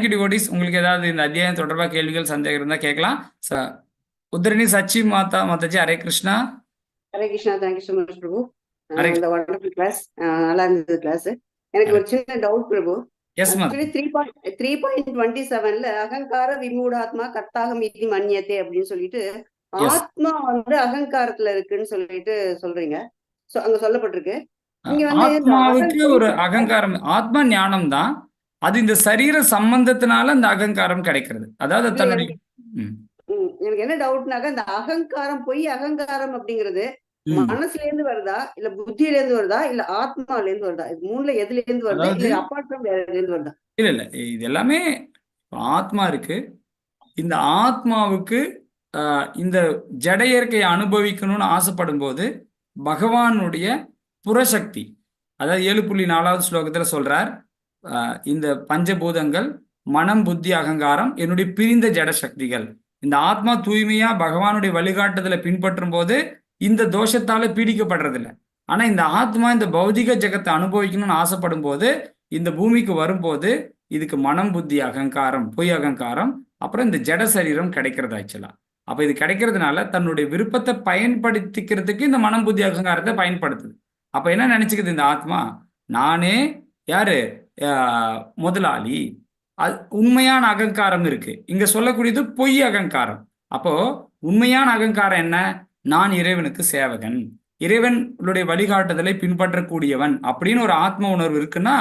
Thank you devotees. உங்களுக்கு ஏதாவது இந்த அத்தியாயம் தொடர்பாக கேள்விகள் சந்தேகம் இருந்தால் கேட்கலாம். உத்தரணி Sachi Mataji Hare Krishna. Hare Krishna. Thank you so much Prabhu. Hare இந்த வண்டர்ஃபுல் கிளாஸ் நல்லா இருந்தது கிளாஸ். எனக்கு ஹரே. ஒரு சின்ன டவுட் பிரபு. எஸ் மாதா. ஆக்சுவலி 3.27ல அகங்கார விமூடாத்மா கர்த்தாக மீதி மன்னியத்தே அப்படின்னு சொல்லிட்டு எஸ். ஆத்மா வந்து அகங்காரத்துல இருக்குன்னு சொல்லிட்டு சொல்றீங்க. அங்க சொல்லப்பட்டிருக்கு. இங்க வந்து இந்த ஆத்மாவுக்கு ஒரு அகங்காரம், ஆத்மா ஞானம் தான். அது இந்த சரீர சம்பந்தத்தினால அந்த அகங்காரம் கிடைக்கிறது. அதாவது தன்னுடைய எனக்கு என்ன டவுட்னாக்கா, இந்த அகங்காரம் பொய் அகங்காரம் அப்படிங்கிறது மனசுல இருந்து வருதா, இல்ல புத்தியில இருந்து வருதா, இல்ல ஆத்மால இருந்து வருதா? இது மூணுல எதுல இருந்து வருதா, இல்ல அப்பார்ட் ஃப்ரம் வேற இருந்து வருதா? இல்ல இது எல்லாமே ஆத்மா இருக்கு. இந்த ஆத்மாவுக்கு இந்த ஜட இயற்கையை அனுபவிக்கணும்னு ஆசைப்படும் போது பகவானுடைய புறசக்தி, அதாவது 7.4வது ஸ்லோகத்துல சொல்றார், இந்த பஞ்சபூதங்கள் மனம் புத்தி அகங்காரம் என்னுடைய பிரிந்த ஜட சக்திகள். இந்த ஆத்மா தூய்மையா பகவானுடைய வழிகாட்டுதலை பின்பற்றும் போது இந்த தோஷத்தால பீடிக்கப்படுறதில்லை. ஆனா இந்த ஆத்மா இந்த பௌதிக ஜெகத்தை அனுபவிக்கணும்னு ஆசைப்படும் போது இந்த பூமிக்கு வரும்போது இதுக்கு மனம் புத்தி அகங்காரம் பொய் அகங்காரம் அப்புறம் இந்த ஜட சரீரம் கிடைக்கிறது ஆக்சுவலா. அப்ப இது கிடைக்கிறதுனால தன்னுடைய விருப்பத்தை பயன்படுத்திக்கிறதுக்கு இந்த மனம் புத்தி அகங்காரத்தை பயன்படுத்துது. அப்ப என்ன நினைச்சுக்குது இந்த ஆத்மா, நானே யாரு முதலாளி. அது உண்மையான அகங்காரம் இருக்கு. இங்க சொல்லக்கூடியது பொய் அகங்காரம். அப்போ உண்மையான அகங்காரம் என்ன? நான் இறைவனுக்கு சேவகன், இறைவனுடைய வழிகாட்டுதலை பின்பற்றக்கூடியவன் அப்படின்னு ஒரு ஆத்ம உணர்வு இருக்குன்னா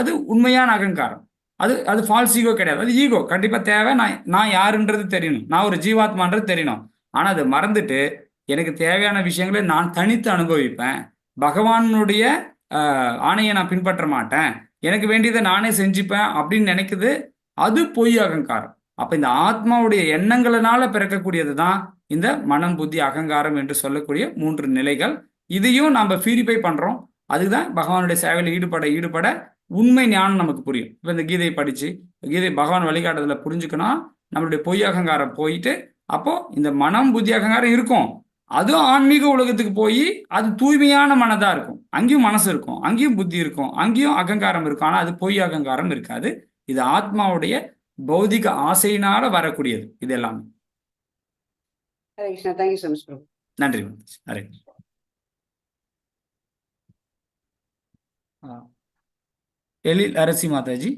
அது உண்மையான அகங்காரம். அது அது ஃபால்ஸ் ஈகோ கிடையாது. அது ஈகோ கண்டிப்பா தேவை. நான் யாருன்றது தெரியணும், நான் ஒரு ஜீவாத்மான்றது தெரியணும். ஆனா அதை மறந்துட்டு எனக்கு தேவையான விஷயங்களை நான் தனித்து அனுபவிப்பேன், பகவானுடைய ஆணையை நான் பின்பற்ற மாட்டேன், எனக்கு வேண்டியதை நானே செஞ்சுப்பேன் அப்படின்னு நினைக்குது. அது பொய் அகங்காரம். அப்ப இந்த ஆத்மாவுடைய எண்ணங்களினால பிறக்கக்கூடியது தான் இந்த மனம் புத்தி அகங்காரம் என்று சொல்லக்கூடிய 3 நிலைகள். இதையும் நம்ம பியூரிஃபை பண்றோம். அதுதான் பகவானுடைய சேவையில் ஈடுபட உண்மை ஞானம் நமக்கு புரியும். இப்ப இந்த கீதையை படிச்சு கீதை பகவான் வழிகாட்டுதல புரிஞ்சுக்கணும். நம்மளுடைய பொய் அகங்காரம் போயிட்டு அப்போ இந்த மனம் புத்தி அகங்காரம் இருக்கும். அதுவும் ஆன்மீக உலகத்துக்கு போய் அது தூய்மையான மனதா இருக்கும். அங்கேயும் மனசு இருக்கும், அங்கேயும் புத்தி இருக்கும், அங்கேயும் அகங்காரம் இருக்கும். ஆனா அது பொய் அகங்காரம் இருக்காது. இது ஆத்மாவுடைய பௌதிக ஆசையினால வரக்கூடியது இது எல்லாமே. நன்றி. ஹரே. எழில் அரசி மாதாஜி.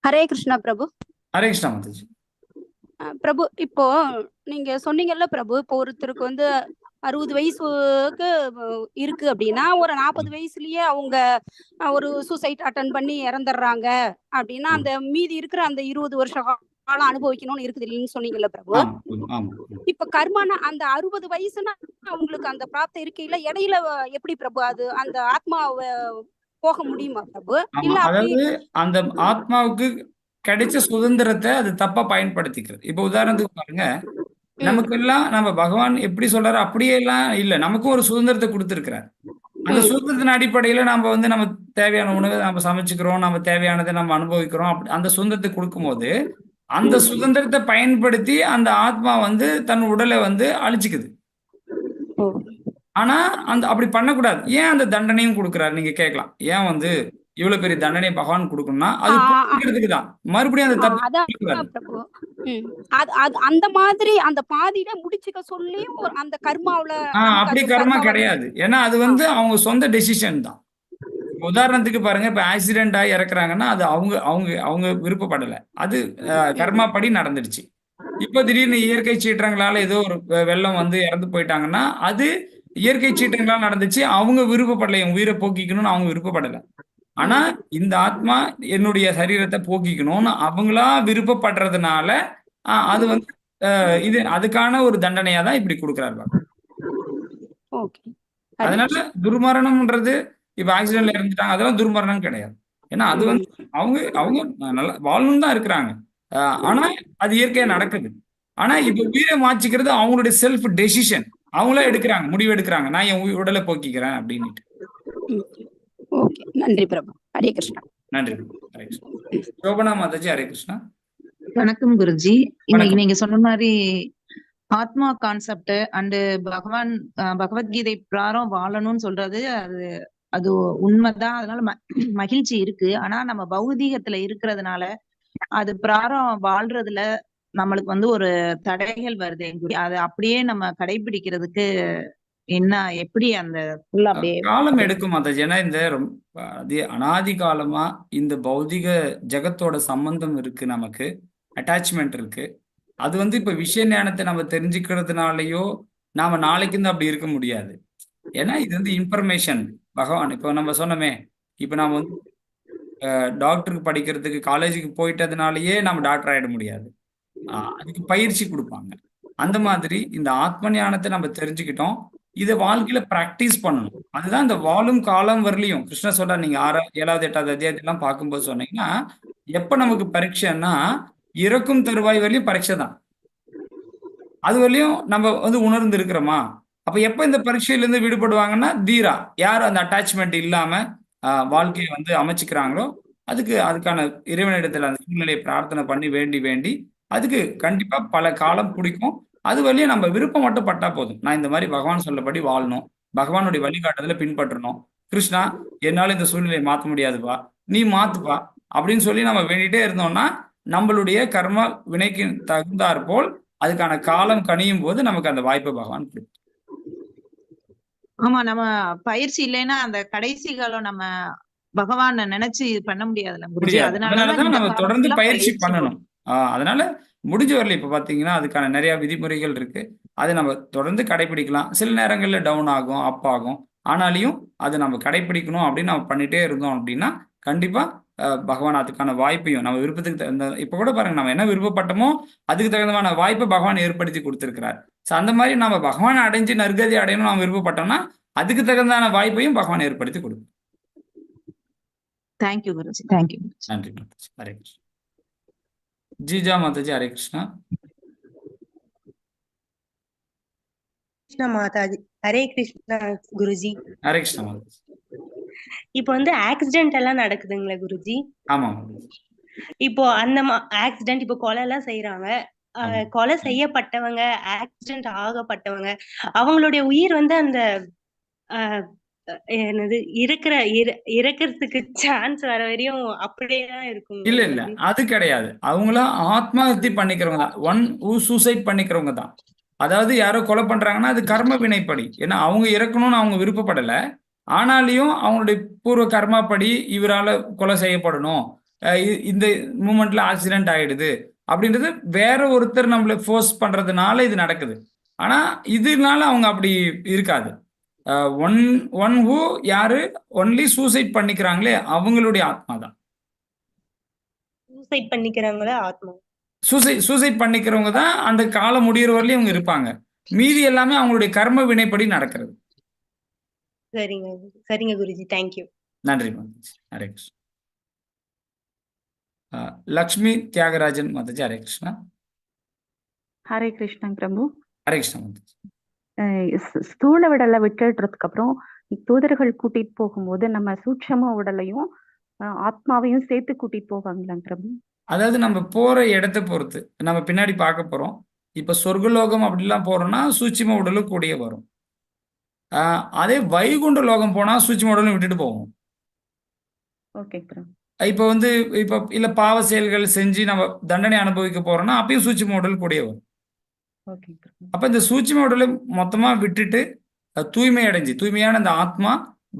ஹரே கிருஷ்ணா பிரபு. ஹரே கிருஷ்ணா மாதாஜி. பிரபு, இப்போ நீங்க சொன்னீங்கல்ல பிரபு, இப்போ ஒருத்தருக்கு வந்து 60 வயசுக்கு இருக்கு அப்படின்னா ஒரு 40 வயசுலயே அவங்க ஒரு சூசைட் அட்டன் பண்ணி இறந்துடுறாங்க அப்படின்னா அந்த மீதி இருக்கிற அந்த 20 வருஷ காலம் அனுபவிக்கணும்னு இருக்குது இல்லைன்னு சொன்னீங்கல்ல பிரபு. இப்ப கர்மான அந்த 60 வயசுனா அவங்களுக்கு அந்த பிராப்தம் இருக்கையில இடையில எப்படி பிரபு அது அந்த ஆத்மாவை போக முடியுமா பிரபு? இல்ல அதாவது அந்த ஆத்மாவுக்கு கிடைச்ச சுதந்திரத்தை அது தப்பா பயன்படுத்திக்கிறது. இப்ப உதாரணத்துக்கு பாருங்க, நமக்கு எல்லாம் நம்ம பகவான் எப்படி சொல்றாரு அப்படியே எல்லாம் இல்ல, நமக்கும் ஒரு சுதந்திரத்தை கொடுத்திருக்கிறார். அந்த சுதந்திரத்தின் அடிப்படையில நம்ம நம்ம தேவையான உணவை நம்ம சமைச்சுக்கிறோம், நம்ம தேவையானதை நம்ம அனுபவிக்கிறோம். அப்படி அந்த சுதந்திரத்தை கொடுக்கும்போது அந்த சுதந்திரத்தை பயன்படுத்தி அந்த ஆத்மா தன் உடலை அழிச்சுக்குது. ஆனா அப்படி பண்ணக்கூடாது. ஏன் அந்த தண்டனையும் கொடுக்கிறாரு நீங்க கேட்கலாம். ஏன் இவ்வளவு பெரிய தண்டனை பகவான் கொடுக்கணும்னா அது தான் மறுபடியும் அந்த தப்பு அந்த மாதிரி அந்த பாதியில முடிச்சுக்க சொல்லி அந்த கர்மாவுல அப்படி கர்மா கிடையாது. ஏன்னா அது அவங்க சொந்த டெசிஷன் தான். உதாரணத்துக்கு பாருங்க, இப்ப ஆக்சிடென்ட் ஆகி இறக்குறாங்கன்னா அது அவங்க அவங்க அவங்க விருப்பப்படல, அது கர்மா படி நடந்துடுச்சு. இப்ப திடீர்னு இயற்கை சீற்றங்களால ஏதோ ஒரு வெள்ளம் இறந்து போயிட்டாங்கன்னா அது இயற்கை சீற்றங்களால் நடந்துச்சு, அவங்க விருப்பப்படல, என் உயிரை போக்கிக்கணும்னு அவங்க விருப்பப்படல. ஆனா இந்த ஆத்மா என்னுடைய சரீரத்தை போக்கிக்கணும்னு அவங்களா விருப்பப்படுறதுனால அது இது அதுக்கான ஒரு தண்டனையா தான் இப்படி கொடுக்குறாரு. அதனால துர்மரணம்ன்றது இப்ப ஆக்சிடென்ட்ல இறந்துட்டாங்க அதெல்லாம் துர்மரணம் கிடையாது. ஏன்னா அது அவங்க அவங்க நல்லா வாழணும் தான் இருக்கிறாங்க. ஆனா அது இயற்கையா நடக்குது. ஆனா இப்ப உயிரை மாற்றிக்கிறது அவங்களுடைய செல்ஃப் டெசிஷன். அவங்களே எடுக்கிறாங்க, முடிவு எடுக்கிறாங்க, நான் என் உடலை போக்கிக்கிறேன் அப்படின்ட்டு. நன்றி பிரபு. ஹரே கிருஷ்ணா. நன்றி. ஹரே கிருஷ்ணா. சோபனா மாதாஜி. ஹரே கிருஷ்ணா. வணக்கம் குருஜி. இன்னைக்கு நீங்க சொன்ன மாதிரி ஆத்மா கான்செப்ட் அண்டு பகவான் பகவத்கீதை பிரகாரம் வாழணும்னு சொல்றது அது அது உண்மைதான். அதனால மகிழ்ச்சி இருக்கு. ஆனா நம்ம பௌதீகத்துல இருக்கிறதுனால அது பிரகாரம் வாழ்றதுல நம்மளுக்கு வந்து ஒரு தடைகள் வருது. அதை அப்படியே நம்ம கடைபிடிக்கிறதுக்கு என்ன எப்படி அந்த அப்படியே காலம் எடுக்கும் மாதாஜி. ஏன்னா இந்த அனாதி காலமா இந்த பௌதிக ஜெகத்தோட சம்பந்தம் இருக்கு, நமக்கு அட்டாச்மெண்ட் இருக்கு. அது வந்து இப்ப விஷய ஞானத்தை நம்ம தெரிஞ்சுக்கிறதுனாலயோ நாம நாளைக்கு இருந்து அப்படி இருக்க முடியாது. ஏன்னா இது வந்து இன்ஃபர்மேஷன். பகவான் இப்போ நம்ம சொன்னோமே, இப்போ நாம வந்து டாக்டருக்கு படிக்கிறதுக்கு காலேஜுக்கு போயிட்டதுனாலயே நம்ம டாக்டர் ஆயிட முடியாது. அதுக்கு பயிற்சி கொடுப்பாங்க. அந்த மாதிரி இந்த ஆத்ம ஞானத்தை நம்ம தெரிஞ்சுக்கிட்டோம், இதை வாழ்க்கையில பிராக்டிஸ் பண்ணணும். அதுதான் இந்த வாழும் காலம் வரலையும் கிருஷ்ணர் சொல்ற. நீங்க 7வது 8வது அத்தியாயத்தெல்லாம் பார்க்கும்போது சொன்னீங்கன்னா, எப்ப நமக்கு பரீட்சைன்னா இறக்கும் தருவாய் வரலையும் பரீட்சை தான். அது வரலையும் நம்ம வந்து உணர்ந்து இருக்கிறோமா? அப்ப எப்ப இந்த பரீட்சையிலிருந்து விடுபடுவாங்கன்னா, தீரா யார் அந்த அட்டாச்மெண்ட் இல்லாம வாழ்க்கையை வந்து அமைச்சுக்கிறாங்களோ, அதுக்கான இறைவனிடத்துல அந்த சூழ்நிலையை பிரார்த்தனை பண்ணி வேண்டி வேண்டி அதுக்கு கண்டிப்பா பல காலம் பிடிக்கும். அது வழியும் நம்ம விருப்பம் மட்டும் பட்டா போதும். நான் இந்த மாதிரி பகவான் சொல்லபடி வாழணும், பகவானுடைய வழிகாட்டுதலை பின்பற்றணும். கிருஷ்ணா, என்னால இந்த சூழ்நிலையை மாற்ற முடியாதுப்பா, நீ மாத்துப்பா அப்படின்னு சொல்லி நம்ம வேண்டிட்டே இருந்தோம்னா, நம்மளுடைய கர்ம வினைக்கு தகுந்தாற் போல் அதுக்கான காலம் கனியும் போது நமக்கு அந்த வாய்ப்பை பகவான் கொடுக்கும். ஆமா, நம்ம பயிற்சி இல்லைன்னா அந்த கடைசி காலம் நம்ம பகவான நினைச்சு பண்ண முடியாதுல்ல குருஜி. அதனாலதான் நம்ம தொடர்ந்து பயிற்சி பண்ணணும். அதனால முடிஞ்ச வரல இப்ப பாத்தீங்கன்னா அதுக்கான நிறைய விதிமுறைகள் இருக்கு. அதை நம்ம தொடர்ந்து கடைபிடிக்கலாம். சில நேரங்கள்ல டவுன் ஆகும், அப் ஆகும். ஆனாலையும் அதை நம்ம கடைபிடிக்கணும் அப்படின்னு நம்ம பண்ணிட்டே இருந்தோம் அப்படின்னா கண்டிப்பா பகவான் அதுக்கான வாய்ப்பையும் நம்ம விருப்பத்துக்கு தகுந்த, இப்ப கூட பாருங்க, நம்ம என்ன விருப்பப்பட்டோமோ அதுக்கு தகுந்தமான வாய்ப்பை பகவான் ஏற்படுத்தி கொடுத்திருக்கிறார். ஸோ அந்த மாதிரி நம்ம பகவானை அடைஞ்சு நற்கதி அடையணும் நம்ம விருப்பப்பட்டோம்னா அதுக்கு தகுந்தான வாய்ப்பையும் பகவான் ஏற்படுத்தி கொடுக்கும். தேங்க்யூ குருஜி. தேங்க்யூ. நன்றி மாதாஜி. ஹரே கிருஷ்ணா. ஜீஜா மாதாஜி. ஹரே கிருஷ்ணா. கிருஷ்ணா மாதாஜி. ஹரே கிருஷ்ணா குருஜி. ஹரே கிருஷ்ணா மாதாஜி. இப்போ வந்து ஆக்சிடென்ட் எல்லாம் நடக்குதுங்களா குருஜி? ஆமா. இப்போ அந்த ஆக்சிடென்ட், இப்போ கொலை எல்லாம் செய்யறாங்க, கொலை செய்யப்பட்டவங்க, ஆக்சிடென்ட் ஆகப்பட்டவங்க, அவங்களுடைய உயிர் வந்து அந்த என்னது இறக்கிறதுக்கு சான்ஸ் வர வரையும் அப்படியேதான் இருக்கும். இல்ல இல்ல, அது கிடையாது. அவங்களாம் ஆத்மஹத்தி பண்ணிக்கிறவங்க தான். ஒன் சூசைட் பண்ணிக்கிறவங்க தான். அதாவது யாரோ கொலை பண்றாங்கன்னா அது கர்ம வினைப்படி. ஏன்னா அவங்க இறக்கணும்னு அவங்க விருப்பப்படல. ஆனாலையும் அவங்களுடைய பூர்வ கர்மாப்படி இவரால கொலை செய்யப்படணும், இந்த மூமெண்ட்ல ஆக்சிடென்ட் ஆயிடுது அப்படின்றது வேற ஒருத்தர் நம்மள ஃபோர்ஸ் பண்றதுனால இது நடக்குது. ஆனா இதனால அவங்க அப்படி இருக்காது. ஒன் ஹூ யாரு ஒன்லி சூசைட் பண்ணிக்கிறாங்களே அவங்களுடைய ஆத்மா தான். சூசைட் பண்ணிக்கிறாங்களே ஆத்மா. சூசைட் பண்ணிக்கிறவங்க தான் அந்த காலம் முடிகிற வரலையும் அவங்க இருப்பாங்க. மீதி எல்லாமே அவங்களுடைய கர்ம வினைப்படி நடக்கிறது. சரிங்க சரிங்க குருஜி. தேங்க்யூ. நன்றி மாதாஜி. ஹரே கிருஷ்ணா. லக்ஷ்மி தியாகராஜன் மாதாஜி. ஹரே கிருஷ்ணா. ஹரே கிருஷ்ணா பிரபு. ஹரே கிருஷ்ணா மாதாஜி. ஸ்தூல உடலை விட்டுறதுக்கு அப்புறம் தூதர்கள் கூட்டிட்டு போகும்போது நம்ம சூட்சம உடலையும் ஆத்மாவையும் சேர்த்து கூட்டிட்டு போவாங்களா பிரபு? அதாவது நம்ம போற இடத்தை பொறுத்து நம்ம பின்னாடி பார்க்க போறோம். இப்ப சொர்க்கலோகம் அப்படிலாம் போறோம்னா சூட்சும உடலும் கூடிய வரும். அதே வைகுண்ட லோகம் போனா சூட்சும உடலும் விட்டுட்டு போவோம். ஓகே பிரபு. இப்ப வந்து இப்ப இல்ல பாவ செயல்கள் செஞ்சு நம்ம தண்டனை அனுபவிக்க போறோம்னா அப்பயும் சூட்சும உடல் கூடிய வரும். அப்ப இந்த சூட்சும உடலை மொத்தமா விட்டுட்டு தூய்மை அடைஞ்சு தூய்மையான அந்த ஆத்மா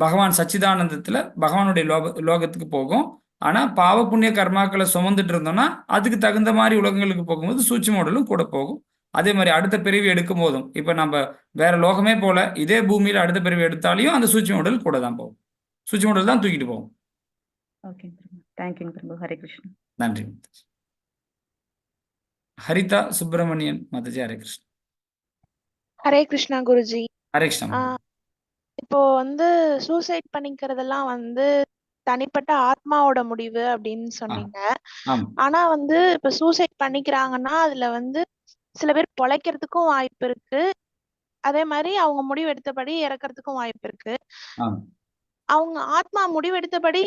பகவான் சச்சிதானந்தத்துல பகவானுடைய லோகத்துக்கு போகும். ஆனா பாவ புண்ணிய கர்மாக்களை சுமந்துட்டு இருந்தோம்னா அதுக்கு தகுந்த மாதிரி உலகங்களுக்கு போகும்போது சூட்சும உடலும் கூட போகும். அதே மாதிரி அடுத்த பிறவி எடுக்கும் போதும் இப்ப நம்ம வேற லோகமே போல இதே பூமியில அடுத்த பிறவி எடுத்தாலையும் அந்த சூட்சும உடல் கூட தான் போகும். சூட்சும உடல் தான் தூக்கிட்டு போகும். ஹரே கிருஷ்ணா. நன்றி மாதாஜி. ஹரிதா சுப்பிரமணியன் மாதாஜி. ஹரே கிருஷ்ணா. ஹரே கிருஷ்ணா குருஜி. ஹரே கிருஷ்ணா. இப்போ வந்து சூசைட் பண்ணிக்கிறதெல்லாம் வந்து தனிப்பட்ட ஆத்மாவோட முடிவு அப்படின்னு சொன்னீங்க. ஆனா வந்து இப்ப சூசைட் பண்ணிக்கிறாங்கன்னா அதுல வந்து சில பேர் பொழைக்கிறதுக்கும் வாய்ப்பு இருக்கு, அதே மாதிரி அவங்க முடிவெடுத்தபடி இறக்கறதுக்கும் வாய்ப்பு இருக்கு. அவங்க ஆத்மா முடிவெடுத்தபடி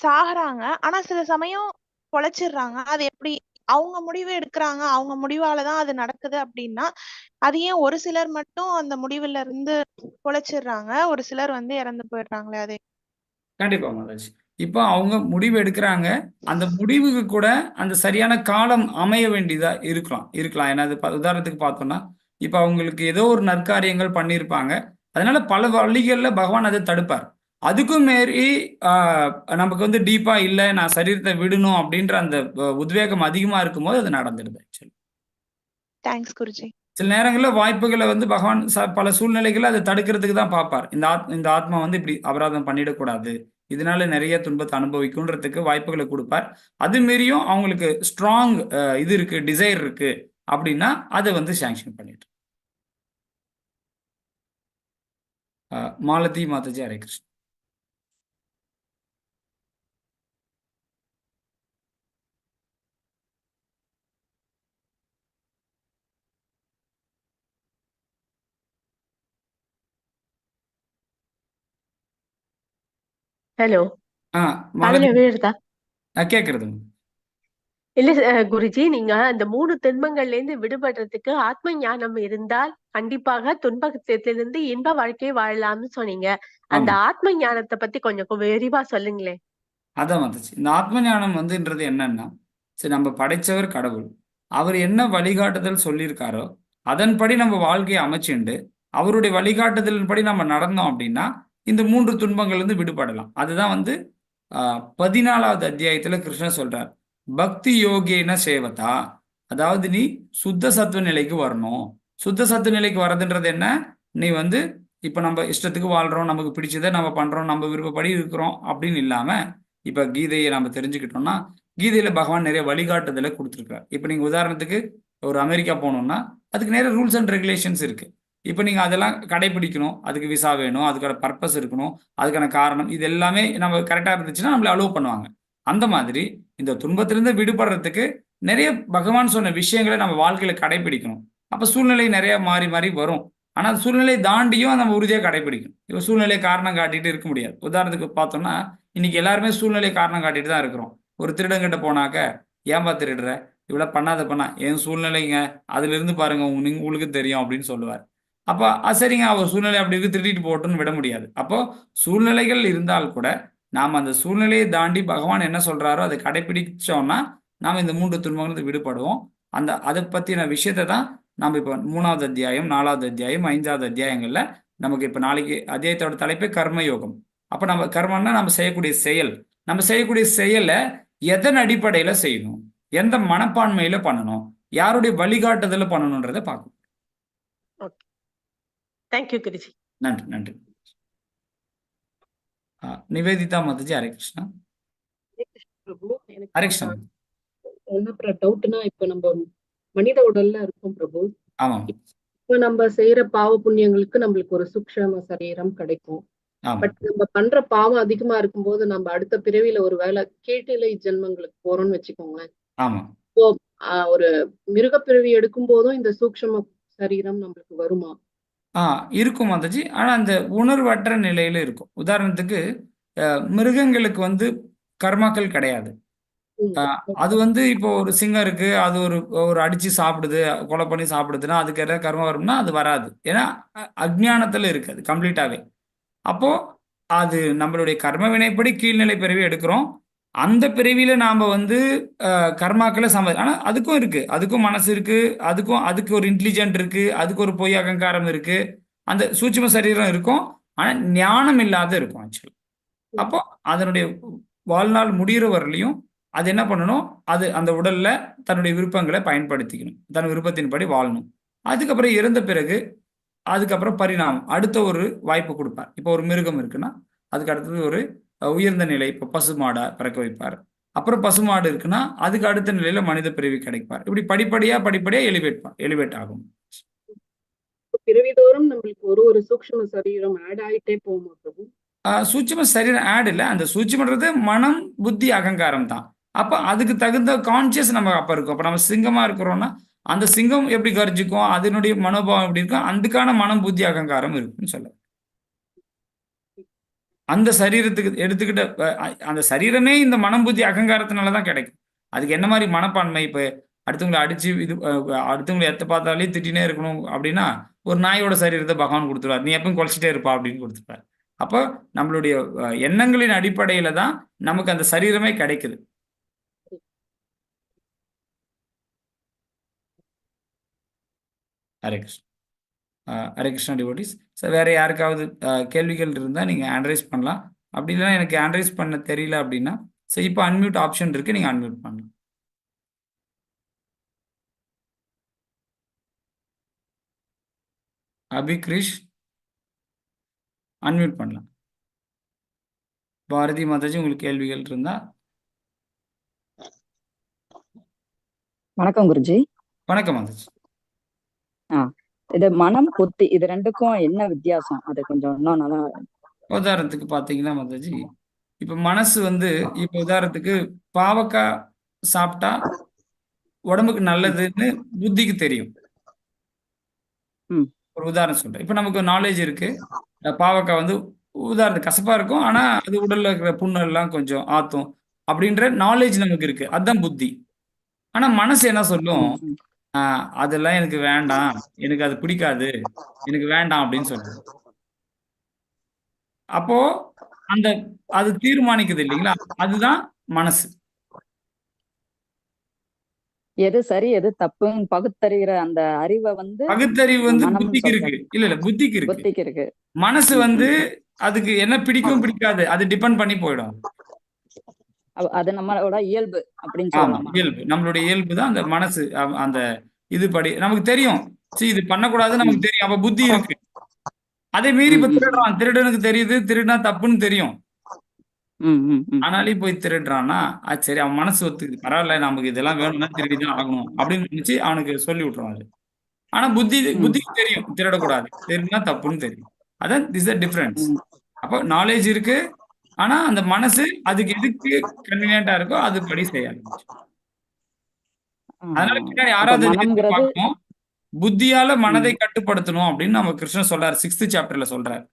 சாகுறாங்க, ஆனா சில சமயம் பொழைச்சிடுறாங்க. அது எப்படி அவங்க முடிவு எடுக்கிறாங்க, அவங்க முடிவாலதான் அது நடக்குது அப்படின்னா அது ஏன் ஒரு சிலர் மட்டும் அந்த முடிவுல இருந்து பொழைச்சிடுறாங்க, ஒரு சிலர் வந்து இறந்து போயிடுறாங்களே அது? கண்டிப்பா மாதாஜி. இப்போ அவங்க முடிவு எடுக்கிறாங்க. அந்த முடிவுக்கு கூட அந்த சரியான காலம் அமைய வேண்டியதா இருக்கலாம். ஏன்னா அது உதாரணத்துக்கு பார்த்தோம்னா, இப்போ அவங்களுக்கு ஏதோ ஒரு நற்காரியங்கள் பண்ணியிருப்பாங்க. அதனால பல வழிகள்ல பகவான் அதை தடுப்பார். அதுக்கும் மீறி நமக்கு வந்து டீப்பா இல்ல நான் சரீரத்தை விடணும் அப்படின்ற அந்த உத்வேகம் அதிகமா இருக்கும்போது அது நடந்துடுது ஆக்சுவலி. தேங்க்ஸ் குருஜி. சில நேரங்கள்ல வாய்ப்புகளை வந்து பகவான் பல சூழ்நிலைகளை அதை தடுக்கிறதுக்கு தான் பார்ப்பார். இந்த ஆத்மா வந்து இப்படி அபராதம் பண்ணிடக்கூடாது, இதனால நிறைய துன்பத்தை அனுபவிக்கும்ன்றதுக்கு வாய்ப்புகளை கொடுப்பார். அது மீறியும் அவங்களுக்கு ஸ்ட்ராங் இது இருக்கு, டிசைர் இருக்கு அப்படின்னா அதை வந்து சாங்ஷன் பண்ணிட்டு. மாலதி மாதாஜி, ஹரே கிருஷ்ணா. ஹலோ, மாலதி காதுல விழுறதா? கேட்கறது. இல்ல குருஜி, நீங்க அந்த 3 துன்பங்கள்ல இருந்து விடுபடுறதுக்கு ஆத்ம ஞானம் இருந்தால் கண்டிப்பாக துன்பத்திலிருந்து இன்ப வாழ்க்கையை வாழலாம்னு சொன்னீங்க. அந்த ஆமா, ஆத்ம ஞானத்தை பத்தி கொஞ்சம் விரிவா சொல்லுங்களேன். அதான் வந்துச்சு. இந்த ஆத்ம ஞானம் வந்துன்றது என்னன்னா, சரி நம்ம படைச்சவர் கடவுள். அவர் என்ன வழிகாட்டுதல் சொல்லியிருக்காரோ, அதன்படி நம்ம வாழ்க்கையை அமைச்சுண்டு, அவருடைய வழிகாட்டுதலின்படி நம்ம நடந்தோம் அப்படின்னா, இந்த 3 துன்பங்கள்லேருந்து விடுபடலாம். அதுதான் வந்து 14வது அத்தியாயத்துல கிருஷ்ணர் சொல்றார். பக்தி யோகேன சேவதா. அதாவது நீ சுத்த சத்துவ நிலைக்கு வரணும். சுத்த சத்துவ நிலைக்கு வர்றதுன்றது என்ன? நீ வந்து இப்ப நம்ம இஷ்டத்துக்கு வாழ்றோம், நமக்கு பிடிச்சதை நம்ம பண்றோம், நம்ம விருப்பப்படி இருக்கிறோம் அப்படின்னு இல்லாம, இப்ப கீதையை நம்ம தெரிஞ்சுக்கிட்டோம்னா, கீதையில பகவான் நிறைய வழிகாட்டுதலை கொடுத்துருக்காரு. இப்ப நீங்க உதாரணத்துக்கு ஒரு அமெரிக்கா போகணும்னா அதுக்கு நிறைய ரூல்ஸ் அண்ட் ரெகுலேஷன்ஸ் இருக்கு. இப்ப நீங்க அதெல்லாம் கடைபிடிக்கணும். அதுக்கு விசா வேணும், அதுக்கான பர்பஸ் இருக்கணும், அதுக்கான காரணம் இது எல்லாமே நம்ம கரெக்டா இருந்துச்சுன்னா நம்மள அலோவ் பண்ணுவாங்க. அந்த மாதிரி இந்த துன்பத்திலிருந்து விடுபடுறதுக்கு நிறைய பகவான் சொன்ன விஷயங்களை நம்ம வாழ்க்கையில கடைபிடிக்கணும். அப்ப சூழ்நிலை நிறைய மாறி மாறி வரும். ஆனா அந்த சூழ்நிலை தாண்டியும் நம்ம உறுதியா கடைபிடிக்கணும். இப்ப சூழ்நிலை காரணம் காட்டிட்டு இருக்க முடியாது. உதாரணத்துக்கு பார்த்தோம்னா இன்னைக்கு எல்லாருமே சூழ்நிலை காரணம் காட்டிட்டு தான் இருக்கிறோம். ஒரு திருடங்கிட்ட போனாக்க, ஏன்பா திருடுற, இவ்வளவு பண்ணா என் சூழ்நிலைங்க, அதுல இருந்து பாருங்க உங்களுக்கு தெரியும் அப்படின்னு சொல்லுவார். அப்ப சரிங்க, அவர் சூழ்நிலை அப்படி இருக்கு, திருடிட்டு போட்டுன்னு விட முடியாது. அப்போ சூழ்நிலைகள் இருந்தால் கூட நாம் அந்த சூழ்நிலையை தாண்டி பகவான் என்ன சொல்றாரோ அதை கடைபிடிச்சோம்னா நாம் இந்த 3 துன்பங்களுக்கு விடுபடுவோம். அதை பத்தின விஷயத்தை தான் நம்ம இப்போ 3வது அத்தியாயம், 4வது அத்தியாயம், 5வது அத்தியாயங்கள்ல நமக்கு இப்ப நாளைக்கு அத்தியாயத்தோட தலைப்பே கர்மயோகம். அப்ப நம்ம கர்மம்னா நம்ம செய்யக்கூடிய செயல். நம்ம செய்யக்கூடிய செயலை எதன் அடிப்படையில செய்யணும், எந்த மனப்பான்மையில பண்ணணும், யாருடைய வழிகாட்டுதல பண்ணணும்ன்றதை பார்க்கணும். Okay, thank you Guruji. நன்றி நன்றி. நிவேதிதா மாதாஜி, ஹரே கிருஷ்ணா. பிரபு, எனக்கு ஹரே கிருஷ்ணா. என்ன டவுட்னா, இப்ப நம்ம மனித உடல்ல இருக்கோம் பிரபு. ஆமாம். இப்ப நம்ம செய்யற பாவ புண்ணியங்களுக்கு நம்மளுக்கு ஒரு சூக்ஷ்ம சரீரம் கிடைக்கும். ஆமாம். பட் நம்ம பண்ற பாவம் அதிகமா இருக்கும்போது நம்ம அடுத்த பிறவியில ஒரு வேளை கீழ்நிலை ஜென்மங்களுக்கு போறோம்னு வச்சுக்கோங்களேன். ஆமாம். இப்போ ஒரு மிருக பிறவி எடுக்கும் போதும் இந்த சூக்ஷ்ம சரீரம் நம்மளுக்கு வருமா? இருக்கும் மாதாஜி. ஆனா அந்த உணர்வற்ற நிலையில இருக்கும். உதாரணத்துக்கு மிருகங்களுக்கு வந்து கர்மாக்கள் கிடையாது. அது வந்து இப்போ ஒரு சிங்கம் இருக்கு, அது ஒரு அடிச்சு சாப்பிடுது, கொலை பண்ணி சாப்பிடுதுன்னா அதுக்கு ஏதாவது கர்மம் வரும்னா அது வராது. ஏன்னா அஜ்ஞானத்துல இருக்கு அது கம்ப்ளீட்டாவே. அப்போ அது நம்மளுடைய கர்ம வினைப்படி கீழ்நிலை பிறவி எடுக்கிறோம். அந்த பிறவியில நாம வந்து கர்மாக்களை ஆனா அதுக்கும் இருக்கு, அதுக்கும் மனசு இருக்கு, அதுக்கு ஒரு இன்டெலிஜென்ட் இருக்கு, அதுக்கு ஒரு பொய் அகங்காரம் இருக்கு, அந்த சூட்சும சரீரம் இருக்கும். ஆனா ஞானம் இல்லாத இருக்கும் ஆக்சுவலி. அப்போ அதனுடைய வாழ்நாள் முடிகிற வரலையும் அது என்ன பண்ணணும், அது அந்த உடல்ல தன்னுடைய விருப்பங்களை பயன்படுத்திக்கணும், தன் விருப்பத்தின்படி வாழணும். அதுக்கப்புறம் இறந்த பிறகு அதுக்கப்புறம் பரிணாமம் அடுத்த ஒரு வாய்ப்பு கொடுப்பார். இப்போ ஒரு மிருகம் இருக்குன்னா அதுக்கு அடுத்தது ஒரு உயர்ந்த நிலை, இப்போ பசுமாடை பிறக்க வைப்பார். அப்புறம் பசுமாடு இருக்குன்னா அதுக்கு அடுத்த நிலையில மனித பிறவி கிடைப்பார். இப்படி படிப்படியா எலிவேட் ஆகும். பிறவிதோறும் நம்மளுக்கு ஒரு சூக்ஷ்ம சரீரம் ஆட் ஆயிட்டே போகுமா பிரபு? சூட்சும சரீரம் ஆட் இல்லை, அந்த சூட்சுமன்றது மனம், புத்தி, அகங்காரம் தான். அப்ப அதுக்கு தகுந்த கான்சியஸ் நம்ம அப்ப இருக்கும். அப்ப நம்ம சிங்கமா இருக்கிறோம்னா அந்த சிங்கம் எப்படி கர்ஜிக்கும், அதனுடைய மனோபாவம் எப்படி இருக்கும், அதுக்கான மனம், புத்தி, அகங்காரம் இருக்குன்னு சொல்ல. அந்த சரீரத்துக்கு எடுத்துக்கிட்ட அந்த சரீரமே இந்த மனம், புத்தி, அகங்காரத்தினாலதான் கிடைக்கும். அதுக்கு என்ன மாதிரி மனப்பான்மை? இப்போ அடுத்தவங்களை அடிச்சு இது அடுத்தவங்களை எத்த பார்த்தாலே திட்டினே இருக்கணும் அப்படின்னா ஒரு நாயோட சரீரத்தை பகவான் கொடுத்துருவார். நீ எப்பவும் குலைச்சிட்டே இருப்பா அப்படின்னு கொடுத்துருப்பார். அப்போ நம்மளுடைய எண்ணங்களின் அடிப்படையில தான் நமக்கு அந்த சரீரமே கிடைக்குது. ஹரே கிருஷ்ணா. ஹரே கிருஷ்ணா டிவோட்டிஸ். சார் வேற யாருக்காவது கேள்விகள் இருந்தால் நீங்கள் ஆண்ட்ரைஸ் பண்ணலாம். அப்படி இல்லைன்னா எனக்கு ஆண்ட்ரைஸ் பண்ண தெரியல அப்படின்னா சரி, இப்போ அன்மியூட் ஆப்ஷன் இருக்கு, நீங்கள் அன்மியூட் பண்ணலாம். அபிக்ரிஷ் அன்மியூட் பண்ணலாம். பாரதி மாதாஜி, உங்களுக்கு கேள்விகள் இருந்தா. வணக்கம் குருஜி. வணக்கம் மாதாஜி. இது மனம் புத்தி இது ரெண்டுக்கும் என்ன வித்தியாசம்? அது கொஞ்சம் இன்னும் நல்லா. உதாரணத்துக்கு பார்த்தீங்கன்னா மாதாஜி, இப்போ மனசு இப்போ உதாரணத்துக்கு பாவக்காய் சாப்பிட்டா உடம்புக்கு நல்லதுன்னு புத்திக்கு தெரியும். ஒரு உதாரணம் சொல்றேன். இப்போ நமக்கு நாலேஜ் இருக்கு, பாவக்காய் உதாரணத்துக்கு கசப்பா இருக்கும், ஆனா அது உடல்ல இருக்கிற புண்ணெல்லாம் கொஞ்சம் ஆத்தும் அப்படின்ற நாலேஜ் நமக்கு இருக்கு. அதுதான் புத்தி. ஆனா மனசு என்ன சொல்லும்? அதெல்லாம் எனக்கு வேண்டாம், எனக்கு அது பிடிக்காது, எனக்கு வேண்டாம் அப்படின்னு சொல்லுது. அப்போ அது தீர்மானிக்குது இல்லைங்களா? அதுதான் மனசு. எது சரி எது தப்புன்னு பகுத்தறிகிற அந்த அறிவை பகுத்தறிவு மனம் புத்திக்கு இருக்கு. இல்ல புத்திக்கு இருக்கு. புத்திக்கு இருக்கு. மனசு அதுக்கு என்ன பிடிக்கும் பிடிக்காது அது டிபெண்ட் பண்ணி போயிடும். அது நம்மளோட இயல்பு அப்படின்னு ஆமா, சொல்லலாமா? இயல்பு. நம்மளுடைய இயல்பு தான் அந்த மனசு. அந்த இதுபடி நமக்கு தெரியும், இது பண்ணக்கூடாதுன்னு நமக்கு தெரியும். அப்ப புத்தி இருக்கு. அதே மீறி இப்ப திருடுறான், திருடனுக்கு தெரியுது திருடுனா தப்புன்னு தெரியும். ஆனாலும் போய் திருடுறான்னா அது சரி, அவன் மனசு ஒத்துக்குது, பரவாயில்ல நமக்கு இதெல்லாம் வேணும்னா திருடிதான் ஆகணும் அப்படின்னு நினைச்சு அவனுக்கு சொல்லி விட்டுருவாங்க. ஆனா புத்திக்கு தெரியும் திருடக்கூடாது, திருடினா தப்புன்னு தெரியும். அதான் திஸ் டிஃபரன்ஸ். அப்போ நாலேஜ் இருக்கு, ஆனா அந்த மனசு அதுக்கு எதுக்கு கன்வீனியன்டா இருக்கோ அது படி செய்ய ஆரம்பிச்சு. அதனால பின்னாடி ஆராதனை புத்தியால மனதை கட்டுப்படுத்தணும் அப்படின்னு நம்ம கிருஷ்ணன் சொல்றாரு. 6th சாப்டர்ல சொல்றாரு.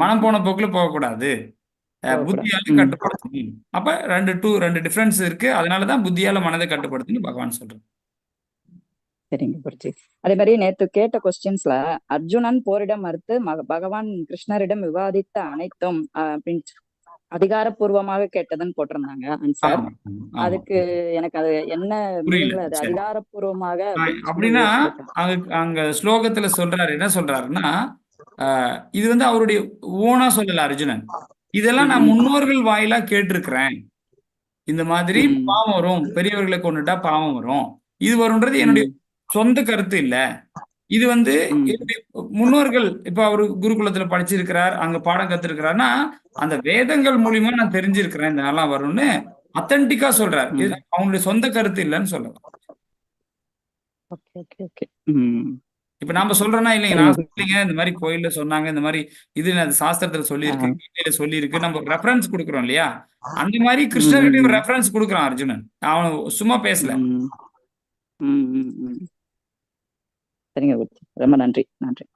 மனம் போன போக்குல போகக்கூடாது, புத்தியால கட்டுப்படுத்தணும். அப்ப ரெண்டு டிஃபரன்ஸ் இருக்கு. அதனாலதான் புத்தியால மனதை கட்டுப்படுத்தணும் பகவான் சொல்றாரு. சரிங்க குருஜி. அதே மாதிரி நேத்து கேட்ட கொஸ்டின்ஸ்ல அர்ஜுனன் போரிட மறுத்து பகவான் கிருஷ்ணரிடம் விவாதித்த அனைத்தும் அப்படின்னு அதிகாரப்பூர்வமாக கேட்டதுன்னு போட்டிருந்தாங்க ஆன்சர். அதுக்கு எனக்கு அது என்ன மீனிங்ல அது அதிகாரப்பூர்வமாக அப்படின்னா அங்க ஸ்லோகத்துல சொல்றாரு, என்ன சொல்றாருன்னா இது அவருடைய ஓனா சொல்லல அர்ஜுனன். இதெல்லாம் நான் முன்னோர்கள் வாயிலா கேட்டிருக்கிறேன். இந்த மாதிரி பாவம் வரும், பெரியவர்களை கொண்டுட்டா பாவம் வரும், இது வரும்ன்றது என்னுடைய சொந்த கருத்து இல்ல. இது என்னுடைய முன்னோர்கள் இப்ப அவரு குருகுலத்துல படிச்சிருக்கிறார், அங்க பாடம் கத்திருக்கிறாருன்னா அந்த வேதங்கள் மூலியமா நான் தெரிஞ்சிருக்கிறேன் இந்த நாளெல்லாம் வரும்னு அத்தன்டிக்கா சொல்றாரு. அவங்களுடைய சொந்த கருத்து இல்லைன்னு சொல்லலாம். இப்ப நாம சொல்றோம்னா இல்லைங்க, நான் சொல்லிங்க இந்த மாதிரி கோயில்ல சொன்னாங்க, இந்த மாதிரி இது சாஸ்திரத்துல சொல்லியிருக்கு, கீதையில சொல்லியிருக்கு, நம்ம ரெஃபரன்ஸ் கொடுக்குறோம் இல்லையா? அந்த மாதிரி கிருஷ்ணர்கிட்ட ரெஃபரன்ஸ் கொடுக்குறான் அர்ஜுனன். அவன் சும்மா பேசல. சரிங்க குருஜி, ரொம்ப நன்றி.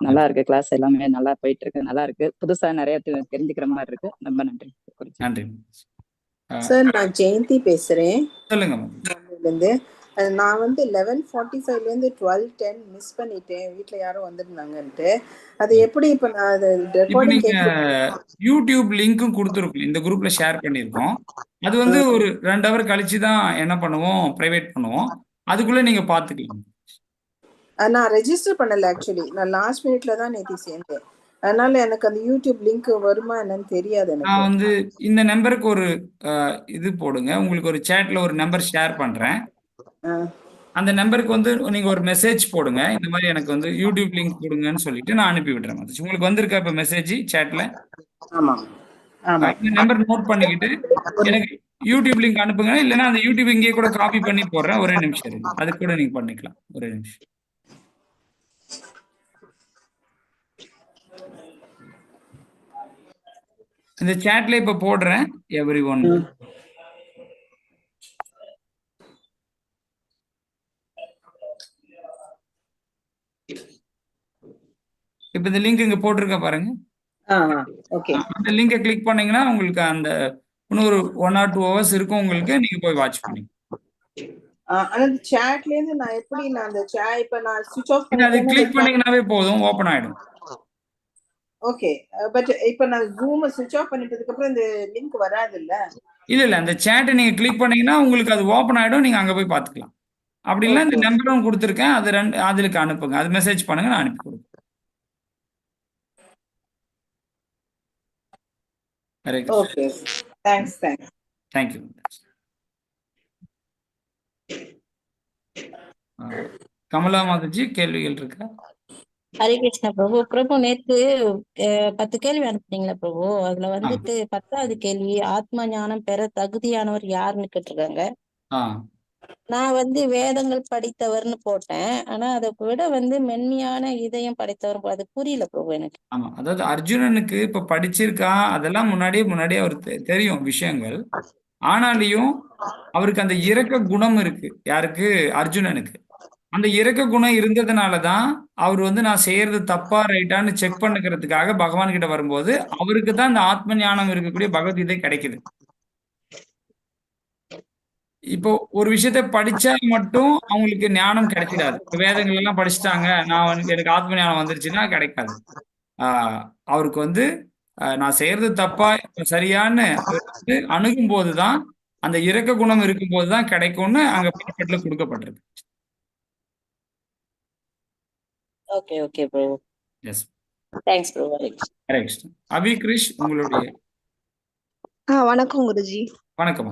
நல்லா இருக்கு, கிளாஸ் எல்லாமே நல்லா போயிட்டு இருக்கு, நல்லா இருக்கு, புதுசா நிறைய தெரிஞ்சுக்கிற மாதிரி இருக்கு. ரொம்ப நன்றி குருஜி. நன்றி சார். நான் ஜெயந்தி பேசுறேன். சொல்லுங்க. நான் 11:45 12:10 மிஸ் பண்ணிட்டேன், வீட்டுல யாரும் வந்திருந்தாங்கன்ட்டு. அது எப்படி இப்ப நான் அது ரெக்கார்டிங் யூடியூப் லிங்க்கும் கொடுத்துருக்கோம், இந்த குரூப்ல ஷேர் பண்ணியிருக்கோம். அது ஒரு 2 hour கழிச்சு தான் என்ன பண்ணுவோம், பிரைவேட் பண்ணுவோம். அதுக்குள்ள நீங்க பாத்துக்கலாம். நான் ரெஜிஸ்டர் பண்ணல ஆக்சுவலி, நான் லாஸ்ட் மினிட்ல தான் நேத்தி சேர்ந்தேன். அதனால எனக்கு அந்த யூடியூப் லிங்க் வருமா என்னன்னு தெரியாது. நான் இந்த நம்பருக்கு ஒரு இது போடுங்க, உங்களுக்கு ஒரு சேட்ல ஒரு நம்பர் ஷேர் பண்றேன். அந்த நம்பருக்கு நீங்க ஒரு மெசேஜ் போடுங்க, இந்த மாதிரி எனக்கு யூடியூப் லிங்க் கொடுங்கன்னு சொல்லிட்டு நான் அனுப்பி விடுறேன். உங்களுக்கு வந்திருக்கா இப்ப மெசேஜ் சேட்ல? ஆமா ஆமா. இந்த நம்பர் நோட் பண்ணிக்கிட்டு எனக்கு யூடியூப் லிங்க் அனுப்புங்க, இல்லைன்னா அந்த யூடியூப் இங்கே கூட காப்பி பண்ணி போடுறேன். ஒரே நிமிஷம் இருக்கு, அது கூட நீங்க பண்ணிக்கலாம். ஒரே நிமிஷம். இந்த சாட்ல இப்ப போடுறேன் everyone. இப்ப இந்த லிங்க் இங்க போட்டிருக்க பாருங்க. ஓகே. அந்த லிங்கை கிளிக் பண்ணீங்கன்னா உங்களுக்கு அந்த இன்னும் ஒரு 1 or 2 hours இருக்கும் உங்களுக்கு, நீங்க போய் வாட்ச் பண்ணி. ஆனா அந்த சாட்ல இருந்து நான் எப்படி நான் அந்த இப்ப நான் சுவிட்ச் ஆஃப் நீங்க அதை பண்ணிட்டேன்னா கிளிக் பண்ணீங்கன்னாவே போதும், ஓப்பன் ஆயிடும். ஓகே. பட் இப்ப நான் ஜூம் சுவிட்ச் ஆஃப் பண்ணிட்டதுக்கு அப்புறம் இந்த லிங்க் வராது இல்ல? இல்ல அந்த சேட்டை நீங்க கிளிக் பண்ணீங்கன்னா உங்களுக்கு அது ஓப்பன் ஆயிடும், நீங்க அங்க போய் பார்த்துக்கலாம். அப்படி இல்லை இந்த நம்பரும் கொடுத்துருக்கேன், அது அதுக்கு அனுப்புங்க, அது மெசேஜ் பண்ணுங்க, நான் அனுப்பி கொடுப்பேன். Okay, thanks. Thank you. Kamala Mataji, கேள்விகள் இருக்கா? ஹரே கிருஷ்ணா பிரபு. பிரபு நேத்து 10 கேள்வி அனுப்புனீங்களா பிரபு? அதுல வந்துட்டு 10வது கேள்வி, ஆத்ம ஞானம் பெற தகுதியானவர் யாருன்னு கேட்டிருக்காங்க. நான் வேதங்கள் படித்தவர்னு போட்டேன். ஆனா அதை விட மென்மையான இதயம் படைத்தவர், அது புரியல பிரபு எனக்கு. ஆமா, அதாவது அர்ஜுனனுக்கு இப்ப படிச்சிருக்கா, அதெல்லாம் முன்னாடியே அவர் தெரியும் விஷயங்கள். ஆனாலையும் அவருக்கு அந்த இரக்க குணம் இருக்கு. யாருக்கு? அர்ஜுனனுக்கு. அந்த இரக்க குணம் இருந்ததுனாலதான் அவர் நான் செய்யறது தப்பா ரைட்டான்னு செக் பண்ணுக்கிறதுக்காக பகவான் கிட்ட வரும்போது அவருக்கு தான் இந்த ஆத்ம ஞானம் இருக்கக்கூடிய பகவத்கீதை கிடைக்குது. இப்போ ஒரு விஷயத்த படிச்சா மட்டும் அவங்களுக்கு ஞானம் கிடைச்சிடாது. வேதங்கள் எல்லாம் படிச்சுட்டாங்க, நான் எனக்கு ஆத்ம ஞானம் வந்துருச்சுன்னா கிடைக்காது. அவருக்கு நான் செய்யறது தப்பா சரியான்னு அணுகும் போதுதான், அந்த இரக்க குணம் இருக்கும் போதுதான் கிடைக்கும்னு அங்க பின்பற்றல கொடுக்கப்பட்டிருக்கு. ஓகே ஓகே பிரபு. எஸ், தேங்க்ஸ் பிரபு. ஹரே கிருஷ்ணா. அபி கிரிஷ், உங்களுடைய. வணக்கம் குருஜி. வணக்கம்.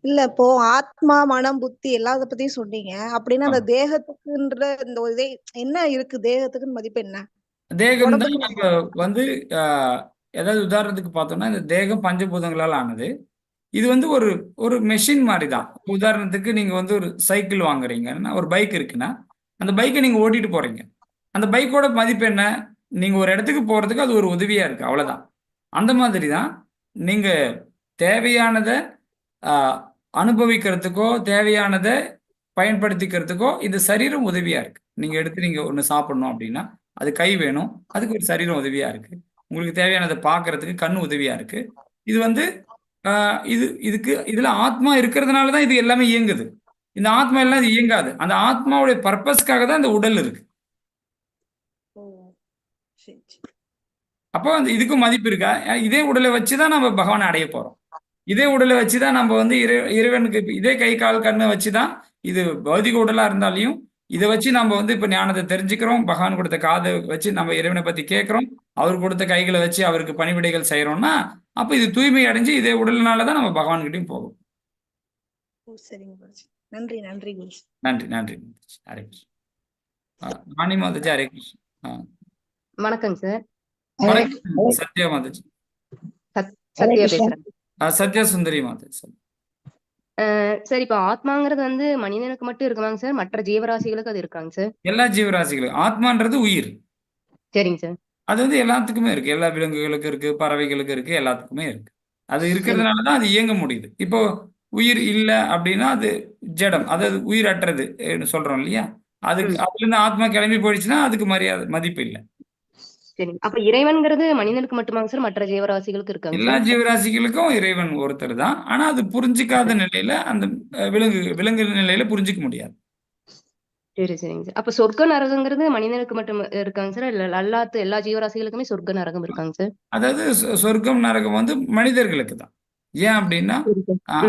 இல்ல இப்போ ஆத்மா, மனம், புத்தி எல்லாத்த பத்தியும் சொன்னீங்க. அப்படின்னா அந்த தேகத்துக்குன்ற இந்த ஒரு இதே என்ன இருக்கு? தேகத்துக்குன்னு மதிப்பு என்ன? தேகம் தான் நம்ம ஏதாவது உதாரணத்துக்கு பார்த்தோம்னா, இந்த தேகம் பஞ்சபூதங்களால் ஆனது. இது ஒரு ஒரு மெஷின் மாதிரி தான். உதாரணத்துக்கு நீங்க ஒரு சைக்கிள் வாங்குறீங்கன்னா, ஒரு பைக் இருக்குன்னா, அந்த பைக்கை நீங்க ஓட்டிட்டு போறீங்க. அந்த பைக்கோட மதிப்பு என்ன? நீங்க ஒரு இடத்துக்கு போறதுக்கு அது ஒரு உதவியா இருக்கு, அவ்வளவுதான். அந்த மாதிரி தான் நீங்க தேவையானதை அனுபவிக்கிறதுக்கோ தேவையானதை பயன்படுத்திக்கிறதுக்கோ இந்த சரீரம் உதவியா இருக்கு. நீங்க நீங்க ஒன்று சாப்பிடணும் அப்படின்னா அது கை வேணும், அதுக்கு ஒரு சரீரம் உதவியா இருக்கு. உங்களுக்கு தேவையானதை பார்க்கறதுக்கு கண்ணு உதவியா இருக்கு. இது இதுல ஆத்மா இருக்கிறதுனால தான் இது எல்லாமே இயங்குது. இந்த ஆத்மா எல்லாம் இது இயங்காது. அந்த ஆத்மாவுடைய பர்பஸ்க்காக தான் இந்த உடல் இருக்கு. அப்போ இதுக்கும் மதிப்பு இருக்கா? இதே உடலை வச்சுதான் நம்ம பகவானை அடைய போறோம். இதே உடலை வச்சுதான் நம்ம இறைவனுக்கு இதே கை கால் கண்ணை வச்சுதான், இது பௌதிக உடலா இருந்தாலையும் இதை வச்சு நம்ம இப்ப ஞானத்தை தெரிஞ்சுக்கிறோம். பகவான் கொடுத்த காதை வச்சு நம்ம இறைவனை பத்தி கேட்கிறோம். அவர் கொடுத்த கைகளை வச்சு அவருக்கு பணிவிடைகள் செய்யறோம்னா, அப்ப இது தூய்மை அடைஞ்சு இதே உடல்னாலதான் நம்ம பகவான் கிட்டையும் போகும். நன்றி. நன்றி. ஹரே கிருஷ்ணா. ராணி மாதாஜி, ஹரே கிருஷ்ணா. வணக்கங்க சார். சத்யா மாதாஜி. சத்யா பேசுறேன். சத்யா சுந்தரி மாதாஜி. சார், இப்ப ஆத்மாங்கிறது மனிதனுக்கு மட்டும் இருக்குமாங்க சார்? மற்ற ஜீவராசிகளுக்கு அது இருக்காங்க சார்? எல்லா ஜீவராசிகளுக்கும். ஆத்மான்றது உயிர். சரிங்க சார். அது எல்லாத்துக்குமே இருக்கு. எல்லா விலங்குகளுக்கு இருக்கு, பறவைகளுக்கு இருக்கு, எல்லாத்துக்குமே இருக்கு. அது இருக்கிறதுனாலதான் அது இயங்க முடியுது. இப்போ உயிர் இல்லை அப்படின்னா அது ஜடம், அதாவது உயிரற்றது சொல்றோம் இல்லையா? அதுக்கு அதுல இருந்து ஆத்மா கிளம்பி போயிடுச்சுன்னா அதுக்கு மதிப்பு இல்லை. சரி, அப்ப இறைவன்கிறது மனிதனுக்கு மட்டுமாங்க சார்? மற்ற ஜீவராசிகளுக்கு இருக்காங்க? எல்லா ஜீவராசிகளுக்கும் இறைவன் ஒருத்தர் தான். ஆனா அது புரிஞ்சிக்காத நிலையில, அந்த விலங்கு நிலையில புரிஞ்சிக்க முடியாது. சரிங்க சார். அப்ப சொர்க்க நரகங்கிறது மனிதனுக்கு மட்டும் இருக்காங்க சார்? இல்ல அல்லாத எல்லா ஜீவராசிகளுக்குமே சொர்க்க நரகம் இருக்காங்க சார்? அதாவது சொர்க்கம் நரகம் மனிதர்களுக்கு தான். ஏன் அப்படின்னா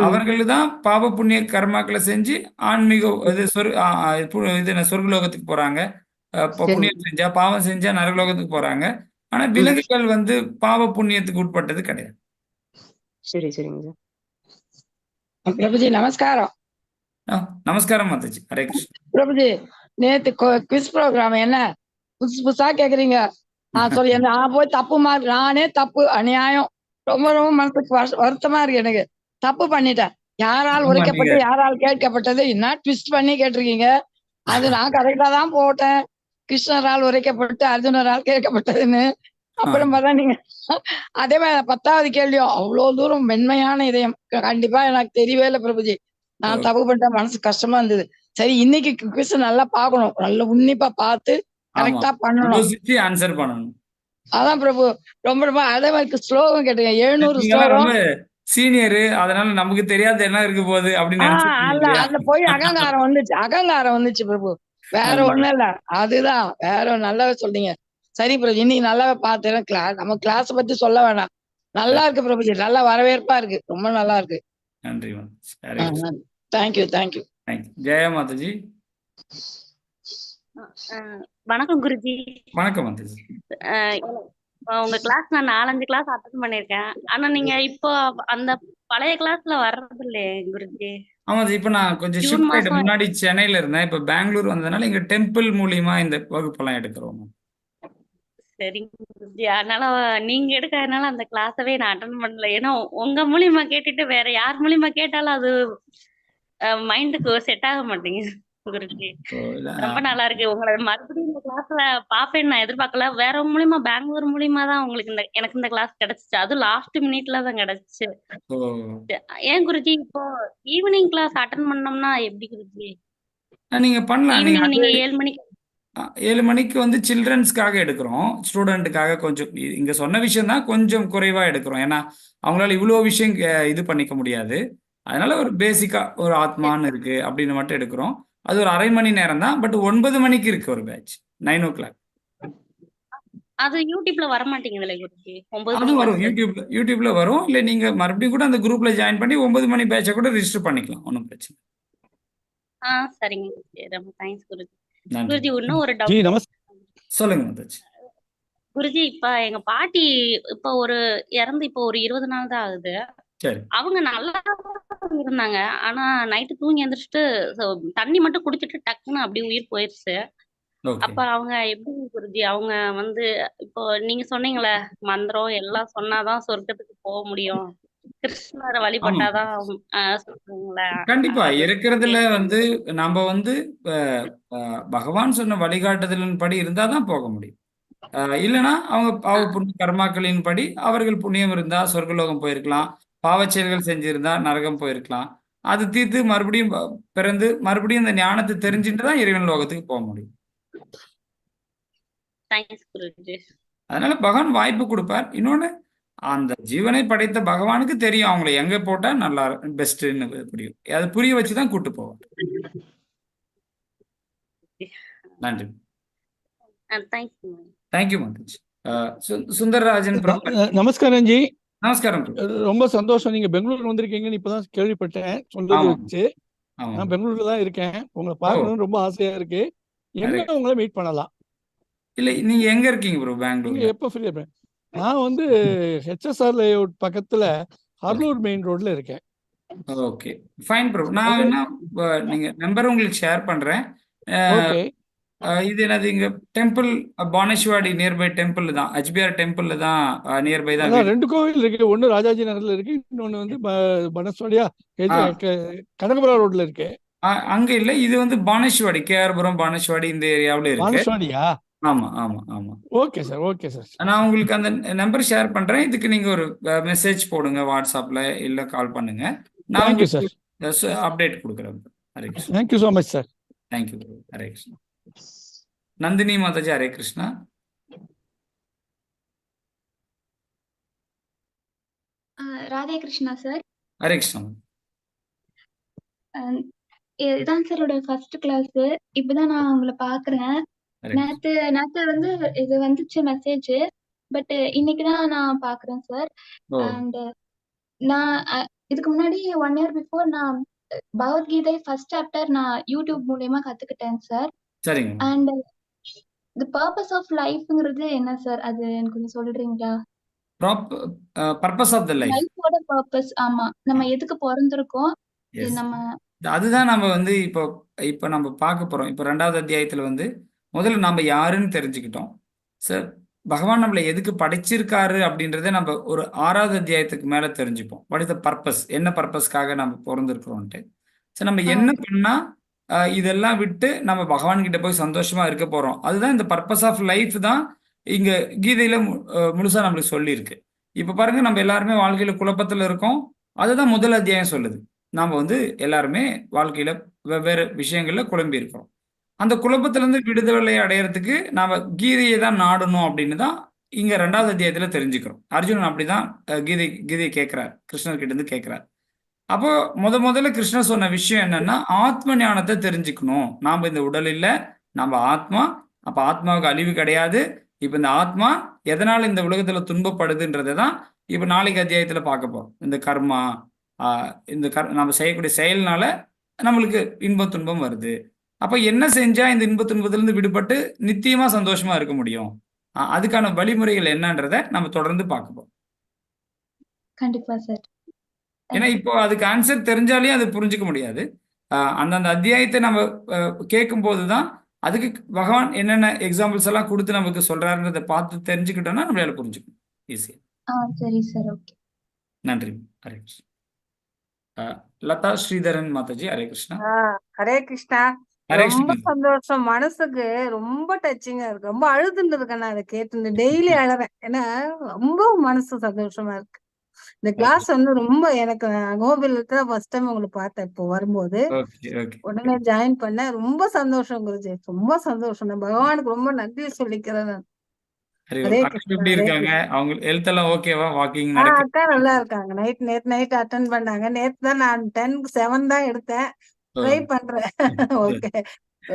அவர்கள் தான் பாவ புண்ணிய கர்மாக்களை செஞ்சு ஆன்மீக சொர்க்கலோகத்துக்கு போறாங்க. புண்ணியம் செஞ்சா, பாவம் செஞ்சா நரகலோகத்துக்கு போறாங்க. ஆனா விலங்குகள் பாவ புண்ணியத்துக்கு உட்பட்டது கிடையாது. சரிங்க சார். பிரபுஜி நமஸ்காரம். நமஸ்காரம் மாதாஜி. ஹரே கிருஷ்ணா. பிரபுஜி, நேத்து குவிஸ் ப்ரோக்ராம் என்ன புதுசா கேக்குறீங்க? நான் போய் தப்பு மார்க், நானே தப்பு, அநியாயம், ரொம்ப ரொம்ப மனசுக்கு வருத்தமா இருக்கு. எனக்கு தப்பு பண்ணிட்டேன். யாரால் உரைக்கப்பட்டு யாரால் கேட்கப்பட்டது என்ன ட்விஸ்ட் பண்ணி கேட்டிருக்கீங்க. அது நான் கரெக்டா தான் போட்டேன். கிருஷ்ணரால் உரைக்கப்பட்டு அர்ஜுனரால் கேட்கப்பட்டதுன்னு. அப்புறம் பார்த்தா நீங்க அதே மாதிரி 10வது கேள்வியும் அவ்வளவு தூரம் மென்மையான இதயம். கண்டிப்பா எனக்கு தெரியவே இல்லை பிரபுஜி. நான் தப்பு பண்ணிட்டேன், மனசு கஷ்டமா இருந்தது. சரி, இன்னைக்கு குவிஸ் நல்லா பார்க்கணும், நல்ல உன்னிப்பா பார்த்து கரெக்டா பண்ணணும். ஆன்சர் பண்ணணும். அதான் பிரபு, ரொம்ப ரொம்ப அதே மாதிரி ஸ்லோகம் கேட்டுங்க. 700 ஸ்லோகம் சீனியரு, அதனால நமக்கு தெரியாத என்ன இருக்க போகுது அப்படின்னு நினைச்சிருக்கீங்க அல்ல இல்லையா? அதுல போய் அகங்காரம் வந்துச்சு பிரபு. வேற அதுதான். ஒண்ணும் இல்ல. அதுதான் வேற நல்லாவே சொல்றீங்க. சரி பிரபு, இன்னைக்கு நல்லாவே பார்த்தேன். நம்ம கிளாஸ் பத்தி சொல்ல வேணாம். நல்லா இருக்கு பிரபுஜி, நல்ல வரவேற்பா இருக்கு, ரொம்ப நல்லா இருக்கு. நன்றி Mataji. Hare Krishna. Thank you thank you. Thank you. Jaya Mataji. வணக்கம் குருஜி. வணக்கம் மாதாஜி. உங்க கிளாஸ் நான் 4-5 கிளாஸ் அட்டன் பண்ணிருக்கேன். ஆனா நீங்க இப்போ அந்த பழைய கிளாஸ்ல வர்றது இல்லையே குருஜி. ஆமாம், இப்போ நான் கொஞ்சம் ஜூன் ஷிஃப்ட் ஆகிட்டேன். மாசம் முன்னாடி சென்னையில் இருந்தேன், இப்போ பெங்களூர் வந்ததுனால இங்கே டெம்பிள் மூலியமா இந்த வகுப்பெல்லாம் எடுக்கிறோம். சரிங்க குருஜி. அதனால நீங்க எடுக்கிறதுனால அந்த கிளாஸவே நான் அட்டன் பண்ணல. ஏன்னா உங்க மூலியமா கேட்டுட்டு வேற யார் மூலியமா கேட்டாலும் அது மைண்டுக்கு செட் ஆக மாட்டேங்குது குருஜி. ரொம்ப நல்லா இருக்கு. உங்களை மறுபடியும் இந்த கிளாஸ்ல பாப்பேன்னு நான் எதிர்பார்க்கல. வேற மூலியமா பெங்களூர் மூலியமா தான் உங்களுக்கு எனக்கு இந்த கிளாஸ் கிடைச்சிச்சு. அது லாஸ்ட் மினிட்ல தான் கிடைச்சிச்சு. ஏன் குருஜி இப்போ ஈவினிங் கிளாஸ் அட்டன் பண்ணோம்னா எப்படி குருஜி? நீங்க பண்ணலாம். ஈவினிங் நீங்க 7 மணிக்கு 7 மணிக்கு வந்து சில்ட்ரன்ஸ்க்காக எடுக்கிறோம், ஸ்டூடெண்ட்டுக்காக கொஞ்சம் இங்க சொன்ன விஷயம் தான் கொஞ்சம் குறைவா எடுக்கிறோம். ஏன்னா அவங்களால இவ்வளோ விஷயம் இது பண்ணிக்க முடியாது. அதனால ஒரு பேசிக்கா ஒரு ஆத்மான்னு இருக்கு அப்படின்னு மட்டும் எடுக்கிறோம். அது ஒரு அரை மணி நேரம் தான். பட் 9 மணிக்கு இருக்கு ஒரு பேட்ச், 9 o'clock. அது யூடியூப்ல வர மாட்டேங்குதுல குருஜி. 9 அது மணி வரும், கிளாஸ் யூடியூப்ல வரும். இல்லை நீங்க மறுபடியும் கூட அந்த குரூப்ல ஜாயின் பண்ணி 9 மணி பேட்சை கூட ரிஜிஸ்டர் பண்ணிக்கலாம், ஒன்றும் பிரச்சனை. சரிங்க குருஜி. ரொம்ப தேங்க்ஸ் குருஜி. நன்றி. குருஜி இன்னும் ஒரு டவுட். சொல்லுங்க மாதாஜி. குருஜி இப்ப எங்க பாட்டி இப்ப இறந்து இப்போ ஒரு 20 நாள் தான் ஆகுது. சரி. அவங்க நல்லா இருந்தாங்க. ஆனா நைட்டு தூங்கி எந்திரிச்சிட்டு தண்ணி மட்டும் குடிச்சிட்டு டக்குன்னு அப்படியே உயிர் போயிருச்சு. அப்ப அவங்க எப்படி குருஜி அவங்க வந்து இப்போ நீங்க சொன்னீங்களே மந்திரம் எல்லாம் சொன்னாதான் சொர்க்கத்துக்கு போக முடியும், கிருஷ்ணரை வழிபட்டாதான் சொல்றீங்களே. கண்டிப்பா இருக்கிறதுல வந்து நம்ம வந்து பகவான் சொன்ன வழிகாட்டுதலின் படி இருந்தாதான் போக முடியும். இல்லைன்னா அவங்க புண்ணிய கர்மாக்களின் படி அவர்கள் புண்ணியம் இருந்தா சொர்க்கலோகம் போயிருக்கலாம், பாவச் செயல்கள் செஞ்சிருந்தா நரகம் போயிருக்கலாம். அது தீர்த்து மறுபடியும் பிறந்து மறுபடியும் இந்த ஞானத்தை தெரிஞ்சுட்டு தான் இறைவன் லோகத்துக்கு போக முடியும். அதனால பகவான் வாய்ப்பு கொடுப்பார். இன்னொன்னு, அந்த ஜீவனை படைத்த பகவானுக்கு தெரியும் அவங்களை எங்க போட்டா நல்லா பெஸ்ட்ன்னு புரியும். அதை புரிய வச்சுதான் கூட்டு போவார். நன்றி. தேங்க்யூ மாதாஜி. சுந்தரராஜன் பிரபு. நமஸ்காரம் ஜி. நமஸ்காரம். ரொம்ப சந்தோஷம், நீங்க பெங்களூர் வந்திருக்கீங்கன்னு இப்பதான் கேள்விப்பட்டேன் சொல்றது வச்சு. நான் பெங்களூர்ல தான் இருக்கேன். உங்களை பார்க்கணும்னு ரொம்ப ஆசையா இருக்கு. என்ன உங்களை மீட் பண்ணலாம்? இல்ல நீங்க எங்க இருக்கீங்க ப்ரோ? பெங்களூர் எப்ப ஃப்ரீயா இருப்பேன்? நான் வந்து HSR லேஅவுட் பக்கத்துல ஹர்லூர் மெயின் ரோட்ல இருக்கேன். Okay fine bro. நான் என்ன நீங்க நம்பர் உங்களுக்கு ஷேர் பண்றேன். இது என்னது இங்க டெம்பிள் பானேஷ்வாடி நியர்பை டெம்பிள் தான், HBR டெம்பிள்ல தான் நியர்பை தான். 2 கோவில் இருக்கு. ஒன்னு ராஜாஜி நகர்ல இருக்கு, இன்னொன்னு வந்து பானேஷ்வாடியா கனகபுரம் ரோட்ல இருக்கு. அங்க இல்ல, இது வந்து பானேஷ்வாடி, கேஆர்புரம் பானேஷ்வாடி இந்த ஏரியாவுல இருக்கு. பானேஷ்வாடியா? ஆமா ஆமா ஆமா. Okay sir, okay sir. நான் உங்களுக்கு அந்த நம்பர் ஷேர் பண்றேன். இதுக்கு நீங்க ஒரு மெசேஜ் போடுங்க வாட்ஸ்அப்ல, இல்ல கால் பண்ணுங்க. நான் உங்களுக்கு அப்டேட் கொடுக்குறேன். Hare Krishna. Thank you so much sir. Thank you bro. Hare Krishna. Nandini Mataji. Hare Krishna. Radhe Krishna sir. Hare Krishna. இதுதான் சாரோட ஃபர்ஸ்ட் கிளாஸ். இப்பதான் நான் உங்களை பாக்குறேன். நேத்து வந்து இது வந்துச்சு மெசேஜ், பட் இன்னைக்குதான் நான் பாக்குறேன் சார். அண்ட் நான் இதுக்கு முன்னாடி 1 year பிஃபோர் நான் பகவத்கீதை ஃபர்ஸ்ட் சாப்டர் நான் யூடியூப் மூலியமா கத்துக்கிட்டேன் சார். சரிங்க. அண்ட் தி பர்பஸ் ஆஃப் லைஃப்ங்கிறது என்ன சார்? அது எனக்கு கொஞ்சம் சொல்றீங்களா? பர்பஸ் ஆஃப் தி லைஃப், லைஃபோட பர்பஸ். ஆமா, நம்ம எதுக்கு பிறந்திருக்கோம், நம்ம அதுதான் நம்ம வந்து இப்போ நம்ம பார்க்க போறோம். இப்போ 2வது அத்தியாயத்துல வந்து முதல்ல நம்ம யாருன்னு தெரிஞ்சுக்கிட்டோம் சார். பகவான் நம்மளை எதுக்கு படைச்சிருக்காரு அப்படின்றத நம்ம ஒரு 6வது அத்தியாயத்துக்கு மேல தெரிஞ்சுப்போம். வாட் இஸ் த பர்பஸ், என்ன பர்பஸ்க்காக நம்ம பிறந்திருக்கிறோம்ட்டு. சரி, நம்ம என்ன பண்ணா இதெல்லாம் விட்டு நம்ம பகவான் கிட்ட போய் சந்தோஷமா இருக்க போறோம். அதுதான் இந்த பர்பஸ் ஆஃப் லைஃப் தான் இங்க கீதையில முழுசா நம்மளுக்கு சொல்லியிருக்கு. இப்ப பாருங்க, நம்ம எல்லாருமே வாழ்க்கையில குழப்பத்துல இருக்கோம். அதுதான் முதல் அத்தியாயம் சொல்லுது. நாம வந்து எல்லாருமே வாழ்க்கையில வெவ்வேறு விஷயங்கள்ல குழம்பி இருக்கிறோம். அந்த குழப்பத்திலிருந்து விடுதலை அடையறதுக்கு நாம கீதையை தான் நாடணும் அப்படின்னு தான் இங்க 2வது அத்தியாயத்துல தெரிஞ்சுக்கிறோம். அர்ஜுனன் அப்படிதான் கீதையை கேட்கிறார், கிருஷ்ணர்கிட்ட இருந்து கேட்கிறார். அப்போ முதல்ல கிருஷ்ணர் சொன்ன விஷயம் என்னன்னா, ஆத்ம ஞானத்தை தெரிஞ்சுக்கணும். நாம இந்த உடல் இல்லை, நம்ம ஆத்மா. அப்ப ஆத்மாவுக்கு அழிவு கிடையாது. இப்ப இந்த ஆத்மா எதனால இந்த உலகத்துல துன்பப்படுதுன்றதை தான் இப்ப நாளைக்கு அத்தியாயத்துல பார்க்க போறோம். இந்த கர்மா, நம்ம செய்யக்கூடிய செயல்னால நம்மளுக்கு இன்ப துன்பம் வருது. அப்ப என்ன செஞ்சா இந்த இன்ப துன்பத்திலிருந்து விடுபட்டு நித்தியமா சந்தோஷமா இருக்க முடியும், அதுக்கான வழிமுறைகள் என்னன்றதை நம்ம தொடர்ந்து பார்க்க போறோம். கண்டிப்பா சார். ஏன்னா இப்போ அதுக்கு ஆன்சர் தெரிஞ்சாலே அது புரிஞ்சுக்க முடியாது. அந்தந்த அத்தியாயத்தை நம்ம கேட்கும் போதுதான் அதுக்கு பகவான் என்னென்ன எக்ஸாம்பிள்ஸ் எல்லாம் கொடுத்து நமக்கு சொல்றாருன்றதை பார்த்து தெரிஞ்சுக்கிட்டோம்னா நம்மளால புரிஞ்சுக்கணும் ஈஸியா. சரி சார். ஓகே. நன்றி. ஹரே கிருஷ்ணா. லதா ஸ்ரீதரன் மாதாஜி, ஹரே கிருஷ்ணா. ஹரே கிருஷ்ணா. ஹரே ரொம்ப கிருஷ்ணா. சந்தோஷம், மனசுக்கு ரொம்ப டச்சிங்கா இருக்கு. ரொம்ப அழுதுன்னு இருக்கேன் நான் அதை கேட்டு, டெய்லி அழறேன். ஏன்னா ரொம்ப மனசு சந்தோஷமா இருக்கு. இந்த கிளாஸ் வந்து ரொம்ப எனக்கு கோபிலத்துல ஃபர்ஸ்ட் டைம் உங்களுக்கு பார்த்தேன் இப்போ வரும்போது. Okay okay. உடனே ஜாயின் பண்ணேன். ரொம்ப சந்தோஷம் குருஜி, ரொம்ப சந்தோஷம். நான் பகவானுக்கு ரொம்ப நன்றி சொல்லிக்கிறேன் நான். ஹரே ஹரே அக்கா கிருஷ்ணா. எப்படி ஹரே இருக்காங்க? கிருஷ்ணா. அவங்க ஹெல்த் எல்லாம் ஓகேவா? வாக்கிங் நடக்க? அக்கா நல்லா இருக்காங்க. நேத்து நைட் அட்டன் பண்ணாங்க. நேத்து தான் நான் 10-7 தான் எடுத்தேன். ஓ, ட்ரை பண்றேன். சரி. Okay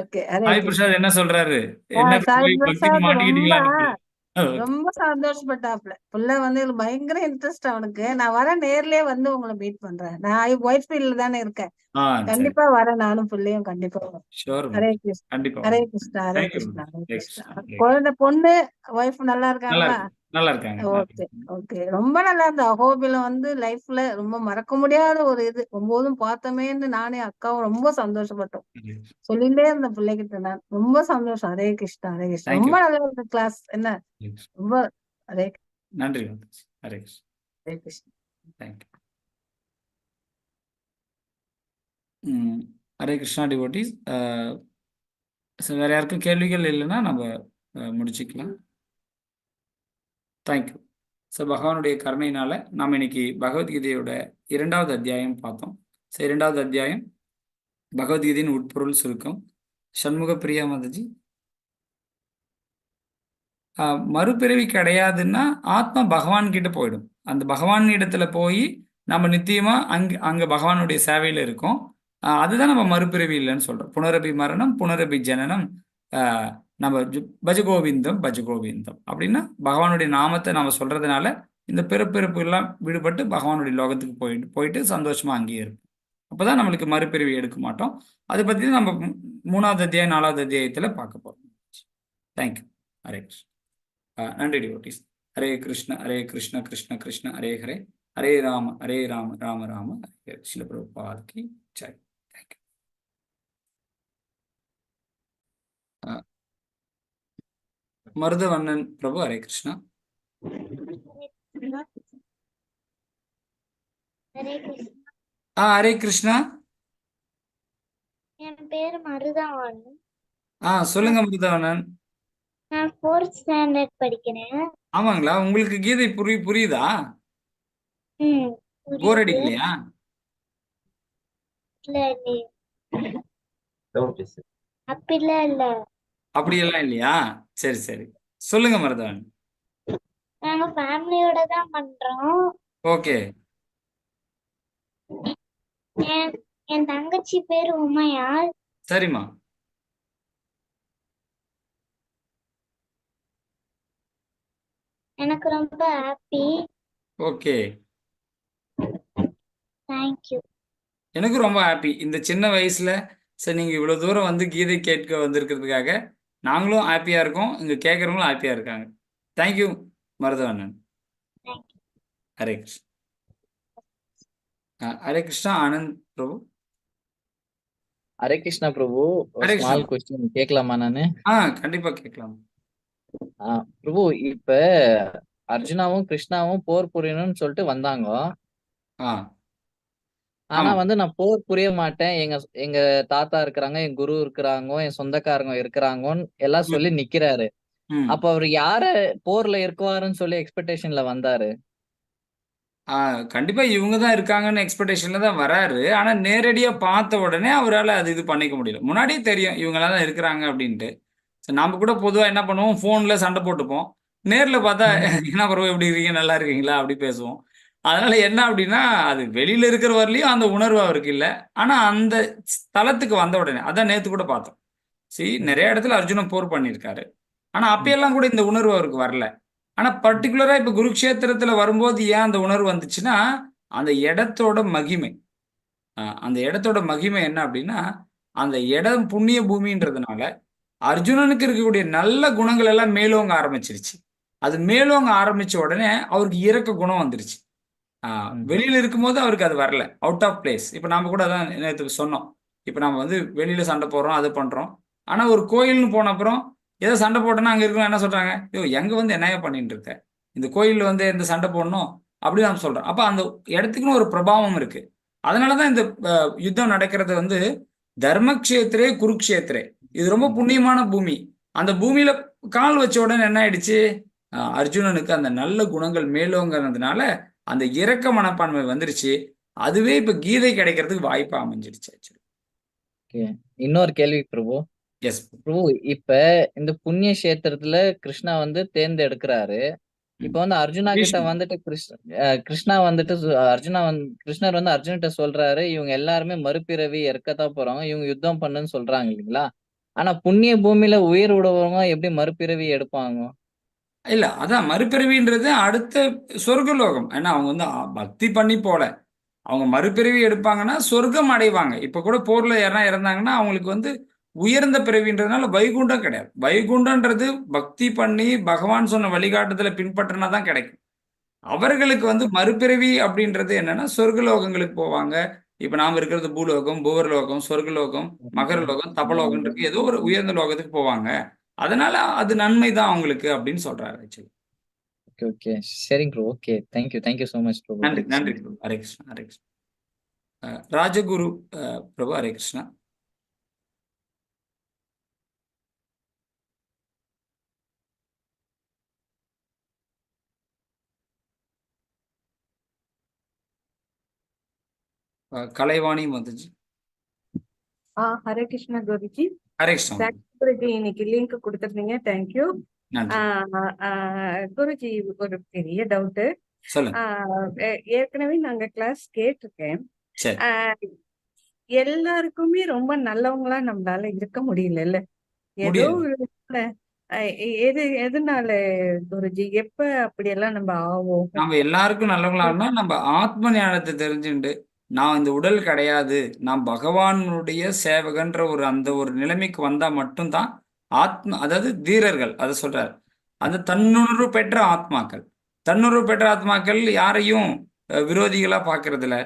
okay. ஹரே சாய் கிருஷ்ணா. பிரசாத் என்ன சொல்றாரு? என்ன சாய் போய் பக்திக்கு பிரசாத் ரொம்ப மாட்டிக்கிட்டீங்களான்னு? ஓகே. ரொம்ப சந்தோஷப்பட்டாப்ல. புள்ள வந்து இதுல பயங்கர இன்ட்ரெஸ்ட் அவனுக்கு. நான் வரேன், நேர்லயே வந்து உங்களை மீட் பண்றேன். நான் ஒயிட் ஃபீல்ட்ல தானே இருக்கேன். சரி. கண்டிப்பா வரேன், நானும் பிள்ளையும் கண்டிப்பா வரேன். Sure Hare ma'am. கிருஷ்ணா. கண்டிப்பா ஹரே வாங்க. கிருஷ்ணா. ஹரே தேங்க்யூ கிருஷ்ணா. மேம். ஹரே ஹரே கிருஷ்ணா. கிருஷ்ணா. ஹரே குழந்தை பொண்ணு ஒய்ஃப் நல்லா நல்லா இருக்காங்களா? இருக்கு, நல்லா இருக்காங்க, நல்லா ஓகே இருக்காங்க. Okay okay. ரொம்ப நல்லா இருந்த அஹோபில வந்து லைஃப்ல ரொம்ப மறக்க முடியாத ஒரு இது. ரொம்பவும் பார்த்தோமேன்னு நானே அக்காவும் ரொம்ப சந்தோஷப்பட்டோம். ஹரே சொல்லிட்டே இருந்த பிள்ளைகிட்ட நான். ரொம்ப சந்தோஷம். ஹரே கிருஷ்ணா. ஹரே கிருஷ்ணா. தேங்க்யூ. ரொம்ப நல்லா இருந்த கிளாஸ். என்ன ரொம்ப ஹரே நன்றி மாதாஜி. ஹரே கிருஷ்ணா. ஹரே கிருஷ்ணா. தேங்க்யூ. ஹரே கிருஷ்ணா டிவோட்டீஸ். வேற யாருக்கும் கேள்விகள் இல்லைன்னா நம்ம முடிச்சுக்கலாம். தேங்க்யூ. ஸோ பகவானுடைய கருணையினால நாம் இன்னைக்கு பகவத்கீதையோட 2வது அத்தியாயம் பார்த்தோம். ஸோ 2வது அத்தியாயம் பகவத்கீதையின் உட்பொருள் சுருக்கம். சண்முக பிரியா மாதாஜி. மறுபிறவி கிடையாதுன்னா ஆத்மா பகவான் கிட்ட போயிடும். அந்த பகவான் இடத்துல போய் நம்ம நித்தியமா அங்க பகவானுடைய சேவையில இருக்கோம். அதுதான் நம்ம மறுபிறவி இல்லைன்னு சொல்றோம். புனரபி மரணம், புனரபி ஜனனம், நம்ம பஜகோவிந்தம் பஜகோவிந்தம் அப்படின்னா பகவானுடைய நாமத்தை நாம சொல்றதுனால இந்த பிறப்பிறப்பு எல்லாம் விடுபட்டு பகவானுடைய லோகத்துக்கு போயிட்டு சந்தோஷமா அங்கேயே இருக்கும். அப்பதான் நம்மளுக்கு மறுபிறவி எடுக்க மாட்டோம். அதை பத்தி நம்ம 3வது அத்தியாயம் 4வது அத்தியாயத்துல பார்க்க போறோம். தேங்க்யூ. ஹரே கிருஷ்ணா. நன்றி டிவோட்டீஸ். ஹரே கிருஷ்ண ஹரே கிருஷ்ண கிருஷ்ண கிருஷ்ண ஹரே ஹரே, ஹரே ராம ராம ராம ஹரே. ஸ்ரீல பிரபுபாத் கி ஜெய். தேங்க்யூ. மருதவண்ணன் பிரபு, ஹரே கிருஷ்ணா. ஹரே கிருஷ்ணா. ஹரே கிருஷ்ணா. என் பேரு மருதாவண்ணன். சொல்லுங்க மருதவண்ணன். நான் 4th ஸ்டாண்டர்ட் படிக்கிறேன். ஆமாங்களா? உங்களுக்கு கீதை புரியுதா? போர் அடிக்கலையா? அப்படிலாம் இல்ல. அப்படியெல்லாம் இல்லையா? சரி சரி, சொல்லுங்க மருதவன். நாங்க ஃபேமிலியோட தான் பண்றோம். ஓகே. என் தங்கச்சி பேரு உமையாள். சரிம்மா. எனக்கு ரொம்ப ஹாப்பி. ஓகே. தேங்க்யூ. எனக்கு ரொம்ப ஹாப்பி. இந்த சின்ன வயசுல சரி நீங்க இவ்வளவு தூரம் வந்து கீதை கேட்க வந்திருக்கிறதுக்காக நாங்களும் ஹாப்பியா இருக்கோம், இங்க கேட்கறவங்களும் ஹாப்பியா இருக்காங்க. தேங்க்யூ மருதவண்ணன். ஹரே கிருஷ்ணா. ஹரே கிருஷ்ணா. ஆனந்த் பிரபு. ஹரே கிருஷ்ணா பிரபு. ஹரே ஸ்மால் கிருஷ்ணா. கொஸ்டின் கேட்கலாமா நானு? கண்டிப்பா கேட்கலாம். பிரபு, இப்ப அர்ஜுனாவும் கிருஷ்ணாவும் போர் புரியணும்னு சொல்லிட்டு வந்தாங்க. ஆனா வந்து நான் போர் புரிய மாட்டேன், எங்க தாத்தா இருக்கிறாங்க, என் குரு இருக்கிறாங்க, என் சொந்தக்காரங்க இருக்கிறாங்கன்னு எல்லாம் சொல்லி நிக்கிறாரு. அப்ப அவர் யார போர்ல இருக்குவாருன்னு சொல்லி எக்ஸ்பெக்டேஷன்ல வந்தாரு? கண்டிப்பா இவங்க தான் இருக்காங்கன்னு எக்ஸ்பெக்டேஷன்ல தான் வராரு. ஆனா நேரடியா பார்த்த உடனே அவரால் அது இது பண்ணிக்க முடியல. முன்னாடியே தெரியும் இவங்களாம் தான் இருக்கிறாங்க அப்படின்ட்டு. நாம கூட பொதுவா என்ன பண்ணுவோம், போன்ல சண்டை போட்டுப்போம். நேர்ல பார்த்தா என்ன பிரபு எப்படி இருக்கீங்க, நல்லா இருக்கீங்களா அப்படி பேசுவோம். அதனால என்ன அப்படின்னா, அது வெளியில இருக்கிற வரலையும் அந்த உணர்வு அவருக்கு இல்ல. ஆனா அந்த தளத்துக்கு வந்த உடனே, அதான் நேத்து கூட பார்த்தோம். நிறைய இடத்துல அர்ஜுனன் போர் பண்ணியிருக்காரு. ஆனா அப்பயெல்லாம் கூட இந்த உணர்வு அவருக்கு வரல. ஆனா பர்டிகுலரா இப்ப குருக்ஷேத்திரத்துல வரும்போது ஏன் அந்த உணர்வு வந்துச்சுன்னா, அந்த இடத்தோட மகிமை. அந்த இடத்தோட மகிமை என்ன அப்படின்னா, அந்த இடம் புண்ணிய பூமின்றதுனால அர்ஜுனனுக்கு இருக்கக்கூடிய நல்ல குணங்கள் எல்லாம் மேலோங்க ஆரம்பிச்சிருச்சு. அது மேலோங்க ஆரம்பிச்ச உடனே அவருக்கு இரக்க குணம் வந்துருச்சு. வெளியில இருக்கும்போது அவருக்கு அது வரல. Out of place. இப்ப நாம கூட அதான் நேத்து சொன்னோம். இப்ப நாம வந்து வெளியில சண்டை போடுறோம், அது பண்றோம். ஆனா ஒரு கோயில்னு போன அப்புறம் ஏதோ சண்டை போட்டோன்னா அங்க இருக்கவங்க என்ன சொல்றாங்க, "யோ எங்க வந்து என்னையா பண்ணிட்டு இருக்க? இந்த கோயில்ல வந்து இந்த சண்டை போடணும்" அப்படி நாம சொல்றோம். அப்ப அந்த இடத்துக்குன்னு ஒரு பிரபாவம் இருக்கு. அதனாலதான் இந்த யுத்தம் நடக்கிறது வந்து தர்மக்ஷேத்திரே குருக்ஷேத்திரே. இது ரொம்ப புண்ணியமான பூமி. அந்த பூமியில கால் வச்ச உடனே என்ன ஆயிடுச்சு, அர்ஜுனனுக்கு அந்த நல்ல குணங்கள் மேலோங்கிறதுனால அந்த இரக்க மனப்பான்மை வந்துருச்சு. அதுவே இப்ப கீதை கிடைக்கிறதுக்கு வாய்ப்பா அமைஞ்சிடுச்சு. இன்னொரு கேள்வி பிரபு. எஸ் பிரபு, இப்ப இந்த புண்ணிய கஷேத்திரத்துல கிருஷ்ணா வந்து தேர்ந்தெடுக்கிறாரு. இப்ப வந்து அர்ஜுனா கிட்ட வந்துட்டு கிருஷ்ணா வந்துட்டு கிருஷ்ணர் வந்து அர்ஜுன்கிட்ட சொல்றாரு, இவங்க எல்லாருமே மறுபிறவி இறக்கத்தான் போறாங்க, இவங்க யுத்தம் பண்ணுன்னு சொல்றாங்க இல்லைங்களா? ஆனா புண்ணிய பூமியில உயிர் விடுறவங்க எப்படி மறுபிறவி எடுப்பாங்க? இல்ல அதான் மறுபிறவின்றது அடுத்த சொர்க்கலோகம். ஏன்னா அவங்க வந்து பக்தி பண்ணி போல அவங்க மறுபிறவி எடுப்பாங்கன்னா சொர்க்கம் அடைவாங்க. இப்ப கூட போர்ல யாரா இறந்தாங்கன்னா அவங்களுக்கு வந்து உயர்ந்த பிறவின்றதுனால வைகுண்டம் கிடையாது. வைகுண்டன்றது பக்தி பண்ணி பகவான் சொன்ன வழிகாட்டுதலை பின்பற்றினா தான் கிடைக்கும். அவர்களுக்கு வந்து மறுபிறவி அப்படின்றது என்னன்னா சொர்க்கலோகங்களுக்கு போவாங்க. இப்ப நாம இருக்கிறது பூலோகம், புவர்லோகம், சொர்க்கலோகம், மகரலோகம், தபலோகம் இருக்கு. ஏதோ ஒரு உயர்ந்த லோகத்துக்கு போவாங்க. அதனால அது நன்மை தான் அவங்களுக்கு அப்படின்னு சொல்றாரு ஆக்சுவலி. ஓகே ஓகே சரிங்க bro. Okay thank you so much bro. நன்றி நன்றி ப்ரோ. ஹரே கிருஷ்ணா ஹரே கிருஷ்ணா. ராஜகுரு பிரபு ஹரே கிருஷ்ணா. கலைவாணி வந்துச்சு. ஹரே கிருஷ்ணா குருஜி. ஹரே கிருஷ்ணா. குருஜி இன்னைக்கு லிங்க் கொடுத்துருந்தீங்க, தேங்க்யூ. நன்றி. குருஜி ஒரு பெரிய டவுட். ஏற்கனவே நாங்க கிளாஸ் கேட்டிருக்கேன். எல்லாருக்குமே ரொம்ப நல்லவங்களா நம்மளால இருக்க முடியல. ஏதோ எதனால குருஜி, எப்ப அப்படியெல்லாம் நம்ம ஆவோம்? நம்ம எல்லாருக்கும் நல்லவங்களா நம்ம ஆத்ம ஞானத்தை தெரிஞ்சுண்டு நான் இந்த உடல் கிடையாது, நான் பகவானுடைய சேவகன்ற அந்த ஒரு நிலைமைக்கு வந்தா மட்டும்தான் அதாவது தீரர்கள் அதை சொல்றாரு. அந்த தன்னுணர்வு பெற்ற ஆத்மாக்கள். தன்னுணர்வு பெற்ற ஆத்மாக்கள் யாரையும் விரோதிகளா பாக்குறது இல்ல,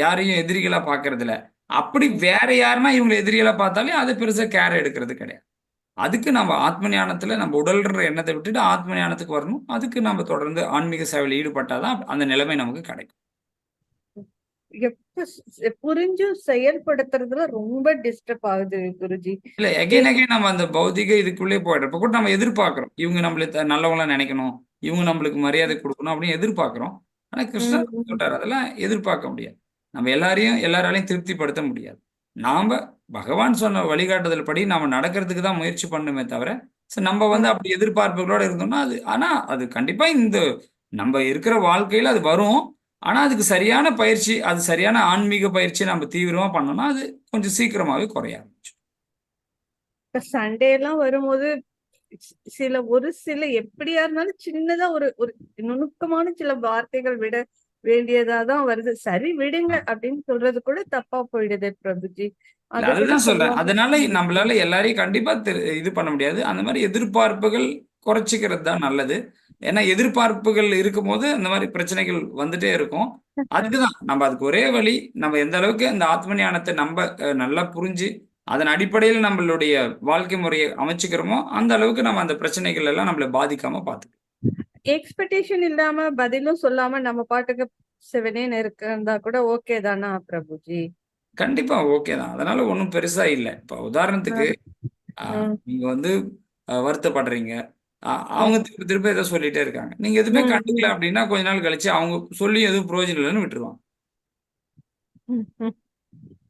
யாரையும் எதிரிகளா பாக்குறது இல்ல. அப்படி வேற யாருன்னா இவங்க எதிரிகளா பார்த்தாலே அதை பெருசா கேர் எடுக்கிறது கிடையாது. அதுக்கு நம்ம ஆத்ம ஞானத்துல நம்ம உடல்ன்ற எண்ணத்தை விட்டுட்டு ஆத்ம ஞானத்துக்கு வரணும். அதுக்கு நம்ம தொடர்ந்து ஆன்மீக சேவையில் ஈடுபட்டாதான் அந்த நிலைமை நமக்கு கிடைக்கும். புரிஞ்சும் செயல்படுத்துறதுல ரொம்ப டிஸ்டர்ப் ஆகுது குருஜி. இல்ல அகைன் நம்ம அந்த பௌதிக இதுக்குள்ளே போயிடுறப்ப கூட நம்ம எதிர்பார்க்கிறோம், இவங்க நம்மளுக்கு நல்லவங்களா நினைக்கணும், இவங்க நம்மளுக்கு மரியாதை கொடுக்கணும் அப்படின்னு எதிர்பார்க்கிறோம். ஆனா கிருஷ்ணர் சொல்றாரு அதெல்லாம் எதிர்பார்க்க முடியாது. நம்ம எல்லாராலையும் திருப்திப்படுத்த முடியாது. நாம பகவான் சொன்ன வழிகாட்டுதல் படி நாம நடக்கிறதுக்கு தான் முயற்சி பண்ணுமே தவிர நம்ம வந்து அப்படி எதிர்பார்ப்புகளோட இருந்தோம்னா அது கண்டிப்பா இந்த நம்ம இருக்கிற வாழ்க்கையில அது வரும். ஆனா அதுக்கு சரியான பயிற்சி, அது சரியான ஆன்மீக பயிற்சி நம்ம தீவிரமா பண்ணோம்னா அது கொஞ்சம் சீக்கிரமாவே குறைய ஆரம்பிச்சு. சண்டே எல்லாம் வரும்போது ஒரு சில எப்படியா இருந்தாலும் சின்னதா ஒரு நுணுக்கமான சில வார்த்தைகள் விட வேண்டியதாதான் வருது. சரி விடுங்க அப்படின்னு சொல்றது கூட தப்பா போயிடுது பிரபுஜி. அதுதான் சொல்றேன். அதனால நம்மளால எல்லாரையும் கண்டிப்பா இது பண்ண முடியாது. அந்த மாதிரி எதிர்பார்ப்புகள் குறைச்சிக்கிறது தான் நல்லது. ஏன்னா எதிர்பார்ப்புகள் இருக்கும்போது அந்த மாதிரி பிரச்சனைகள் வந்துட்டே இருக்கும். அதுக்குதான் நம்ம அதுக்கு ஒரே வழி, நம்ம எந்த அளவுக்கு அந்த ஆத்ம ஞானத்தை நம்ம நல்லா புரிஞ்சு அதன் அடிப்படையில் நம்மளுடைய வாழ்க்கை முறையை அமைச்சுக்கிறோமோ அந்த அளவுக்கு நம்ம அந்த பிரச்சனைகள் எல்லாம் நம்மளை பாதிக்காம பார்த்துக்கணும். எக்ஸ்பெக்டேஷன் இல்லாம பதிலும் சொல்லாம நம்ம பாட்டுக்கு செவனேன்னு இருந்தா கூட ஓகே தானா பிரபுஜி? கண்டிப்பா ஓகே தான். அதனால ஒன்றும் பெருசா இல்லை. இப்ப உதாரணத்துக்கு நீங்க வந்து வருத்தப்படுறீங்க, அவங்க திருப்பி ஏதோ சொல்லிட்டே இருக்காங்க, நீங்க எதுவுமே கண்டுக்கல அப்படின்னா கொஞ்ச நாள் கழிச்சு அவங்க சொல்லி எதுவும் பிரயோஜனம் இல்லைன்னு விட்டுருவாங்க.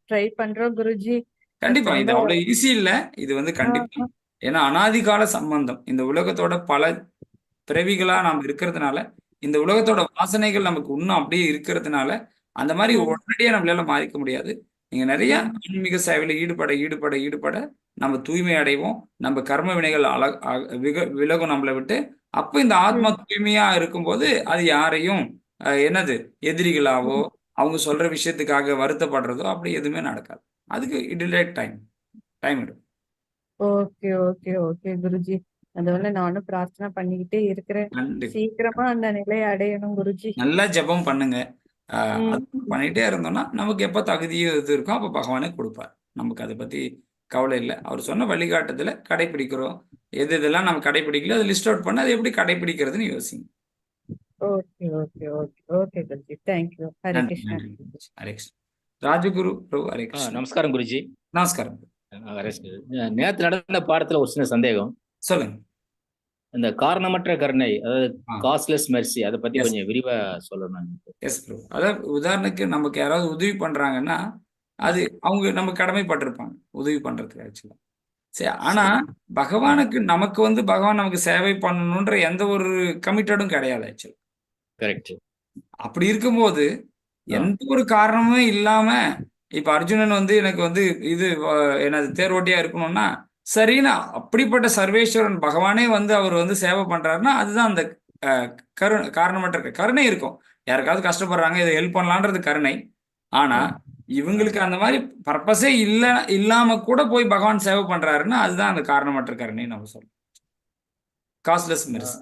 ட்ரை பண்றோம் குருஜி. கண்டிப்பா இது அவ்வளவு ஈஸி இல்ல. இது வந்து கண்டிப்பா ஏன்னா அனாதிகால சம்பந்தம். இந்த உலகத்தோட பல பிறவிகளா நாம் இருக்கிறதுனால, இந்த உலகத்தோட வாசனைகள் நமக்கு இன்னும் அப்படியே இருக்கிறதுனால, அந்த மாதிரி உடனடியா நம்மளால மாறிக்க முடியாது. நீங்க நிறைய ஆன்மீக சேவையில ஈடுபட நம்ம தூய்மை அடைவோம். நம்ம கர்ம வினைகள் விலகும் நம்மளை விட்டு. அப்ப இந்த ஆத்மா தூய்மையா இருக்கும்போது அது யாரையும் என்னது எதிரிகளாவோ அவங்க சொல்ற விஷயத்துக்காக வருத்தப்படுறதோ அப்படி எதுவுமே நடக்காது. அதுக்கு இட் வில் டேக் டைம் எடுக்கும். Okay okay okay Guruji. அதனால நானும் பிரார்த்தனை பண்ணிக்கிட்டே இருக்கிறேன். கண்டிப்பா சீக்கிரமா அந்த நிலையை அடையணும் குருஜி. நல்லா ஜெபம் பண்ணுங்க. அது பண்ணிட்டே இருந்தோம்னா நமக்கு எப்ப தகுதியோ இது இருக்கோ அப்ப பகவானே கொடுப்பார். நமக்கு அதை பத்தி கவலை இல்லை. அவர் சொன்ன வழிகாட்டுதல கடைபிடிக்கிறோம். எது இதெல்லாம் நம்ம கடைபிடிக்கல அதை லிஸ்ட் அவுட் பண்ண அதை எப்படி கடைபிடிக்கிறதுன்னு யோசிங்க. Okay okay okay okay guruji. Thank you. Hare நன்றி கிருஷ்ணா. நன்றி ஹரே கிருஷ்ணா. ராஜகுரு பிரபு ஹரே கிருஷ்ணா. நமஸ்காரம் குருஜி. நமஸ்காரம். நேத்து நடந்த பாடத்துல ஒரு சின்ன சந்தேகம். சொல்லுங்க. இந்த காரணமற்ற கருணை, அதாவது காஸ்ட்லெஸ் மெர்சி, அதை பத்தி கொஞ்சம் விரிவா சொல்லணும். Yes bro. அதாவது உதாரணத்துக்கு நமக்கு யாராவது உதவி பண்றாங்கன்னா அது அவங்க நம்ம கடமைப்பட்டிருப்பாங்க உதவி பண்றதுக்கு ஆக்சுவலா. சரி, ஆனா பகவானுக்கு நமக்கு பகவான் நமக்கு சேவை பண்ணணுன்ற எந்த ஒரு கமிட்டடும் கிடையாது ஆக்சுவலா. கரெக்ட். அப்படி இருக்கும்போது எந்த ஒரு காரணமுமே இல்லாம இப்ப அர்ஜுனன் எனக்கு இது என்னது தேரோட்டியா இருக்கணும்னா சரின்னா அப்படிப்பட்ட சர்வேஸ்வரன் பகவானே அவர் சேவை பண்றாருன்னா அதுதான் அந்த காரணமற்ற கருணை இருக்கும். யாருக்காவது கஷ்டப்படுறாங்க இதை ஹெல்ப் பண்ணலான்றது கருணை. ஆனா இவங்களுக்கு அந்த மாதிரி பர்பஸே இல்லாம கூட போய் பகவான் சேவை பண்றாருன்னா அதுதான் அந்த காரணமற்ற கருணை நம்ம சொல்றோம். Costless Mercy.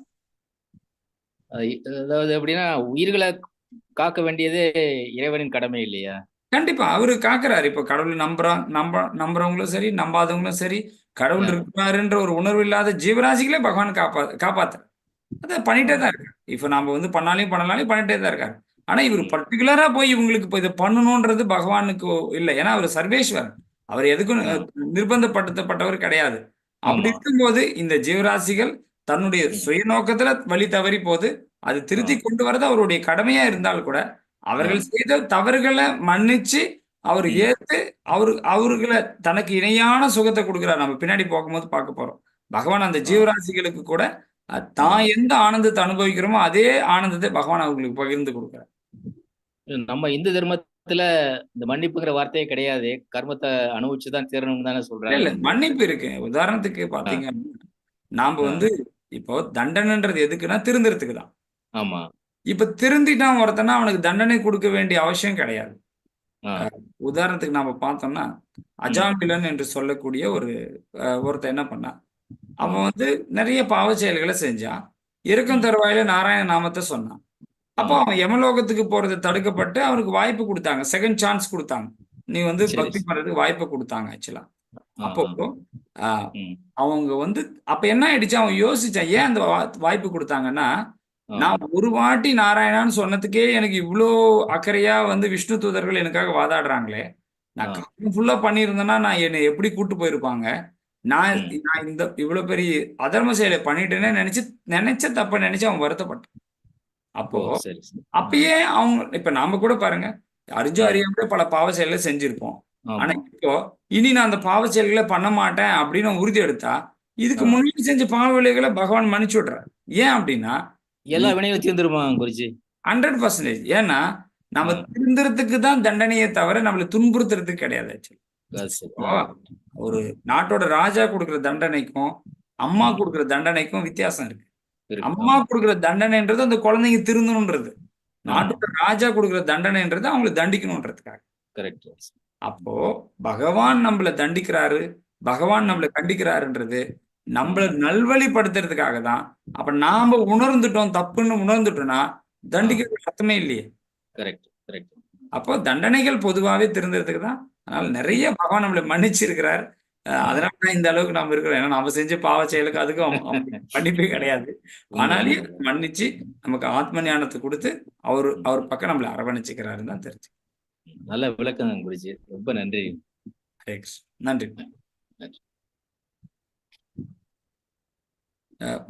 அதாவது எப்படின்னா உயிர்களை காக்க வேண்டியது இறைவனின் கடமை இல்லையா? கண்டிப்பா அவரு காக்குறாரு. இப்ப கடவுள் நம்புறவங்களும் சரி நம்பாதவங்களும் சரி கடவுள் இருக்கிறாருன்ற ஒரு உணர்வு இல்லாத ஜீவராசிகளே பகவான் காப்பாத்து அதை பண்ணிட்டே தான் இருக்காரு. இப்ப நாம பண்ணாலையும் பண்ணிட்டே தான் இருக்காரு. ஆனா இவர் பர்டிகுலரா போய் இவங்களுக்கு இப்ப இதை பண்ணணும்ன்றது பகவானுக்கு இல்லை. ஏன்னா அவர் சர்வேஸ்வரன். அவர் எதுக்கும் நிர்பந்தப்படுத்தப்பட்டவர் கிடையாது. அப்படி இருக்கும்போது இந்த ஜீவராசிகள் தன்னுடைய சுயநோக்கத்துல வழி தவறி போது அது திருத்தி கொண்டு வரது அவருடைய கடமையா இருந்தால் கூட அவர்கள் செய்த தவறுகளை மன்னிச்சு அவர் ஏத்து அவர்களை தனக்கு இணையான சுகத்தை கொடுக்கிறார். நம்ம பின்னாடி போகும்போது பார்க்க போறோம். பகவான் அந்த ஜீவராசிகளுக்கு கூட தான் எந்த ஆனந்தத்தை அனுபவிக்கிறோமோ அதே ஆனந்தத்தை பகவான் அவங்களுக்கு பகிர்ந்து கொடுக்கிறார். நம்ம இந்து தர்மத்துல இந்த மன்னிப்புங்கிற வார்த்தையே கிடையாது. கர்மத்தை அனுபவிச்சுதான் தீரணும்னு தானே சொல்றாங்க. இல்ல மன்னிப்பு இருக்கு. உதாரணத்துக்கு பாத்தீங்க நாம இப்போ தண்டனைன்றது எதுக்குன்னா திருந்துறதுக்கு தான். ஆமா. இப்ப திருந்திட்டான் ஒருத்தனா அவனுக்கு தண்டனை கொடுக்க வேண்டிய அவசியம் கிடையாது. உதாரணத்துக்கு நாம பார்த்தோம்னா அஜாமிலன் என்று சொல்லக்கூடிய ஒருத்தன் என்ன பண்ணான். அவன் நிறைய பாவ செயல்களை செஞ்சான். இறக்கும் தருவாயில நாராயண நாமத்தை சொன்னான். அப்போ அவன் யமலோகத்துக்கு போறது தடுக்கப்பட்டு அவனுக்கு வாய்ப்பு கொடுத்தாங்க. செகண்ட் சான்ஸ் கொடுத்தாங்க. நீ பக்தி பண்றதுக்கு வாய்ப்பு கொடுத்தாங்க ஆக்சுவலா. அப்போ அவங்க அப்ப என்ன ஆயிடுச்சு, அவன் யோசிச்சான் ஏன் அந்த வாய்ப்பு கொடுத்தாங்கன்னா நான் ஒரு வாட்டி நாராயணான்னு சொன்னதுக்கே எனக்கு இவ்வளோ அக்கறையா விஷ்ணு தூதர்கள் எனக்காக வாதாடுறாங்களே, நான் காலம் ஃபுல்லா பண்ணியிருந்தேன்னா நான் என்னை எப்படி கூட்டு போயிருப்பாங்க. நான் இந்த இவ்வளவு பெரிய அதர்ம செயலை பண்ணிட்டேனே நினைச்ச தப்ப நினைச்சு அவன் வருத்தப்பட்டான். அப்போ அப்பயே அவங்க இப்ப நாம கூட பாருங்க அறியாமலே பல பாவ செயல்களை செஞ்சிருப்போம். ஆனா இப்போ இனி நான் அந்த பாவ செயல்களை பண்ண மாட்டேன் அப்படின்னு உறுதி எடுத்தா இதுக்கு முன்னாடி செஞ்ச பாவ விளைவுகளை பகவான் மன்னிச்சு விடுறாரு. ஏன் அப்படின்னா எல்லா வினையும் தீர்ந்துருமா குருஜி? 100%. ஏன்னா நம்ம திருந்துறதுக்கு தான் தண்டனையை தவிர நம்மளை துன்புறுத்துறதுக்கு கிடையாது. ஒரு நாட்டோட ராஜா கொடுக்குற தண்டனைக்கும் அம்மா கொடுக்குற தண்டனைக்கும் வித்தியாசம் இருக்கு. அம்மா கொடுக்குற தண்டனைன்றது அந்த குழந்தைங்க திருந்தணும்ன்றது. நாட்டோட ராஜா கொடுக்குற தண்டனைன்றது அவங்களை தண்டிக்கணும்ன்றதுக்காக. அப்போ பகவான் நம்மளை தண்டிக்கிறாரு, பகவான் நம்மளை கண்டிக்கிறாருன்றது நம்மளை நல்வழிப்படுத்துறதுக்காக தான். அப்ப நாம உணர்ந்துட்டோம், தப்புன்னு உணர்ந்துட்டோம்னா தண்டிக்கிறது அர்த்தமே இல்லையே. அப்போ தண்டனைகள் பொதுவாகவே திருந்துறதுக்கு தான். அதனால நிறைய பகவான் நம்மளை மன்னிச்சிருக்கிறார். அதனாலதான் இந்த அளவுக்கு நாம இருக்கிறோம். ஏன்னா நம்ம செஞ்ச பாவ செயலுக்கு அதுக்கும் மன்னிப்பே கிடையாது. ஆனாலும் மன்னிச்சு நமக்கு ஆத்ம ஞானத்தை கொடுத்து அவர் பக்கம் நம்மளை அரவணைச்சுக்கிறாருன்னு தான் தெரிஞ்சு. நல்ல விளக்கம் குருஜி, ரொம்ப நன்றி. நன்றி.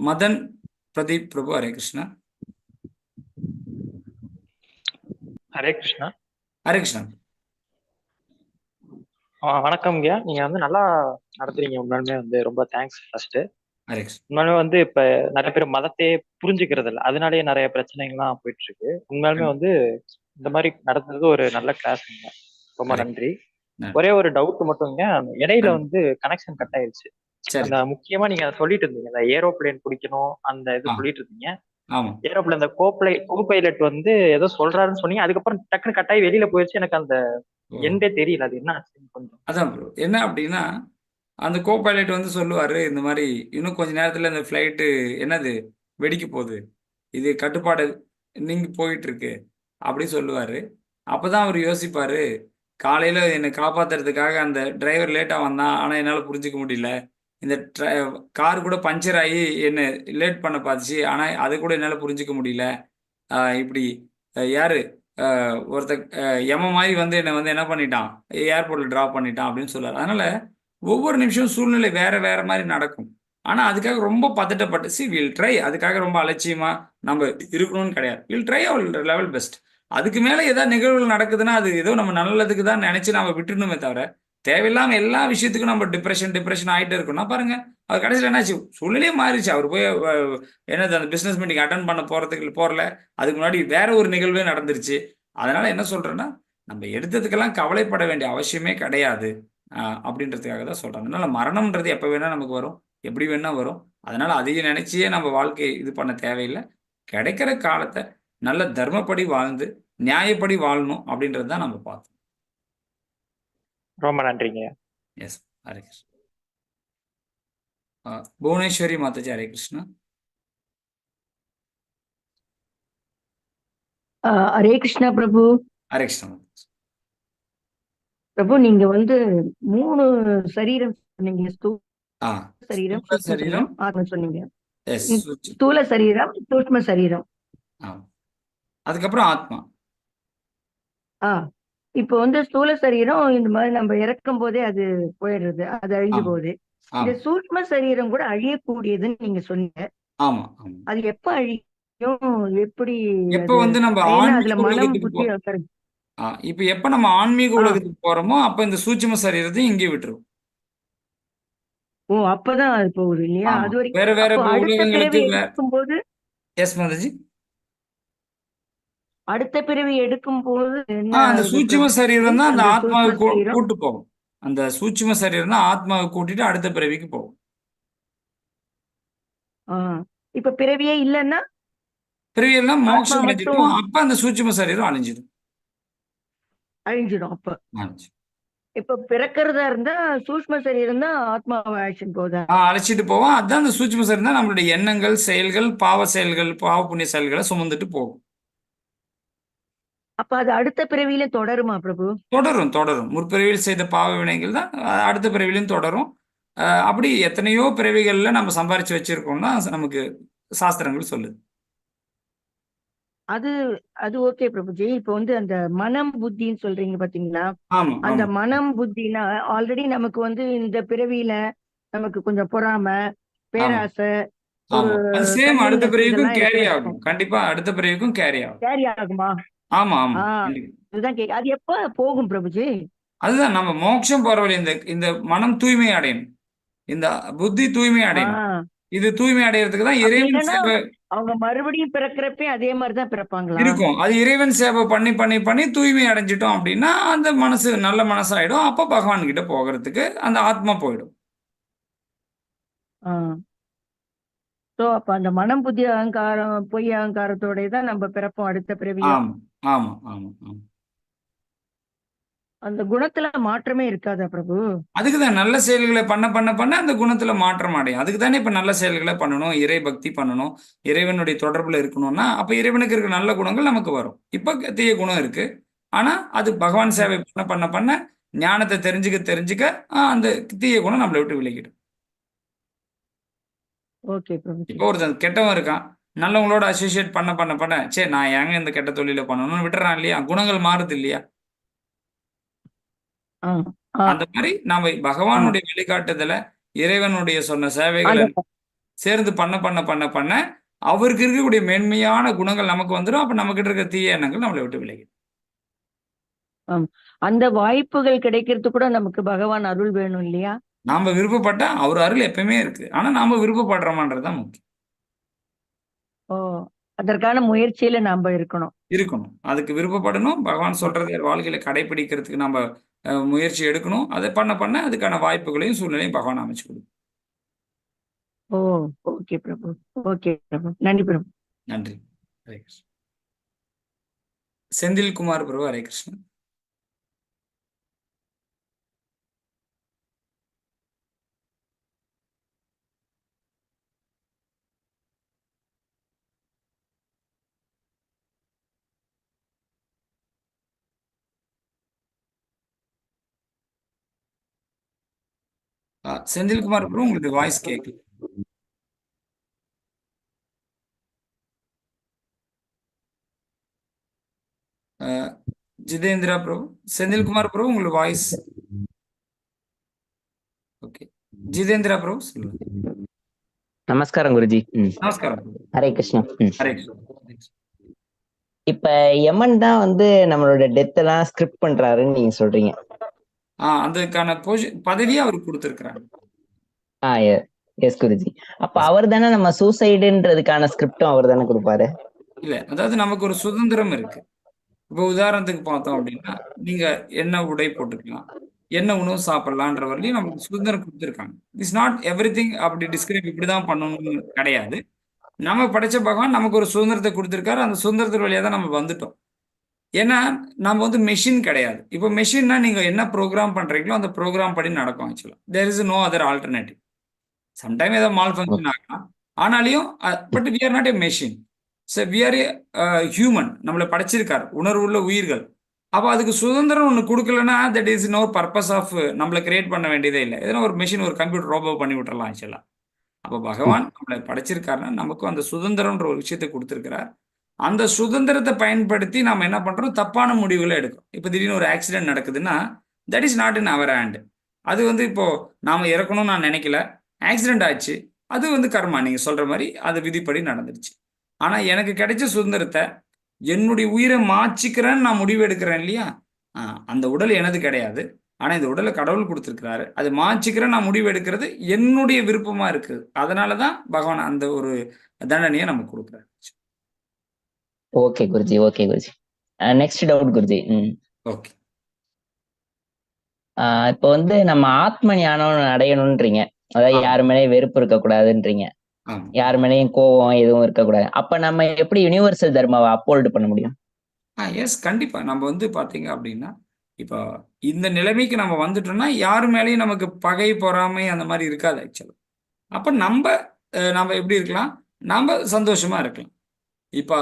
மதன் பிரதீப் பிரபு ஹரே கிருஷ்ணா. ஹரே கிருஷ்ணா. ஹரே கிருஷ்ணா. வணக்கம்ங்க. நீங்க நல்லா நடத்துறீங்க. உண்மையுமே ரொம்ப தேங்க்ஸ் ஃபர்ஸ்ட். ஹரே கிருஷ்ணா. உண்மையாலுமே வந்து இப்ப நிறைய பேர் மதத்தையே புரிஞ்சுக்கிறது இல்லை, அதனாலேயே நிறைய பிரச்சனைகள்லாம் போயிட்டு இருக்கு. உண்மையாலுமே வந்து இந்த மாதிரி நடந்தது ஒரு நல்ல கிளாஸ்ங்க. ரொம்ப ஹரே நன்றி. நன்றி. ஒரே ஒரு டவுட் மட்டும்ங்க, இடையில கண்டிப்பா. வந்து கனெக்ஷன் கட் ஆயிருச்சு. சரி. அந்த முக்கியமா நீங்க அதை சொல்லிட்டு இருந்தீங்க, அந்த ஏரோப்ளேன் பிடிக்கணும் அந்த இது ஆ சொல்லிட்டு இருந்தீங்க. ஆமா ஏரோப்ளேன் அந்த கோ பைலட் வந்து ஏதோ சொல்றாருன்னு சொன்னீங்க, அதுக்கப்புறம் டக்குன்னு கட் ஆகி வெளியில போயிடுச்சு. எனக்கு அந்த ஓ எண்டே தெரியல, அது என்ன ஆச்சுன்னு கொஞ்சம். அதான் ப்ரோ என்ன அப்படின்னா அந்த கோ பைலட் வந்து சொல்லுவாரு இந்த மாதிரி இன்னும் கொஞ்ச நேரத்துல இந்த ஃப்ளைட்டு என்னது வெடிக்க போகுது, இது கட்டுப்பாடு நீங்கி போயிட்டு இருக்கு அப்படி சொல்லுவாரு. அப்பதான் அவர் யோசிப்பாரு, காலையில என்னை காப்பாத்துறதுக்காக அந்த டிரைவர் லேட்டா வந்தான், ஆனா என்னால புரிஞ்சுக்க முடியல. இந்த கார் கூட பஞ்சர் ஆகி என்ன லேட் பண்ண பார்த்துச்சு, ஆனா அது கூட என்னால புரிஞ்சுக்க முடியல. இப்படி யாரு ஒருத்த எம மாதிரி வந்து என்னை வந்து என்ன பண்ணிட்டான், ஏர்போர்ட்ல டிராப் பண்ணிட்டான் அப்படின்னு சொல்லுவார். அதனால ஒவ்வொரு நிமிஷம் சூழ்நிலை வேற வேற மாதிரி நடக்கும். ஆனா அதுக்காக ரொம்ப பதட்டப்பட்டு வில் ட்ரை, அதுக்காக ரொம்ப அலட்சியமா நம்ம இருக்கணும்னு கிடையாது. Will try our level best. அதுக்கு மேல ஏதாவது நிகழ்வுகள் நடக்குதுன்னா அது ஏதோ நம்ம நல்லதுக்கு தான் நினைச்சு நம்ம விட்டுணுமே தவிர தேவையில்லாம எல்லா விஷயத்துக்கும் நம்ம டிப்ரெஷன் ஆயிட்டே இருக்கோம்னா பாருங்க, அது கடைசியில் என்னாச்சு, சூழ்நிலையே மாறிடுச்சு. அவர் போய் என்னது அந்த பிசினஸ் மீட்டிங் அட்டன் பண்ண போறதுக்கு போறல, அதுக்கு முன்னாடி வேற ஒரு நிகழ்வே நடந்துருச்சு. அதனால என்ன சொல்றேன்னா, நம்ம எடுத்ததுக்கெல்லாம் கவலைப்பட வேண்டிய அவசியமே கிடையாது அப்படின்றதுக்காக தான் சொல்றேன். அதனால மரணம்ன்றது எப்ப வேணா நமக்கு வரும், எப்படி வேணா வரும். அதனால அதையும் நினைச்சியே நம்ம வாழ்க்கை இது பண்ண தேவையில்லை. கிடைக்கிற காலத்தை நல்ல தர்மப்படி வாழ்ந்து நியாயப்படி வாழணும் அப்படின்றது தான் நம்ம பார்த்தோம். ரொம்ப நன்றிங்க. எஸ் ஹரே கிருஷ்ணா. புவனேஸ்வரி மாதாஜி ஹரே கிருஷ்ணா. ஹரே கிருஷ்ணா பிரபு. ஹரே கிருஷ்ணா பிரபு, நீங்க வந்து 3 சரீரம் சொன்னீங்க. சரீரம், ஸ்தூல சூக்ஷ்ம சரீரம், ஆத்ம சொன்னீங்க. எஸ் ஸ்தூல சரீரம், சூக்ஷ்ம சரீரம். அதுக்கப்புறம் ஆத்மா. இப்போ வந்து ஸ்தூல சரீரம் இந்த மாதிரி நம்ம இறக்கும் போதே அது போயிடுறது, அது அழிஞ்சு ஆமா போகுது. இந்த ஆமா சூக்ஷ்ம சரீரம் கூட அழியக்கூடியதுன்னு நீங்க சொன்னீங்க. ஆமா ஆமா. அது எப்ப அழியும், எப்படி எப்ப அது? வந்து நம்ம ஏன்னா ஆன்மீக அதுல மனம் உலகத்துக்கு புத்தி இப்ப எப்ப நம்ம ஆன்மீக ஆ உலகத்துக்கு போறோமோ அப்ப இந்த சூட்சும சரீரத்தையும் இங்கே விட்டுரும். ஓ, அப்பதான் அது போகுது இல்லையா? ஆமா அது வரைக்கும் வேற வேற அப்போ இப்ப அடுத்த உலகங்களுக்கு பிறவி எடுக்கும்போது எஸ் மாதாஜி. அடுத்த பிறவி எடுக்கும் போது என்ன அந்த ஆகுது சூட்சும பிரபு? சரீரம் தான் அந்த அந்த ஆத்மாவை சூக்ஷ்ம சரீரம். கூட்டு போகும். அந்த சூட்சும சரீரம் தான் ஆத்மாவை கூட்டிட்டு அடுத்த பிறவிக்கு போகும். ஆ இப்ப பிறவியே இல்லைன்னா பிறவியெல்லாம் ஆத்மா மோட்சம் மட்டும் அடைஞ்சிட்டோம், அப்ப அந்த சூட்சும சரீரம் அழிஞ்சிடும். அழிஞ்சிடும். அப்ப அழிஞ்சு இப்ப பிறக்கிறதா இருந்தா சூக்ஷ்ம சரீரம் தான் ஆத்மாவை அழிச்சுட்டு போதா? அழைச்சிட்டு போவோம். அதுதான் அந்த சூட்சும சரீரம் தான் நம்மளுடைய எண்ணங்கள், செயல்கள், பாவ செயல்கள், பாவ புண்ணிய செயல்களை சுமந்துட்டு போகும். அப்ப அது அடுத்த பிறவியில தொடருமா பிரபு? தொடரும் தொடரும். முற்பிறவியில் செய்த பாவ வினைகள் தான் அடுத்த பிறவிலையும் தொடரும். அப்படி எத்தனையோ பிறவிகள்ல நம்ம சம்பாரிச்சு வச்சிருக்கோம்னா நமக்கு சாஸ்திரங்கள் சொல்லுது. அது அது ஓகே பிரபுஜி. இப்போ வந்து அந்த மனம் புத்தின்னு சொல்றீங்க பாத்தீங்களா? ஆமா அந்த ஆமா மனம் புத்தினா ஆல்ரெடி நமக்கு வந்து இந்த பிறவியில நமக்கு கொஞ்சம் பொறாமை, ஆமா பேராசை, ஒரு ஆமா. அது சேம் அடுத்த கண்ணிங்கஸ் பிறவிக்கும் இதெல்லாம் கேரி இருக்குன்னு ஆகும். வச்சுக்கோங்க. கண்டிப்பா அடுத்த பிறவிக்கும் கேரி ஆகும். கேரி ஆகுமா? ஆமா ஆமா ஆஹ் கண்டிப்பா. அதுதான் கேட்க. அது எப்ப போகும் பிரபுஜி? அதுதான் நம்ம மோட்சம் போற வழி. இந்த இந்த மனம் தூய்மை அடையணும், இந்த புத்தி தூய்மை அடையணும். ஆஹ் இது தூய்மை அடையறதுக்கு தான் அப்படி இறைவன் இல்லைன்னா சேவை அவங்க மறுபடியும் பிறக்கிறப்ப அதே மாதிரிதான் பிறப்பாங்களா? இருக்கும். அது இறைவன் சேவை பண்ணி பண்ணி பண்ணி தூய்மை அடைஞ்சிட்டோம் அப்படின்னா அந்த மனசு நல்ல மனசாயிடும். அப்ப பகவான் கிட்ட போகிறதுக்கு அந்த ஆத்மா போயிடும். ஆஹ் சோ அப்ப அந்த மனம் புத்தி அகங்காரம் பொய் அகங்காரத்தோட தான் நம்ம பிறப்போம் அடுத்த பிறவியும். ஆமா ஆமா ஆமா ஆமா. அந்த குணத்துல மாற்றமே இருக்காதா பிரபு? அதுக்குதான் நல்ல செயல்களை பண்ண பண்ண பண்ண அந்த குணத்துல மாற்றம் அடையும். அதுக்கு தானே இப்ப நல்ல செயல்களை பண்ணணும், இறை பக்தி பண்ணணும், இறைவனுடைய தொடர்புல இருக்கணும்னா அப்ப இறைவனுக்கு இருக்கிற நல்ல குணங்கள் நமக்கு வரும். இப்ப தீய குணம் இருக்கு, ஆனா அது பகவான் சேவை பண்ண பண்ண பண்ண ஞானத்தை தெரிஞ்சுக்க தெரிஞ்சுக்க அந்த தீய குணம் நம்மளை விட்டு விலகிடும். ஓகே பிரபு. இப்போ ஒருத்தன் கெட்டவன் இருக்கான், நல்லவங்களோட அசோசியேட் பண்ண பண்ண பண்ண சரி நான் ஏங்க இந்த கெட்ட தொழில பண்ணணும்னு விட்டுறான் இல்லையா? குணங்கள் மாறுது இல்லையா? அந்த மாதிரி நாம பகவானுடைய வழிகாட்டுதல, இறைவனுடைய சொன்ன சேவைகளை சேர்ந்து பண்ண பண்ண பண்ண பண்ண அவருக்கு இருக்கக்கூடிய மேன்மையான குணங்கள் நமக்கு வந்துடும். அப்ப நம்ம கிட்ட இருக்க தீய எண்ணங்கள் நம்மளை விட்டு விலகிடும். அந்த வாய்ப்புகள் கிடைக்கிறது கூட நமக்கு பகவான் அருள் வேணும் இல்லையா? நாம விருப்பப்பட்டா அவர் அருள் எப்பவுமே இருக்கு. ஆனா நாம விருப்பப்படுறோமான்றதுதான் முக்கியம். ஓ, அதற்கான முயற்சியில நாம இருக்கணும். இருக்கணும். அதுக்கு விருப்பப்படணும். பகவான் சொல்றதை வாழ்க்கையில கடைபிடிக்கிறதுக்கு நம்ம முயற்சி எடுக்கணும். அதை பண்ண பண்ண அதுக்கான வாய்ப்புகளையும் சூழ்நிலையும் பகவான் அமைச்சு கொடுக்கும். ஓ, ஓகே பிரபு. ஓகே பிரபு. நன்றி பிரபு. நன்றி. ஹரே கிருஷ்ணன். செந்தில்குமார் பிரபு. ஹரே கிருஷ்ணன். செந்தில்குமார் பிரபு, உங்களுக்கு வாய்ஸ் கேட்கல. ஜிதேந்திரா பிரபு. செந்தில்குமார் பிரபு, உங்களுக்கு வாய்ஸ். ஓகே, ஜிதேந்திரா பிரபு சொல்லுங்க. நமஸ்காரம் குருஜி. நமஸ்காரம். ஹரே கிருஷ்ணா. ஹரே கிருஷ்ணா. இப்ப யமன் தான் வந்து நம்மளோட டெத் எல்லாம் ஸ்கிரிப்ட் பண்றாருன்னு நீங்க சொல்றீங்க. அதுக்கான பதவியை அவருக்கு கொடுத்திருக்கிறாங்க. எஸ் குருஜி. அப்ப அவர் தானே நம்ம சூசைடுன்றதுக்கான ஸ்கிரிப்டும் அவர் தானே கொடுப்பாரு? இல்ல, அதாவது நமக்கு ஒரு சுதந்திரம் இருக்கு. இப்போ உதாரணத்துக்கு பார்த்தோம் அப்படின்னா, நீங்க என்ன உடை போட்டுக்கலாம், என்ன உணவு சாப்பிடலான்ற வரையும் நமக்கு சுதந்திரம் கொடுத்துருக்காங்க. இட்ஸ் நாட் எவ்ரி திங் அப்படி டிஸ்கிரைப் இப்படிதான் பண்ணணும்னு கிடையாது. நம்ம படைச்ச பகவான் நமக்கு ஒரு சுதந்திரத்தை கொடுத்துருக்காரு. அந்த சுதந்திரத்து வழியா தான் நம்ம வந்துட்டோம். ஏன்னா நம்ம வந்து மெஷின் கிடையாது. இப்போ மெஷின்னா நீங்க என்ன ப்ரோக்ராம் பண்றீங்களோ அந்த ப்ரோக்ராம் படி நடக்கும். ஆக்சுவலா there is no other alternative. Sometime ஏதாவது மால் ஃபங்க்ஷன் ஆகலாம். ஆனாலையும் but we are not a machine. So we are a human. நம்மளை படைச்சிருக்காரு, உணர்வுள்ள உயிர்கள். அப்போ அதுக்கு சுதந்திரம் ஒன்று கொடுக்கலன்னா that is no purpose of நம்மளை கிரியேட் பண்ண வேண்டியதே இல்லை. எதனா ஒரு மெஷின், ஒரு கம்ப்யூட்டர் ரோபோ பண்ணி விட்டுறலாம் ஆக்சுவலா. அப்போ பகவான் நம்மளை படைச்சிருக்காருன்னா நமக்கும் அந்த சுதந்திரம்ன்ற ஒரு விஷயத்தை கொடுத்துருக்கிறார். அந்த சுதந்திரத்தை பயன்படுத்தி நாம என்ன பண்றோம், தப்பான முடிவுகளை எடுக்கிறோம். இப்போ திடீர்னு ஒரு ஆக்சிடென்ட் நடக்குதுன்னா that is not in our hand. அது வந்து இப்போ நாம இறக்கணும்னு நான் நினைக்கல, ஆக்சிடென்ட் ஆச்சு, அது வந்து கர்மா. நீங்க சொல்ற மாதிரி அது விதிப்படி நடந்துருச்சு. ஆனா எனக்கு கிடைச்ச சுதந்திரத்தை என்னுடைய உயிரை மாச்சிக்கிறேன்னு நான் முடிவு எடுக்கிறேன் இல்லையா, அந்த உடல் எனது கிடையாது. ஆனா இந்த உடலை கடவுள் கொடுத்துருக்கிறாரு. அது மாச்சிக்கிறேன் நான் முடிவு எடுக்கிறது என்னுடைய விருப்பமா இருக்குது. அதனாலதான் பகவான் அந்த ஒரு தண்டனையை நமக்கு கொடுக்குறாரு. Okay guruji. Okay Guruji. Next doubt Guruji. Okay. இப்போ வந்து நம்ம ஆத்ம ஞானம் அடையணும்ன்றீங்க. அதாவது யாரு மேலேயும் வெறுப்பு இருக்கக்கூடாதுன்றீங்க, யாரு மேலேயும் கோபம் எதுவும் இருக்கக்கூடாது. அப்ப நம்ம எப்படி யுனிவர்சல் தர்மாவை அப்போல்டு பண்ண முடியும்? எஸ், கண்டிப்பா. நம்ம வந்து பாத்தீங்க அப்படின்னா இப்போ இந்த நிலைமைக்கு நம்ம வந்துட்டோம்னா யாரு மேலேயும் நமக்கு பகை பொறாமை அந்த மாதிரி இருக்காது ஆக்சுவலா. அப்ப நம்ம எப்படி இருக்கலாம், நாம சந்தோஷமா இருக்கலாம். இப்போ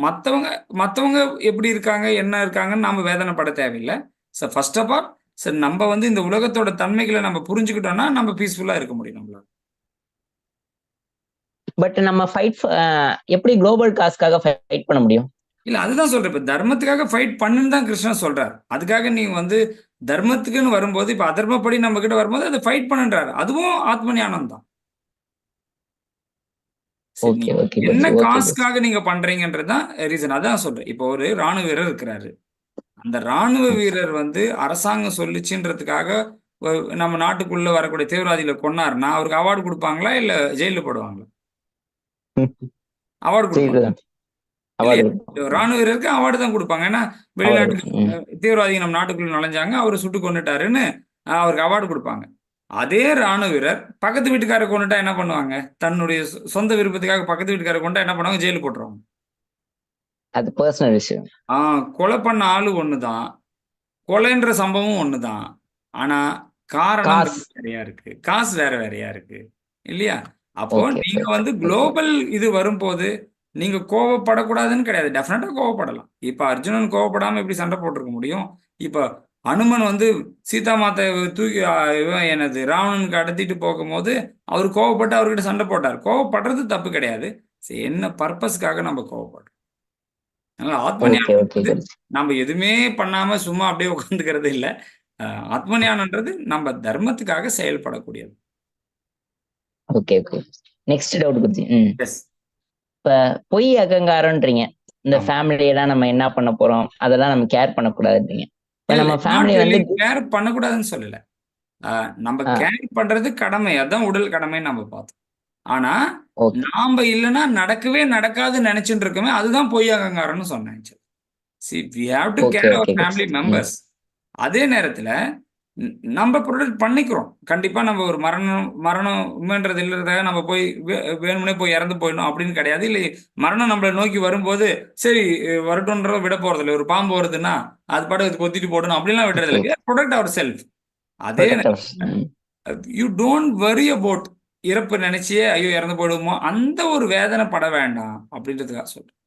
மற்றவங்க எப்படி இருக்காங்க, என்ன இருக்காங்கன்னு நாம வேதனைப்பட தேவையில்லை. Sir first of all sir நம்ம வந்து இந்த உலகத்தோட தன்மைகளை நம்ம புரிஞ்சுக்கிட்டோம்னா நம்ம பீஸ்ஃபுல்லா இருக்க முடியும் நம்மளால. பட் நம்ம எப்படி குளோபல் காஸ்க்காக ஃபைட் பண்ண முடியும்? இல்ல, அதுதான் சொல்றேன். இப்ப தர்மத்துக்காக ஃபைட் பண்ணுன்னு தான் கிருஷ்ணன் சொல்றாரு. அதுக்காக நீங்க வந்து தர்மத்துக்குன்னு வரும்போது, இப்ப அதர்மப்படி நம்ம கிட்ட வரும்போது அதை ஃபைட் பண்ணுன்றாரு. அதுவும் ஆத்ம ஞானம் தான். என்ன காசுக்காக நீங்க பண்றீங்கன்றதுதான் ரீசன். அதான் சொல்றேன். இப்போ ஒரு ராணுவ வீரர் இருக்கிறாரு. அந்த ராணுவ வீரர் வந்து அரசாங்கம் சொல்லிச்சுன்றதுக்காக நம்ம நாட்டுக்குள்ள வரக்கூடிய தீவிரவாதிகளை கொன்னாருன்னா அவருக்கு அவார்டு கொடுப்பாங்களா இல்ல ஜெயில போடுவாங்களா? அவார்டு கொடுப்பாங்க. ராணுவ வீரருக்கு அவார்டு தான் கொடுப்பாங்க. ஏன்னா வெளிநாட்டுக்கு தீவிரவாதிகள் நம்ம நாட்டுக்குள்ள நுழைஞ்சாங்க, அவரை சுட்டு கொண்டுட்டாருன்னு அவருக்கு அவார்டு கொடுப்பாங்க. அதே ராணுவ வீரர் பக்கத்து வீட்டுக்கார கொண்டுட்டா என்ன பண்ணுவாங்க, தன்னுடைய சொந்த விருப்பத்துக்காக பக்கத்து வீட்டுக்கார கொண்டா என்ன பண்ணுவாங்க, ஜெயிலு போட்டுருவாங்க. அது பர்சனல் விஷயம். கொலை பண்ண ஆளு ஒண்ணுதான், கொலைன்ற சம்பவம் ஒண்ணுதான். ஆனா காரணம் வேறையா இருக்கு, காசு வேற வேறையா இருக்கு இல்லையா? அப்போ நீங்க வந்து குளோபல் இது வரும்போது நீங்க கோவப்படக்கூடாதுன்னு கிடையாது. டெஃபினட்டா கோவப்படலாம். இப்ப அர்ஜுனன் கோவப்படாம எப்படி சண்டை போட்டிருக்க முடியும்? இப்ப அனுமன் வந்து சீதா மாத்தை தூக்கி எனது ராவணனுக்கு கடத்திட்டு போகும்போது அவர் கோவப்பட்டு அவர்கிட்ட சண்டை போட்டார். கோவப்படுறது தப்பு கிடையாது. என்ன பர்பஸ்க்காக நம்ம கோவப்படுறோம்? அதனால ஆத்ம ஞானம் நம்ம எதுவுமே பண்ணாம சும்மா அப்படியே உட்காந்துக்கிறது இல்லை. ஆத்ம ஞானம்ன்றது நம்ம தர்மத்துக்காக செயல்படக்கூடியது. Okay okay. Next doubt guruji. இப்ப பொய் அகங்காரம்ன்றீங்க. இந்த ஃபேமிலியெல்லாம் நம்ம என்ன பண்ண போறோம் அதெல்லாம் நம்ம கேர் பண்ணக்கூடாதுன்றீங்க. நம்ம ஃபேமிலி வந்து கேர் பண்ணக்கூடாதுன்னு சொல்லல. நம்ம ஆ கேரி பண்றது கடமை, அதான் உடல் கடமைன்னு நம்ம பார்த்தோம். ஆனா ஓகே நாம இல்லைன்னா நடக்கவே நடக்காதுன்னு நினைச்சுட்டு இருக்கோமே, அதுதான் பொய் அகங்காரம்னு சொன்னேன். See, we have to okay care our okay family Guruji. members. அதே நேரத்துல நம்ம ப்ரொடெக்ட் பண்ணிக்கிறோம். கண்டிப்பா நம்ம ஒரு மரணம்ன்றது இல்லறதாக நம்ம போய் வேணும்னே போய் இறந்து போயிடணும் அப்படின்னு கிடையாது. இல்லை மரணம் நம்மளை நோக்கி வரும்போது சரி வரட்டும்ன்ற விட போறது இல்லை. ஒரு பாம்பு வருதுன்னா அது பாட்டு கொத்திட்டு போடணும் அப்படின்லாம் விடுறது இல்லை. Protect our self. அதே யூ டோன்ட் வரி அபவுட் இறப்பு நினைச்சியே ஐயோ இறந்து போயிடுவோமோ அந்த ஒரு வேதனை பட வேண்டாம் அப்படின்றதுக்காக சொல்றேன்.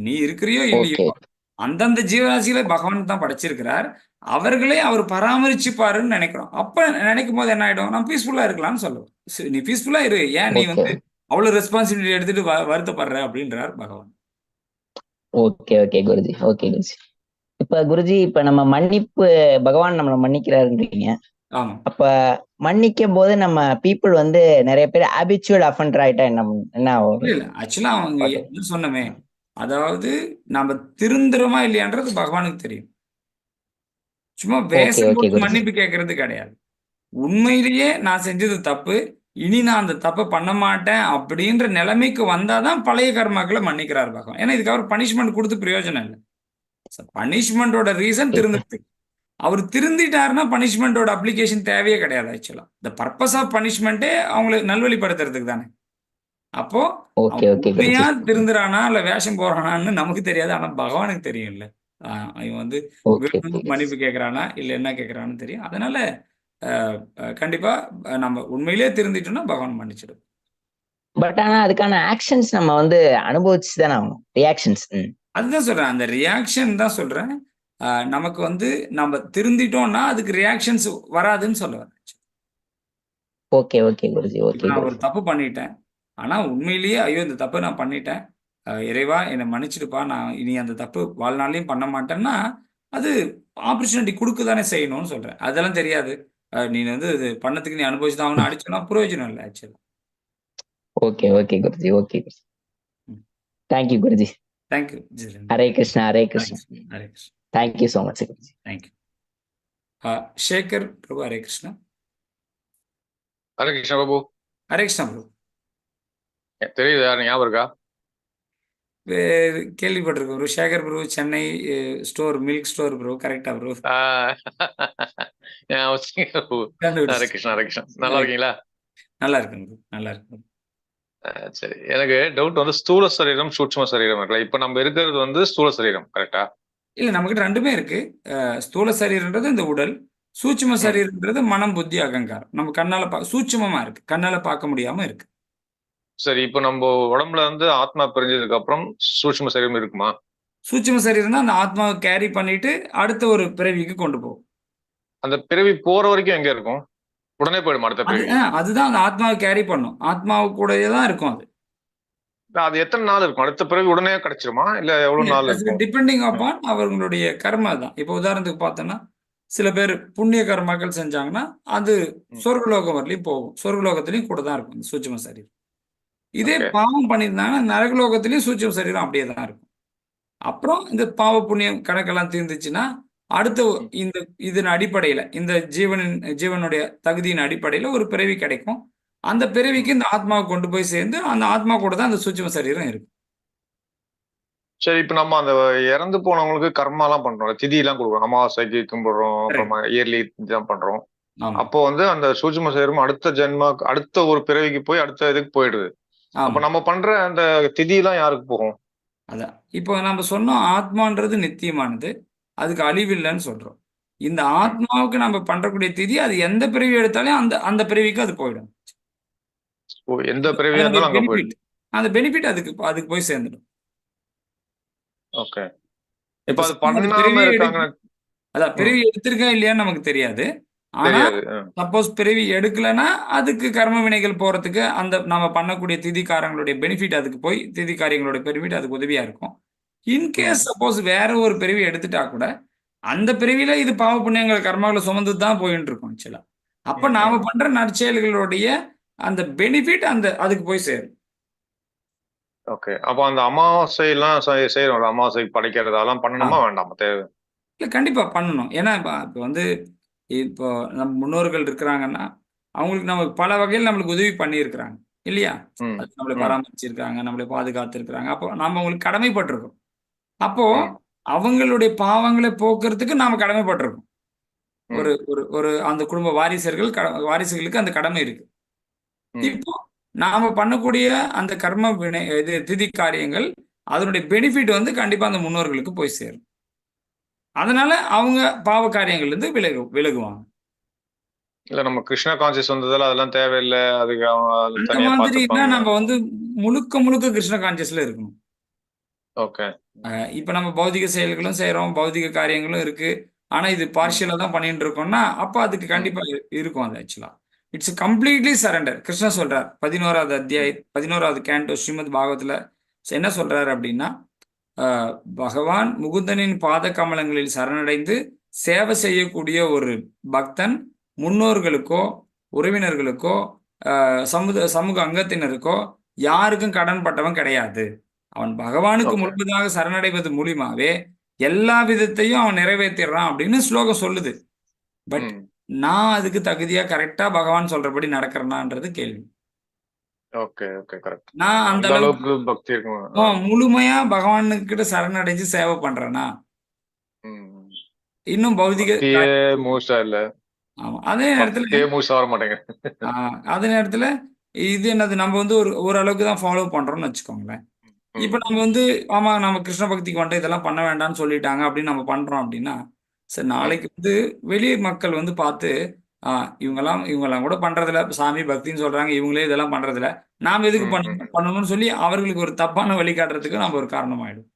நீ இருக்கிறியோ இல்லையோ ஓகே அந்தந்த ஜீவராசிகளை பகவான் தான் படைச்சிருக்கிறார். அவர்களே அவர் பராமரிச்சுப்பாருன்னு நினைக்கிறோம். அப்ப நினைக்கும் போது என்ன ஆயிடும், நான் பீஸ்ஃபுல்லா இருக்கலாம்னு சொல்லுவோம். நீ பீஸ்ஃபுல்லா இரு, ஏன் நீ ஓகே வந்து அவ்வளவு ரெஸ்பான்சிபிலிட்டி எடுத்துட்டு வருத்தப்படுற அப்படின்றார் பகவான். Okay okay guruji. Okay Guruji. இப்ப குருஜி, இப்ப நம்ம மன்னிப்பு பகவான் நம்மளை மன்னிக்கிறாருன்றீங்க. ஆமா. அப்ப மன்னிக்கும் போது நம்ம பீப்புள் வந்து நிறைய பேர் ஹாபிச்சுவல் அஃபெண்டர் ஆயிட்டா என்ன ஆகும்? இல்ல ஆக்சுவலா அவங்க என்ன சொன்னமே, அதாவது நம்ம திருந்துறோமா இல்லையான்றது பகவானுக்கு தெரியும். சும்மா ஓகே வேஷம் ஓகே போட்டு குருஜி. மன்னிப்பு கேட்கறது கிடையாது. உண்மையிலேயே நான் செஞ்சது தப்பு, இனி நான் அந்த தப்பை பண்ண மாட்டேன் அப்படின்ற நிலைமைக்கு வந்தாதான் பழைய கர்மாக்களை மன்னிக்கிறார் பகவான். ஏன்னா இதுக்கு அவர் பனிஷ்மெண்ட் கொடுத்து பிரயோஜனம் இல்லை. பனிஷ்மெண்டோட ரீசன் திருந்துறது. அவர் திருந்திட்டாருன்னா பனிஷ்மெண்டோட அப்ளிகேஷன் தேவையே கிடையாது. ஆக்சுவலா த பர்பஸ் ஆஃப் பனிஷ்மெண்ட்டே அவங்களை நல்வழிப்படுத்துறதுக்கு தானே. அப்போ ஓகே ஓகே குருஜி. உண்மையா திருந்துறானா இல்ல வேஷம் போறானான்னு நமக்கு தெரியாது. ஆனா பகவானுக்கு தெரியும் இல்ல. இவன் வந்து ஓகே வேணும்னு மன்னிப்பு கேட்கறானா இல்ல என்ன கேட்கறான்னு தெரியும். அதனால கண்டிப்பா நம்ம உண்மையிலேயே திருந்திட்டோம்னா பகவான் மன்னிச்சிடும். பட் ஆனா அதுக்கான ஆக்ஷன்ஸ் நம்ம வந்து அனுபவிச்சு தானே ஆகணும். ரியாக்ஷன்ஸ். அதுதான் சொல்றேன், அந்த ரியாக்ஷன் தான் சொல்றேன். நமக்கு வந்து நம்ம திருந்திட்டோம்னா அதுக்கு ரியாக்ஷன்ஸ் வராதுன்னு சொல்லுவேன். Okay okay guruji. ஓகே நான் ஒரு குருஜி. தப்பு பண்ணிட்டேன், ஆனா உண்மையிலேயே ஐயோ இந்த தப்பு நான் பண்ணிட்டேன், இறைவா என்னை மன்னிச்சிடுப்பா, நான் இனி அந்த தப்பு வாழ்நாளையும் பண்ண மாட்டேன்னா அது ஆப்பர்ச்சுனிட்டி கொடுக்க தானே செய்யணும்னு சொல்றேன். அதெல்லாம் தெரியாது, நீ வந்து இது பண்ணதுக்கு நீ அனுபவிச்சு தான் அவனை அடிச்சோன்னா பிரயோஜனம் இல்லை ஆக்சுவலா. Okay okay guruji. Okay guruji. Thank you guruji. Thank you. Hare Krishna Hare Krishna. Hare Krishna. Thank you so much guruji. Thank you. Shekar Prabhu. Hare Krishna. Hare Krishna Babu. Hare Krishna Prabhu. தெரியுது, யாரு ஞாபகம் இருக்கா? கேள்விப்பட்டிருக்கோம் bro. Shekar bro, Chennai store, milk store bro. கரெக்டா ப்ரோ? ஹரே கிருஷ்ணா ஹரே கிருஷ்ணா. நல்லா இருக்கீங்களா? நல்லா இருக்குங்க ப்ரோ, நல்லா இருக்கு. சரி, எனக்கு டவுட் வந்து ஸ்தூல சரீரம் சூட்சும சரீரம் இருக்குல்ல. இப்ப நம்ம இருக்கிறது வந்து ஸ்தூல சரீரம் கரெக்டா? இல்ல நம்மகிட்ட ரெண்டுமே இருக்கு. ஸ்தூல சரீரன்றது இந்த உடல், சூட்சும சரீரன்றது மனம், புத்தி, அகங்காரம். நம்ம கண்ணால சூட்சுமமா இருக்கு, கண்ணால பார்க்க முடியாம இருக்கு. சரி, இப்ப நம்ம உடம்புல இருந்து ஆத்மா பிரிஞ்சதுக்கு அப்புறம் சூட்சும சரீரம் இருக்குமா? சூட்சும சரீரம் தான் அந்த ஆத்மாவை கேரி பண்ணிட்டு அடுத்த ஒரு பிறவிக்கு கொண்டு போகும். அந்த பிறவி போற வரைக்கும் எங்க இருக்கும்? உடனே போயிடும் அடுத்த பிறவி? அதுதான் அந்த ஆத்மாவை கேரி பண்ணும், ஆத்மாவு கூடயே தான் இருக்கும் அது. அது எத்தனை நாள் இருக்கும்? அடுத்த பிறவி உடனே கிடைச்சிருமா இல்ல எவ்வளவு நாள் இருக்கும்? டிபெண்டிங் அப்பான் அவர்களுடைய கர்மா தான். இப்போ உதாரணத்துக்கு பார்த்தோன்னா சில பேர் புண்ணிய கர்மாக்கள் செஞ்சாங்கன்னா அது சொர்க்கலோகம் வரலையும் போகும், சொர்க்கலோகத்திலையும் கூட தான் இருக்கும் இந்த சூட்சும சரீரம். இதே பாவம் பண்ணியிருந்தாங்கன்னா நரகலோகத்திலையும் சூட்சும சரீரம் அப்படியே தான் இருக்கும். அப்புறம் இந்த பாவ புண்ணியம் கணக்கெல்லாம் தீர்ந்துச்சுன்னா அடுத்த இந்த இதன் அடிப்படையில இந்த ஜீவனுடைய தகுதியின் அடிப்படையில ஒரு பிறவி கிடைக்கும். அந்த பிறவிக்கு இந்த ஆத்மாவை கொண்டு போய் சேர்ந்து அந்த ஆத்மா கூட தான் அந்த சூட்சும சரீரம் இருக்கு. சரி, இப்ப நம்ம அந்த இறந்து போனவங்களுக்கு கர்மா எல்லாம் பண்றோம், திதி எல்லாம் கொடுக்குறோம், அமாவாசைக்கு கும்பிடுறோம், அப்புறமா இயர்லி தான் பண்றோம். அப்போ வந்து அந்த சூட்சும சரீரம் அடுத்த ஜென்மா அடுத்த ஒரு பிறவிக்கு போய் அடுத்த இதுக்கு போயிடுது. அப்ப நம்ம பண்ற அந்த திதி எல்லாம் யாருக்கு போகும்? அதான் இப்போ நம்ம சொன்னோம், ஆத்மான்றது நித்தியமானது, அதுக்கு அழிவில்லைன்னு சொல்றோம். இந்த ஆத்மாவுக்கு நம்ம பண்றக்கூடிய திதி அது எந்த பிறவி எடுத்தாலும் அந்த அந்த பிறவிக்கு அது போயிடும். எந்த பிறவியா இருந்தாலும் அங்க போயிடும். அந்த பெனிஃபிட் அதுக்கு போய் சேர்ந்துடும். ஓகே. இப்ப அது பண்ணாம இருக்காங்க. அதான் பிறவி எடுத்திருக்கா இல்லையான்னு நமக்கு தெரியாது. ஆனா சப்போஸ் பிறவி எடுக்கலன்னா அதுக்கு கர்ம வினைகள் போறதுக்கு அந்த நம்ம பண்ணக்கூடிய திதிகாரங்களுடைய பெனிஃபிட் அதுக்கு போய் திதிகாரியங்களுடைய பெனிஃபிட் அதுக்கு உதவியா இருக்கும். இன்கேஸ் சப்போஸ் வேற ஒரு பிறவி எடுத்துட்டா கூட அந்த பிறவியில இது பாவ புண்ணியங்கள் கர்மாக்களை சுமந்து தான் போயிட்டு இருக்கும் ஆக்சுவலா. அப்ப நாம பண்ற நற்செயல்களுடைய அந்த பெனிஃபிட் அதுக்கு போய் சேரும். ஓகே. அப்ப அந்த அமாவாசை எல்லாம் செய்யறோம், அமாவாசைக்கு படைக்கிறது அதெல்லாம் பண்ணணுமா வேண்டாமா? தேவை இல்ல கண்டிப்பா பண்ணணும். ஏன்னா இப்ப வந்து இப்போ நம்ம முன்னோர்கள் இருக்கிறாங்கன்னா அவங்களுக்கு நம்ம பல வகையில் நம்மளுக்கு உதவி பண்ணியிருக்கிறாங்க இல்லையா? அது நம்மளை பராமரிச்சிருக்காங்க, நம்மளை பாதுகாத்திருக்கிறாங்க. அப்போ நம்ம அவங்களுக்கு கடமைப்பட்டிருக்கோம். அப்போ அவங்களுடைய பாவங்களை போக்குறதுக்கு நாம கடமைப்பட்டிருக்கோம். ஒரு ஒரு ஒரு அந்த குடும்ப வாரிசுகளுக்கு அந்த கடமை இருக்கு. இப்போ நாம பண்ணக்கூடிய அந்த கர்ம வினை இது திதி காரியங்கள் அதனுடைய பெனிஃபிட் வந்து கண்டிப்பா அந்த முன்னோர்களுக்கு போய் சேரும். அதனால அவங்க பாவ காரியங்கள்ல இருந்து விலகுவாங்க. இல்ல நம்ம கிருஷ்ணா கான்சியஸ் வந்ததால அதெல்லாம் தேவையில்லை, அதுக்கு அந்த தனியா மாதிரினா பார்த்துப்பாங்க. நம்ம வந்து முழுக்க கிருஷ்ண கான்சியஸ்ல இருக்கணும். ஓகே. இப்ப நம்ம பௌதிக செயல்களும் செய்யறோம், பௌதிக காரியங்களும் இருக்கு. ஆனா இது பார்ஷியலா தான் பண்ணிட்டு இருக்கோம்னா அப்ப அதுக்கு கண்டிப்பா இருக்கும். அது ஆக்சுவலா இட்ஸ் கம்ப்ளீட்லி சரண்டர். கிருஷ்ணர் சொல்றார் 11வது கேண்டோ ஸ்ரீமத் பாகவத்துல என்ன சொல்றாரு அப்படின்னா, பகவான் முகுந்தனின் பாத கமலங்களில் சரணடைந்து சேவை செய்யக்கூடிய ஒரு பக்தன் முன்னோர்களுக்கோ உறவினர்களுக்கோ சமூக அங்கத்தினருக்கோ யாருக்கும் கடன் பட்டவன் கிடையாது. அவன் பகவானுக்கு முழுவதாக சரணடைவது மூலியமாவே எல்லா விதத்தையும் அவன் நிறைவேற்றிடுறான் அப்படின்னு ஸ்லோகம் சொல்லுது. பட் நான் அதுக்கு தகுதியா கரெக்டா பகவான் சொல்றபடி நடக்கிறேனான்றது கேள்வி. Okay okay correct. நான் அந்த அளவுக்கு பக்தி இருக்கும். முழுமையா பகவானுக்கிட்ட சரணடைஞ்சு சேவை பண்றேனா? இன்னும் பௌதிக மோஸ்டா இல்ல. ஆமா. அதே நேரத்துல இது என்னது, நம்ம வந்து ஓரளவுக்கு தான் ஃபாலோ பண்றோம்னு வச்சுக்கோங்களேன். இப்ப நம்ம வந்து ஆமா நம்ம கிருஷ்ண பக்திக்கு வந்துட்டு இதெல்லாம் பண்ண வேண்டாம்னு சொல்லிட்டாங்க அப்படின்னு நம்ம பண்றோம் அப்படின்னா, சரி நாளைக்கு வந்து வெளி மக்கள் வந்து பார்த்து இவங்கெல்லாம் கூட பண்றதில்ல, சாமி பக்தின்னு சொல்றாங்க, இவங்களே இதெல்லாம் பண்றதில்ல, நாம எதுக்கு பண்ணணும்னு சொல்லி அவர்களுக்கு ஒரு தப்பான வழிகாட்டுறதுக்கு நம்ம ஒரு காரணமாயிடும்.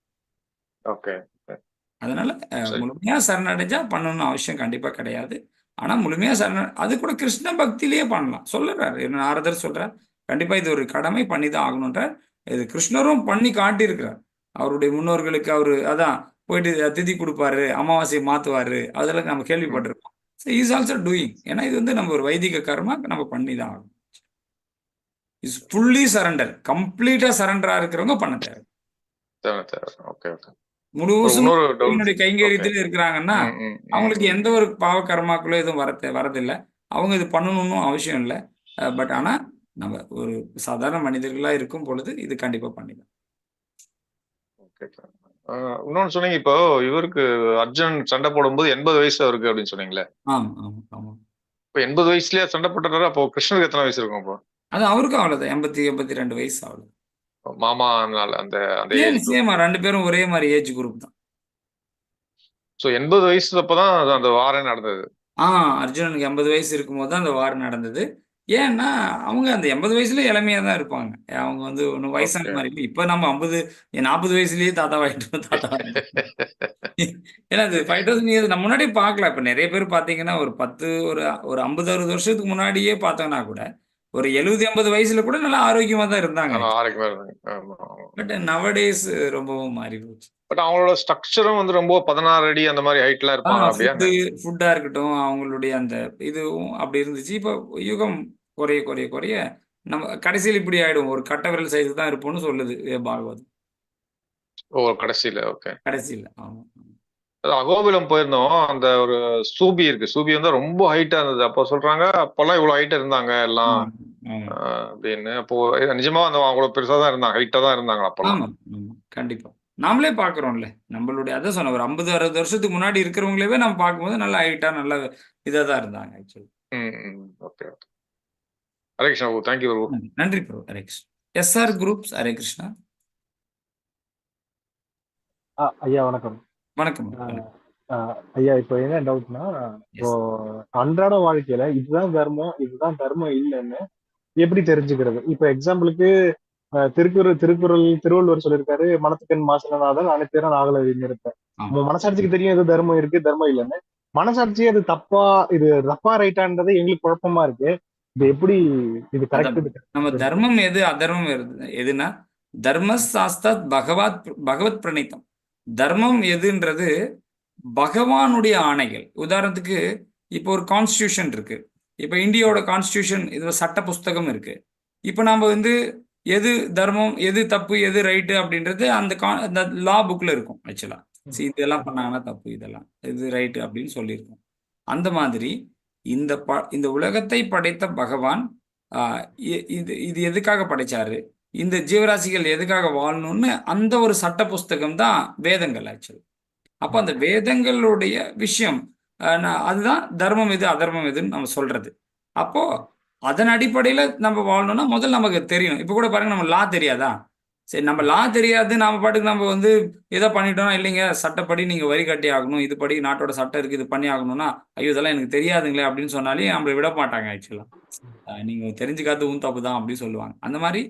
ஓகே. அதனால முழுமையா சரணடைஞ்சா பண்ணணும்னு அவசியம் கண்டிப்பா கிடையாது. ஆனா முழுமையா அது கூட கிருஷ்ண பக்தியிலேயே பண்ணலாம். சொல்லுறாரு நாரதர் சொல்றார், கண்டிப்பா இது ஒரு கடமை பண்ணிதான் ஆகணும்ன்றார். இது கிருஷ்ணரும் பண்ணி காட்டியிருக்கிறார். அவருடைய முன்னோர்களுக்கு அவரு அதான் போயிட்டு திதி கொடுப்பாரு, அமாவாசையை மாத்துவாரு, அதெல்லாம் நம்ம கேள்விப்பட்டிருக்கோம். Is also doing. ஏன்னா இது வந்து நம்ம ஒரு வைதிக கர்மா நம்ம பண்ணிதான் ஆகணும். இஸ் ஃபுல்லி சரண்டர், கம்ப்ளீட்டா சரண்டரா இருக்கிறவங்க பண்ண தேவை. முழுவதும் கைங்கரியத்தில் இருக்கிறாங்கன்னா அவங்களுக்கு எந்த ஒரு பாவ கர்மாக்களோ எதுவும் வரதில்லை. அவங்க இது பண்ணணும்னு அவசியம் இல்லை. பட் ஆனா நம்ம ஒரு சாதாரண மனிதர்களா இருக்கும் பொழுது இது கண்டிப்பா பண்ணிடலாம். இன்னொன்னு சொன்னீங்க, இப்போ இவருக்கு அர்ஜுன் சண்டை போடும்போது 80 வயசு அவருக்கு அப்படின்னு சொன்னீங்களே. இப்போ 80 வயசுலயே சண்டை போட்டுறாரு. அப்போ கிருஷ்ணருக்கு எத்தனை வயசு இருக்கும்? அப்போ அது அவருக்கும் அவ்வளவுதான், 82 வயசு அவ்வளவு. மாமா அந்த சேமா 2 பேரும் ஒரே மாதிரி ஏஜ் குரூப் தான். சோ 80 வயசு அப்பதான் அந்த வாரம் நடந்தது. அர்ஜுனனுக்கு 80 வயசு இருக்கும்போது தான் அந்த வாரம் நடந்தது. ஏன்னா அவங்க அந்த 80 வயசுல இளமையா தான் இருப்பாங்க. அவங்க வந்து ஒன்றும் வயசான மாதிரி இல்லை. இப்ப நம்ம 40 வயசுலயே தாத்தா ஏன்னா அது 5000 இயர்ஸ் நம்ம முன்னாடி பார்க்கலாம். இப்ப நிறைய பேர் பாத்தீங்கன்னா ஒரு 50-60 வருஷத்துக்கு முன்னாடியே பார்த்தோம்னா கூட ஒரு 70-80 வயசுல கூட நல்லா ஆரோக்கியமா தான் இருந்தாங்க. பட் நவடேஸ் ரொம்பவும் மாறி போச்சு. பட் அவங்களோட ஸ்ட்ரக்சரும் வந்து ரொம்ப 16 அடி அந்த மாதிரி ஹைட்லாம் இருப்பாங்க. ஃபுட்டா இருக்கட்டும், அவங்களுடைய அந்த இதுவும் அப்படி இருந்துச்சு. இப்போ யுகம் குறைய நம்ம கடைசியில் இப்படி ஆயிடும். ஒரு கட்ட விரல் சைஸ் தான் இருப்போம்னு சொல்லுது பாகவதம். கடைசியில கடைசியில ஆமா. அகோபிலம் போயிருந்தோம். அந்த ஒரு சூபி இருக்கு. சூபி வந்து ரொம்ப ஹைட்டா இருந்தது. அப்போ சொல்றாங்க அப்பெல்லாம் இவ்வளவு ஹைட்டா இருந்தாங்க எல்லாம் அப்படின்னு. அப்போ நிஜமா அந்த அவ்வளவு பெருசா தான் இருந்தாங்க, ஹைட்டா தான் இருந்தாங்க அப்பெல்லாம். கண்டிப்பா நாமளே பாக்குறோம்ல, நம்மளுடைய அதான் சொன்ன ஒரு 50-60 வருஷத்துக்கு முன்னாடி இருக்கிறவங்களவே நம்ம பார்க்கும்போது நல்ல ஹைட்டா நல்ல இதான் இருந்தாங்க actually. Okay. Hare Krishna. Thank you. நன்றி bro. Hare Krishna. SR groups. Hare Krishna. ஐயா வணக்கம். வணக்கம் ஐயா. இப்போ என்ன டவுட்னா, இப்போ அன்றாட வாழ்க்கையில இதுதான் தர்மம் இல்லைன்னு எப்படி தெரிஞ்சுக்கிறது? இப்ப எக்ஸாம்பிளுக்கு திருவள்ளுவர் சொல்லியிருக்காரு, மனத்துக்கண் மாசனநாதன் அனைத்து நாகலவின்னு இருப்பேன். மனசாட்சிக்கு தெரியும் எது தர்மம் இருக்கு தர்மம் இல்லைன்னு. மனசாட்சி அது தப்பா ரைட்டான்றதை எங்களுக்கு குழப்பமா இருக்கு. இது எப்படி இது கரெக்ட்? நம்ம தர்மம் எது அதர்மம் எதுனா தர்மசாஸ்திரத் பகவத் பிரணீதம். தர்மம் எதுன்றது பகவானுடைய ஆணைகள். உதாரணத்துக்கு இப்போ ஒரு கான்ஸ்டியூஷன் இருக்கு. இப்போ இந்தியாவோட கான்ஸ்டியூஷன் இது சட்ட புஸ்தகம் இருக்கு. இப்போ நம்ம வந்து எது தர்மம் எது தப்பு எது ரைட்டு அப்படின்றது அந்த லா புக்ல இருக்கும் ஆக்சுவலா. இதெல்லாம் பண்ணாங்கன்னா தப்பு, இதெல்லாம் இது ரைட்டு அப்படின்னு சொல்லியிருக்கோம். அந்த மாதிரி இந்த உலகத்தை படைத்த பகவான் இது இது எதுக்காக படைச்சாரு, இந்த ஜீவராசிகள் எதுக்காக வாழணும்னு அந்த ஒரு சட்ட புஸ்தகம் தான் வேதங்கள் ஆக்சுவலி. அப்போ அந்த வேதங்களுடைய விஷயம் அதுதான் தர்மம் எது அதர்மம் எதுன்னு நம்ம சொல்றது. அப்போ அதன் அடிப்படையில நம்ம வாழணும்னா முதல்ல நமக்கு தெரியணும். இப்போ கூட பாருங்க, நம்ம லா தெரியாதா? சரி, நம்ம லா தெரியாது, நம்ம பாட்டுக்கு நம்ம வந்து ஏதோ பண்ணிட்டோம்னா, இல்லைங்க சட்டப்படி நீங்க வரி கட்டி ஆகணும், இது படி நாட்டோட சட்டம் இருக்கு, இது பண்ணி ஆகணும்னா, ஐயோ இதெல்லாம் எனக்கு தெரியாதுங்களே அப்படின்னு சொன்னாலே நம்மளை விட மாட்டாங்க ஆக்சுவலா. நீங்க தெரிஞ்சுக்காது உன் தப்பு தான் அப்படின்னு சொல்லுவாங்க. அந்த மாதிரி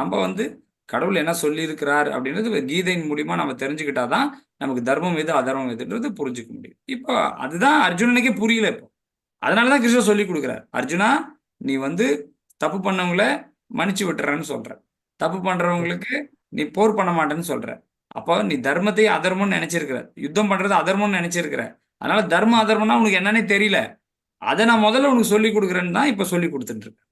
நம்ம வந்து கடவுள் என்ன சொல்லியிருக்கிறார் அப்படின்றது கீதையின் மூலியமா நம்ம தெரிஞ்சுக்கிட்டாதான் நமக்கு தர்மம் எது அதர்மம் எதுன்றது புரிஞ்சுக்க முடியும். இப்போ அதுதான் அர்ஜுனனுக்கே புரியல. இப்போ அதனாலதான் கிருஷ்ணர் சொல்லி கொடுக்குறார், அர்ஜுனா நீ வந்து தப்பு பண்ணவங்கள மன்னிச்சு விட்டுறன்னு சொல்ற, தப்பு பண்றவங்களுக்கு நீ போர் பண்ண மாட்டேன்னு சொல்ற. அப்போ நீ தர்மத்தை அதர்மம்னு நினைச்சிருக்கிற, யுத்தம் பண்றது அதர்மம்னு நினைச்சிருக்கிற. அதனால தர்மம் அதர்மம்னா உனக்கு என்னன்னே தெரியல, அதை நான் முதல்ல உனக்கு சொல்லி கொடுக்குறேன்னு தான் இப்ப சொல்லி கொடுத்துட்டு இருக்கேன்.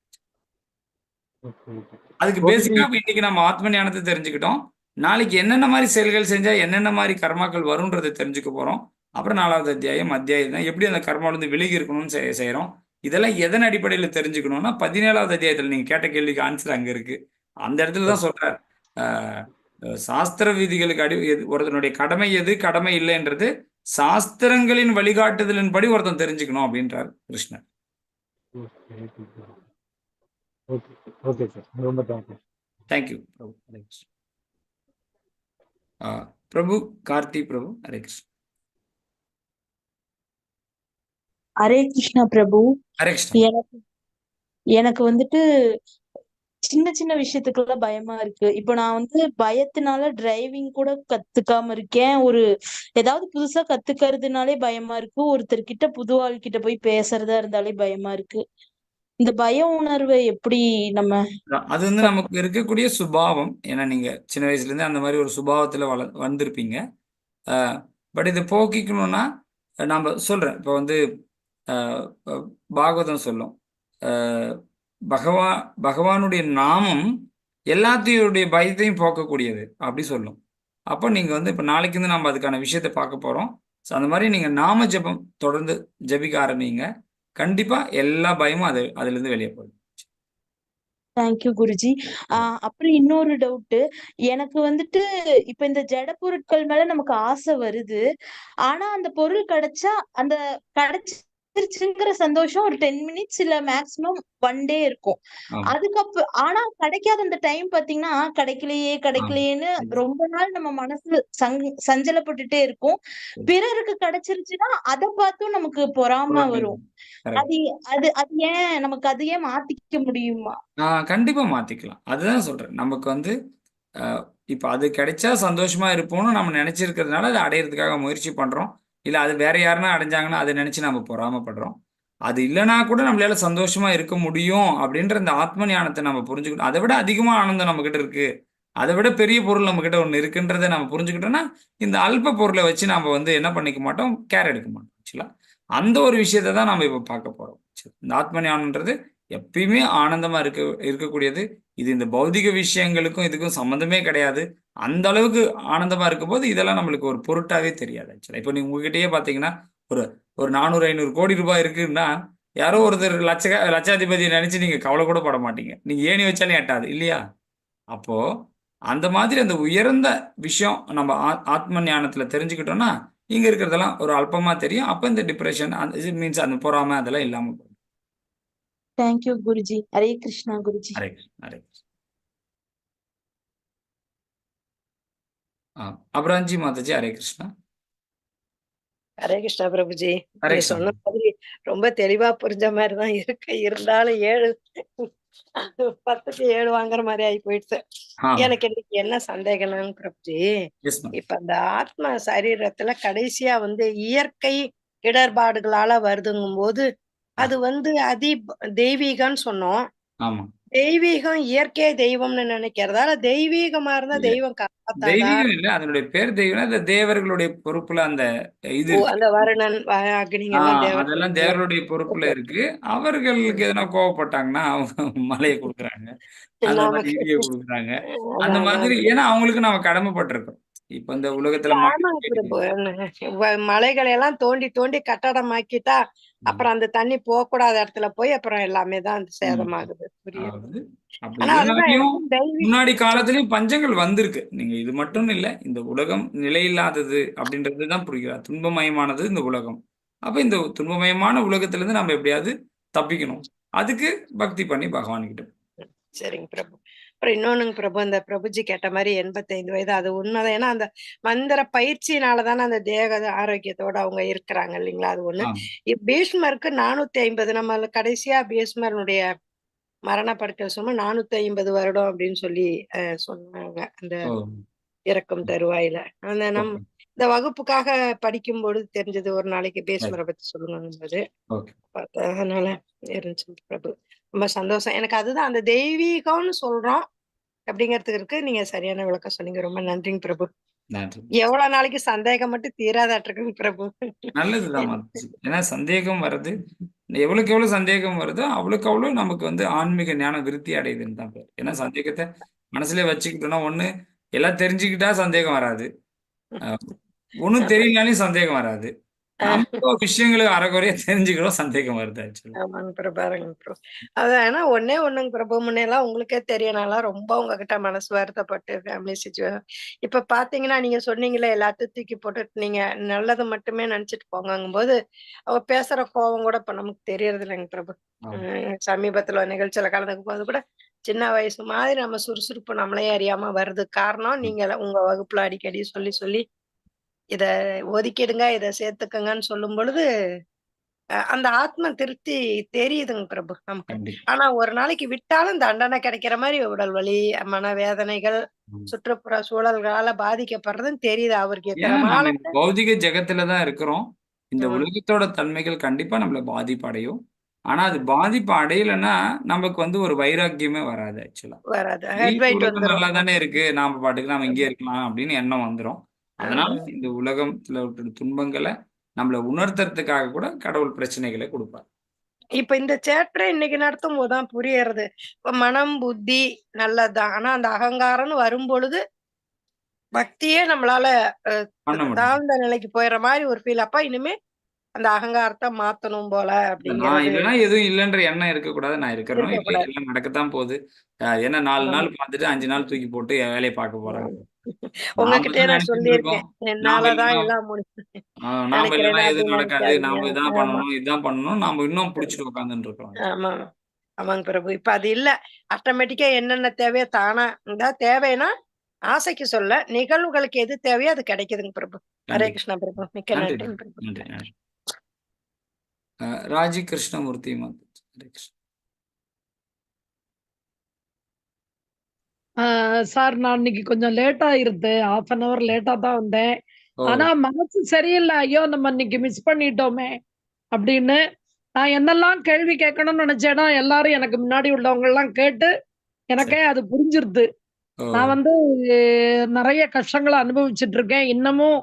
அதுக்கு பேசிக்கா இன்னைக்கு நம்ம ஆத்ம ஞானத்தை தெரிஞ்சுக்கிட்டோம். நாளைக்கு என்னென்ன மாதிரி செயல்கள் செஞ்சா என்னென்ன மாதிரி கர்மாக்கள் வரும்ன்றதை தெரிஞ்சுக்க போறோம். அப்புறம் 4வது அத்தியாயம் தான் எப்படி அந்த கர்மால இருந்து விலகி இருக்கணும்னு செய்யறோம். இதெல்லாம் எதன் அடிப்படையில் தெரிஞ்சுக்கணும்னா 17வது அத்தியாயத்தில் நீங்க கேட்ட கேள்விக்கு ஆன்சர் அங்க இருக்கு. அந்த இடத்துல தான் சொல்றார், சாஸ்திர விதிகளுக்கு ஒருத்தனுடைய கடமை எது கடமை இல்லைன்றது சாஸ்திரங்களின் வழிகாட்டுதலின்படி ஒருத்தன் தெரிஞ்சுக்கணும் அப்படின்றார் கிருஷ்ணர். ஓகே சார், ரொம்ப தேங்க்யூ. தேங்க்யூ பிரபு. ஹரே கிருஷ்ணா. பிரபு கார்த்தி பிரபு. ஹரே கிருஷ்ணா. ஹரே கிருஷ்ணா பிரபு. ஹரே கிருஷ்ணா. எனக்கு வந்துட்டு சின்ன சின்ன விஷயத்துக்கெல்லாம் பயமா இருக்கு. இப்போ நான் வந்து பயத்தினால டிரைவிங் கூட கத்துக்காம இருக்கேன். ஏதாவது புதுசா கத்துக்கிறதுனாலே பயமா இருக்கு. ஒருத்தர்கிட்ட புது ஆள் கிட்ட போய் பேசுறதா இருந்தாலே பயமா இருக்கு. இந்த பய உணர்வை எப்படி நம்ம அது வந்து நமக்கு இருக்கக்கூடிய சுபாவம். ஏன்னா நீங்க சின்ன வயசுல இருந்து அந்த மாதிரி ஒரு சுபாவத்துல வந்திருப்பீங்க. பட் இதை போக்கிக்கணும்னா நம்ம சொல்றேன். இப்போ வந்து பாகவதம் சொல்லும், பகவானுடைய நாமம் எல்லாத்தையுடைய பயத்தையும் போக்கக்கூடியது அப்படி சொல்லும். அப்போ நீங்க வந்து இப்போ நாளைக்கு வந்து நம்ம அதுக்கான விஷயத்தை பார்க்க போறோம். ஸோ அந்த மாதிரி நீங்க நாம ஜபம் தொடர்ந்து ஜபிக்க ஆரம்பிங்க, கண்டிப்பா எல்லா பயமும் அதுல இருந்து வெளியே போயிடும். தேங்க்யூ குருஜி. அப்புறம் இன்னொரு டவுட் எனக்கு வந்துட்டு, இப்ப இந்த ஜட பொருட்கள் மேல நமக்கு ஆசை வருது. ஆனா அந்த பொருள் கிடைச்சா அந்த கிடைச்சிருச்சுங்கிற சந்தோஷம் ஒரு 10 மினிட்ஸ் இல்ல மேக்சிமம் 1 டே இருக்கும். அதுக்கப்புறம் ஆனா கிடைக்காத அந்த டைம் பாத்தீங்கன்னா கிடைக்கலையேன்னு ரொம்ப நாள் நம்ம மனசு சஞ்சலப்பட்டுட்டே இருக்கும். பிறருக்கு கிடைச்சிருச்சுன்னா அதை பார்த்தும் நமக்கு பொறாம வரும். அது அது அது ஏன் நமக்கு அது ஏன் மாத்திக்க முடியுமா? கண்டிப்பா மாத்திக்கலாம். அதுதான் சொல்றேன். நமக்கு வந்து இப்ப அது கிடைச்சா சந்தோஷமா இருப்போம்னு நம்ம நினைச்சிருக்கிறதுனால அதை அடையிறதுக்காக முயற்சி பண்றோம். இல்ல அது வேற யாருன்னா அடைஞ்சாங்கன்னா அதை நினைச்சு நம்ம பொறாமப்படுறோம். அது இல்லைன்னா கூட நம்மளால சந்தோஷமா இருக்க முடியும் அப்படின்ற இந்த ஆத்ம ஞானத்தை நம்ம புரிஞ்சுக்கணும். அதை விட அதிகமா ஆனந்தம் நம்ம கிட்ட இருக்கு, அதை விட பெரிய பொருள் நம்ம கிட்ட ஒண்ணு இருக்குன்றதை நம்ம புரிஞ்சுக்கிட்டோம்னா இந்த அல்ப பொருளை வச்சு நம்ம வந்து என்ன பண்ணிக்க மாட்டோம், கேர் எடுக்க மாட்டோம். ஆக்சுவலா அந்த ஒரு விஷயத்தை தான் நம்ம இப்ப பார்க்க போறோம். இந்த ஆத்ம ஞானம்ன்றது எப்பயுமே ஆனந்தமா இருக்கக்கூடியது. இது இந்த பௌதிக விஷயங்களுக்கும் இதுக்கும் சம்மந்தமே கிடையாது. அந்த அளவுக்கு ஆனந்தமா இருக்கும் போது இதெல்லாம் நம்மளுக்கு ஒரு பொருட்டாவே தெரியாது. ஆக்சுவலா இப்போ நீங்க உங்ககிட்டயே பாத்தீங்கன்னா ஒரு 400-500 கோடி ரூபாய் இருக்குன்னா யாரோ ஒருத்தர் லட்சாதிபதியை நினைச்சு நீங்க கவலை கூட பட மாட்டீங்க. நீங்க ஏணி வச்சாலும் எட்டாது இல்லையா? அப்போ அந்த மாதிரி அந்த உயர்ந்த விஷயம் நம்ம ஆத்ம ஞானத்துல தெரிஞ்சுக்கிட்டோம்னா இங்க இருக்கிறதெல்லாம் ஒரு அல்பமா தெரியும். அப்ப இந்த டிப்ரெஷன் மீன்ஸ் அந்த பொறாமை அதெல்லாம் இல்லாம போகும். தேங்க்யூ குருஜி. ஹரே கிருஷ்ணா குருஜி. ஹரே கிருஷ்ணா. ஹரே கிருஷ்ணா. அபராஞ்சி மாதாஜி. ஹரே கிருஷ்ணா. ஹரே கிருஷ்ணா பிரபுஜி. ஹரே நீ கிருஷ்ணா. சொன்ன மாதிரி ரொம்ப தெளிவா புரிஞ்ச மாதிரிதான் இருக்கு. இருந்தாலும் 10க்கு 7 வாங்குற மாதிரி ஆகி போயிடுச்சு. எனக்கு இன்னைக்கு என்ன சந்தேகம்னு பிரபுஜி, இப்ப அந்த ஆத்ம சரீரத்துல கடைசியா வந்து இயற்கை இடர்பாடுகளால வருதுங்கும் போது அது வந்து தெய்வீகம்னு சொன்னோம். தெய்வீகம் இயற்கை தெய்வம்னு நினைக்கிறதால தெய்வீகமா இருந்தா தெய்வம் காப்பாத்தாதா? தெய்வீகம் இல்ல, அதனுடைய பேர் தெய்வம். அந்த தேவர்களுடைய பொறுப்புல அந்த இது அந்த வருணன் அக்னிங்கெல்லாம் அதெல்லாம் தேவர்களுடைய பொறுப்புல இருக்கு. அவர்களுக்கு எதனா கோவப்பட்டாங்கன்னா அவங்க மலையை கொடுக்குறாங்க, அந்த மாதிரி இடியை கொடுக்குறாங்க, அந்த மாதிரி. ஏன்னா அவங்களுக்கு நாம கடமைப்பட்டிருக்கோம். இப்ப இந்த உலகத்துல ஆமாங்க பிரபு. மலைகளை எல்லாம் தோண்டி தோண்டி கட்டடமாக்கிட்டா அப்புறம் அந்த தண்ணி போகக்கூடாத இடத்துல போய் அப்புறம் எல்லாமே தான் சேதமாகுது. புரியுது. அதாவது அப்படி ஆனா அதுதான் இல்லைனாலையும் எனக்கும் தெய்வீக முன்னாடி காலத்திலயும் பஞ்சங்கள் வந்திருக்கு. நீங்க இது மட்டும் இல்ல, இந்த உலகம் நிலையில்லாதது அப்படின்றதுதான் புரிகிறார். துன்பமயமானது இந்த உலகம். அப்ப இந்த துன்பமயமான உலகத்துல இருந்து நம்ம எப்படியாவது தப்பிக்கணும். அதுக்கு பக்தி பண்ணி பகவான் கிட்ட. சரிங்க பிரபு. அப்புறம் இன்னொன்னுங்க பிரபு, இந்த பிரபுஜி கேட்ட மாதிரி 85 வயது அது உண்மைதான். ஏன்னா அந்த மந்திர பயிற்சியினால தானே அந்த தேக ஆரோக்கியத்தோட அவங்க இருக்கிறாங்க இல்லைங்களா? அது ஒண்ணு. பீஷ்மருக்கு 450, நம்ம கடைசியா பீஷ்மருடைய மரணப்படுக்கை சும்மா 450 வருடம் அப்படின்னு சொல்லி சொன்னாங்க அந்த இறக்கும் தருவாயில. அந்த இந்த வகுப்புக்காக படிக்கும் பொழுது தெரிஞ்சது. ஒரு நாளைக்கு பீஷ்மரை பத்தி சொல்லுங்க. அதனால இருந்துச்சு பிரபு. ரொம்ப சந்தோஷம் எனக்கு. அதுதான் அந்த தெய்வீகம்னு சொல்றோம் அப்படிங்கிறதுக்கு இருக்கு. நீங்க சரியான விளக்கம் சொன்னீங்க. ரொம்ப நன்றிங்க பிரபு. எவ்வளவு நாளைக்கு சந்தேகம் மட்டும் தீராதாட்டிருக்குங்க பிரபு. நல்லதுதான். ஏன்னா சந்தேகம் வருது, எவ்வளவுக்கு எவ்வளவு சந்தேகம் வருதோ அவ்வளவுக்கு அவ்வளவு நமக்கு வந்து ஆன்மீக ஞானம் விருத்தி அடையுதுன்னு தான் பேர். ஏன்னா சந்தேகத்தை மனசுல வச்சுக்கிட்டோம்னா, ஒண்ணு எல்லாம் தெரிஞ்சுக்கிட்டா சந்தேகம் வராது, ஒண்ணும் தெரியலனாலும் சந்தேகம் வராது. நம்ம விஷயங்களை அரைகுறையா தெரிஞ்சுக்கிறோம், சந்தேகம் வருது. ஆமாங்க பிரபு. அதான் ஏன்னா ஒண்ணுங்க பிரபு, முன்னெல்லாம் உங்களுக்கே தெரியனாலாம் ரொம்ப உங்ககிட்ட மனசு வருத்தப்பட்டு ஃபேமிலி சிச்சுவேஷன். இப்ப பாத்தீங்கன்னா நீங்க சொன்னீங்களே எல்லாத்தையும் தூக்கி போட்டுட்டு நீங்க நல்லதை மட்டுமே நினைச்சிட்டு போங்கும் போது அவ பேசுற கோபம் கூட இப்ப நமக்கு தெரியறது இல்லைங்க பிரபு. சமீபத்துல நிகழ்ச்சியில கலந்துக்கும் போது கூட சின்ன வயசு மாதிரி நம்ம சுறுசுறுப்பு நம்மளே அறியாம வருது. காரணம் நீங்க உங்க வகுப்புல அடிக்கடி சொல்லி சொல்லி இத ஒதுக்கிடுங்க, இத சேர்த்துக்கங்கன்னு சொல்லும் பொழுது அந்த ஆத்ம திருப்தி தெரியுதுங்க பிரபு நமக்கு. ஆனா ஒரு நாளைக்கு விட்டாலும் தண்டனை கிடைக்கிற மாதிரி உடல் வலி, மனவேதனைகள், சுற்றுப்புற சூழல்களால பாதிக்கப்படுறதுன்னு தெரியுது. அவருக்கு எத்தனை பௌதிக ஜெகத்துலதான் இருக்கிறோம். இந்த உலகத்தோட தன்மைகள் கண்டிப்பா நம்மள பாதிப்பு அடையும். ஆனா அது பாதிப்பு அடையலைன்னா நமக்கு வந்து ஒரு வைராக்கியமே வராது. ஆக்சுவலா உலகம் நல்லா தானே இருக்கு, நாம பாட்டுக்கு நாம இங்கே இருக்கலாம் அப்படின்னு எண்ணம் வந்துடும். அதனால இந்த உலகத்துல துன்பங்களை நம்மளை உணர்த்துறதுக்காக கூட கடவுள் பிரச்சனைகளை கொடுப்பார். இப்ப இந்த சேப்டரை இன்னைக்கு நடத்தும் போதுதான் புரியறது. இப்ப மனம் புத்தி நல்லதுதான், ஆனா அந்த அகங்காரம்னு வரும் பொழுது பக்தியே நம்மளால தாழ்ந்த நிலைக்கு போயிடுற மாதிரி ஒரு ஃபீல். அப்ப இனிமே அந்த அகங்காரத்தை மாத்தணும் போல நான் இல்லைன்னா எதுவும் இல்லைன்ற எண்ணம் இருக்கக்கூடாது. நான் இருக்கிறோம், இல்லை எல்லாம் நடக்கத்தான் போகுது. ஏன்னா 4 நாள் பார்த்துட்டு 5 நாள் தூக்கி போட்டு வேலையை பார்க்க போறாங்க. உங்ககிட்டயே நான் சொல்லியிருக்கேன், என்னாலதான் எல்லாம் நாம இல்லைன்னா எதுவும் நடக்காது, நாம இதான் பண்ணணும் இதான் பண்ணணும், நாம இன்னும் புடிச்சிட்டு உட்காந்துட்டு இருக்கோம். ஆமா ஆமாங்க பிரபு. இப்ப அது இல்ல, ஆட்டோமேட்டிக்கா என்னென்ன தேவையோ தானா இந்த தேவைன்னா ஆசைக்கு சொல்ல நிகழ்வுகளுக்கு எது தேவையோ அது கிடைக்குதுங்க பிரபு. ஹரே கிருஷ்ணா பிரபு. மிக்க நன்றி பிரபு. ராஜி கிருஷ்ணமூர்த்தி. சார், நான் இன்னைக்கு கொஞ்சம் லேட் ஆயிருது, 1/2 hour லேட்டா தான் வந்தேன். ஆனா மனசு சரியில்லை, ஐயோ நம்ம இன்னைக்கு மிஸ் பண்ணிட்டோமே அப்படின்னு. நான் என்னெல்லாம் கேள்வி கேட்கணும்னு நினைச்சேனோ எல்லாரும் எனக்கு முன்னாடி உள்ளவங்க எல்லாம் கேட்டு எனக்கே அது புரிஞ்சிருது. நான் வந்து நிறைய கஷ்டங்களை அனுபவிச்சுட்டு இருக்கேன், இன்னமும்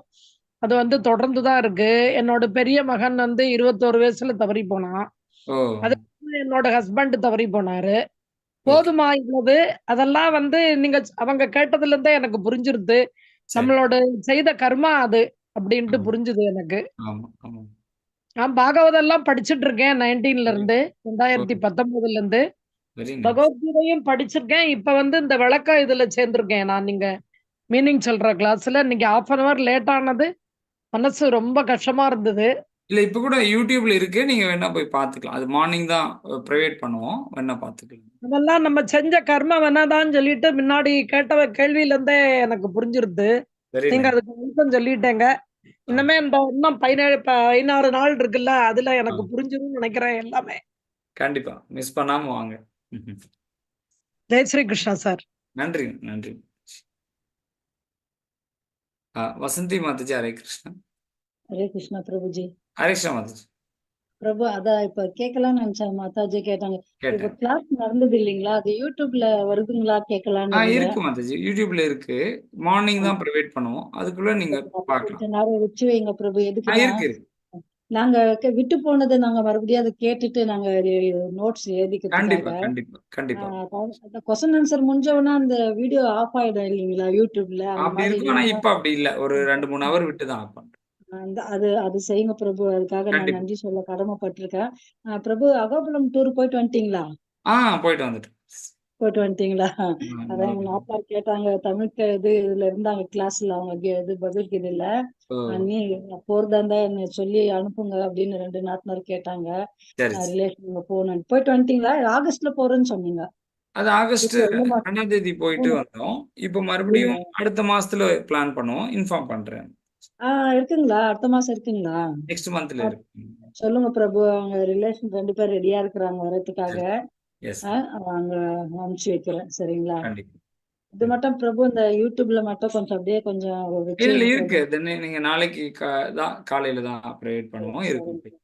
அது வந்து தொடர்ந்துதான் இருக்கு. என்னோட பெரிய மகன் வந்து 21 வயசுல தவறி போனான். அது என்னோட ஹஸ்பண்ட் தவறி போனாரு. போதுமா இவ்வளவு? அதெல்லாம் வந்து நீங்க அவங்க கேட்டதுல இருந்தே எனக்கு புரிஞ்சிருது. நம்மளோட செய்த கர்மா அது அப்படின்ட்டு புரிஞ்சுது எனக்கு. நான் பாகவதம் எல்லாம் படிச்சுட்டு இருக்கேன் 19ல இருந்து 2019ல இருந்து. பகவத்கீதையும் படிச்சிருக்கேன். இப்ப வந்து இந்த விளக்கம் இதுல சேர்ந்திருக்கேன் நான். நீங்க மீனிங் சொல்ற கிளாஸ்ல இன்னைக்கு 1/2 hour லேட் ஆனது மனசு ரொம்ப கஷ்டமா இருந்தது. இல்ல இப்ப கூட யூடியூப்ல இருக்கு, நீங்க வேணா போய் பாத்துக்கலாம். அது மார்னிங் தான் பிரைவேட் பண்ணுவோம், வேணா பாத்துக்கலாம். அதெல்லாம் நம்ம செஞ்ச கர்ம வேணாதான் சொல்லிட்டு முன்னாடி கேட்ட கேள்வியில இருந்தே எனக்கு புரிஞ்சிருது. நீங்க அதுக்கு விளக்கம் சொல்லிட்டேங்க. இன்னுமே இந்த இன்னும் 16 நாள் இருக்குல்ல, அதுல எனக்கு புரிஞ்சிரும்னு நினைக்கிறேன் எல்லாமே. கண்டிப்பா மிஸ் பண்ணாம வாங்க. ஜெய் ஸ்ரீ கிருஷ்ணா சார். நன்றி நன்றி. வசந்தி மாதாஜி. ஹரே கிருஷ்ணா. ஹரே கிருஷ்ணா பிரபுஜி. ஹரே கிருஷ்ணா மாதாஜி. பிரபு அதான் இப்ப கேட்கலாம்னு நினைச்சேன், மாதாஜி கேட்டாங்க. இப்ப கிளாஸ் நடந்தது இல்லைங்களா, அது யூடியூப்ல வருதுங்களா கேட்கலான்னு. இருக்கு மாதாஜி, யூடியூப்ல இருக்கு. மார்னிங் தான் பிரைவேட் பண்ணுவோம், அதுக்குள்ள நீங்க பார்க்கலாம். நேரம் வச்சு வைங்க பிரபு. எதுக்கு இருக்கு நாங்க விட்டு போனதை நாங்க மறுபடியும் அதை கேட்டுட்டு நாங்க நோட்ஸ் கண்டிப்பா எழுதிக்கிறதுக்காக கண்டிப்பா கண்டிப்பா அந்த கொஸ்டின் ஆன்சர் முடிஞ்சவொன்னா அந்த வீடியோ ஆஃப் ஆயிடும் இல்லைங்களா யூடியூப்ல அந்த அப்படி மாதிரி இருக்கும். ஆனா இப்ப அப்படி இல்ல. ஒரு 2-3 ஹவர் விட்டு தான் ஆஃப் பண்றேன். அது செய்யுங்க பிரபு. அதுக்காக நான் கண்டிப்பா. நன்றி சொல்ல கடமைப்பட்டிருக்கேன். பிரபு, அகோபுரம் டூர் போயிட்டு வந்துட்டீங்களா? போயிட்டு வந்துட்டேன். போயிட்டு வந்துட்டீங்களா? ம், அதான் எங்க நாத்தனார் கேட்டாங்க, தமிழ்க்கு இதுல இருந்தாங்க கிளாஸ்ல, அவங்க இது பகவத்கீதையில. ஓ நீ போறதா இருந்தா என்ன சொல்லி அனுப்புங்க அப்படின்னு 2 நாத்தனார் கேட்டாங்க. சரி சரி. ரிலேஷன் போகணும். போயிட்டு வந்துட்டீங்களா? ஆகஸ்ட்ல போறேன்னு சொன்னீங்க. அது ஆகஸ்ட் இப்போ எந்த மாசம்? 2ஆம் தேதி போயிட்டு வந்தோம். இப்போ மறுபடியும் அடுத்த மாசத்துல பிளான் பண்ணுவோம். இன்ஃபார்ம் பண்றேன். இருக்குங்களா? அடுத்த மாசம் இருக்குங்களா? நெக்ஸ்ட் மந்த்ல அஹ் இருக்கு. சொல்லுங்க பிரபு. அவங்க ரிலேஷன் 2 பேர் ரெடியா இருக்கிறாங்க வர்றதுக்காக. எஸ் அவங்க அனுப்பிச்சு வைக்கிறேன். சரிங்களா? கண்டிப்பா. இது மட்டும் பிரபு, இந்த யூடியூப்ல மட்டும் கொஞ்சம் அப்படியே கொஞ்சம் வச்சு இல்ல விடுங்க இருக்கு. பிரபு. தென் நீங்க நாளைக்கு தான் காலையில தான் ப்ரேயர் பண்ணுவோம். இருக்கும். சரிங்க.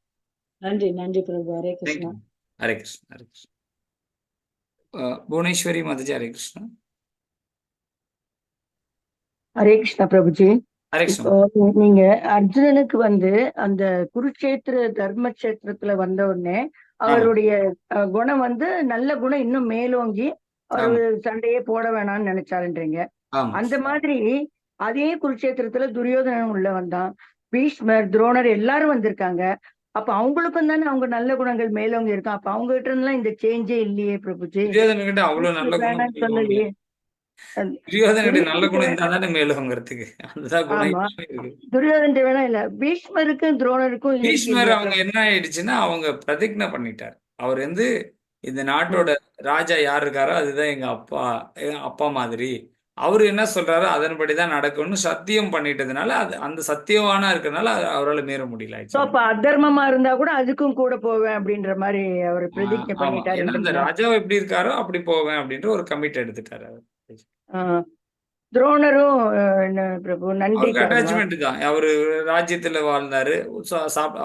நன்றி நன்றி பிரபு. ஹரே கிருஷ்ணா. தேங்க்யூ. ஹரே கிருஷ்ணா ஹரே கிருஷ்ணா. புவனேஸ்வரி மாதாஜி ஹரே கிருஷ்ணா. ஹரே கிருஷ்ணா பிரபுஜி. ஹரே இப்போ கிருஷ்ணா. நீங்க அர்ஜுனனுக்கு அந்த குருட்சேத்திர தர்மக்ஷேத்திரத்துல வந்த உடனே ஆமா அவருடைய குணம் நல்ல குணம் இன்னும் மேலோங்கி ஆமா அவரு சண்டையே போட வேணாம்னு நினைச்சாருன்றீங்க. ஆமா அந்த மாதிரி அதே குருட்சேத்திரத்துல துரியோதனன் உள்ள வந்தான், பீஷ்மர், துரோணர் எல்லாரும் வந்திருக்காங்க. அப்ப அவங்களுக்கும் தானே அவங்க நல்ல குணங்கள் மேலோங்கி இருக்கும். அப்ப அவங்க கிட்ட இருந்தெல்லாம் இந்த சேஞ்சே இல்லையே பிரபுஜி. துரியோதன கிட்ட அவ்வளவு நல்ல பீஷ்மர் குணம் வேணாம்னு மேலோங்கல. சொல்லலையே. துரியோதன கிட்ட நல்ல துரியோதனுக்கு குணம் இருந்தா தானே மேலோங்கிறதுக்கு. அதுதான் குணம் ஆமா, எல்லாமே இருக்கு. துரியோதன்ட்ட வேணா இல்ல, பீஷ்மருக்கும் துரோணருக்கும் இருக்கு பீஷ்மர் இல்லையா அவங்க பிரபு? என்ன ஆயிடுச்சுன்னா அவங்க பிரதிஜ்ஞை பண்ணிட்டார். அவர் இந்த நாட்டோட ராஜா யார் இருக்காரோ அதுதான் எங்க அப்பா மாதிரி. அவரு என்ன சொல்றாரோ அதன்படிதான் நடக்கும்னு சத்தியம் பண்ணிட்டதுனால அந்த சத்தியவானா இருக்கிறதுனால அவரால் மீற முடியல சோ ஆக்சுவலி. அப்ப அதர்மமா இருந்தா கூட அதுக்கும் கூட போவேன் அப்படின்ற மாதிரி அவர் பிரதிஜ்ஞை ஆமா. ஏன்னா அந்த பண்ணிட்டாருன்றீங்களா? ராஜா எப்படி இருக்காரோ அப்படி போவேன் அப்படின்ற ஒரு கமிட் எடுத்துட்டாரு அவர். ஆஹ் துரோணரும் என்ன பிரபு அவருக்கு நன்றிக்காகவா? அட்டாச்மெண்ட் தான். அவரு ராஜ்யத்துல வாழ்ந்தாரு.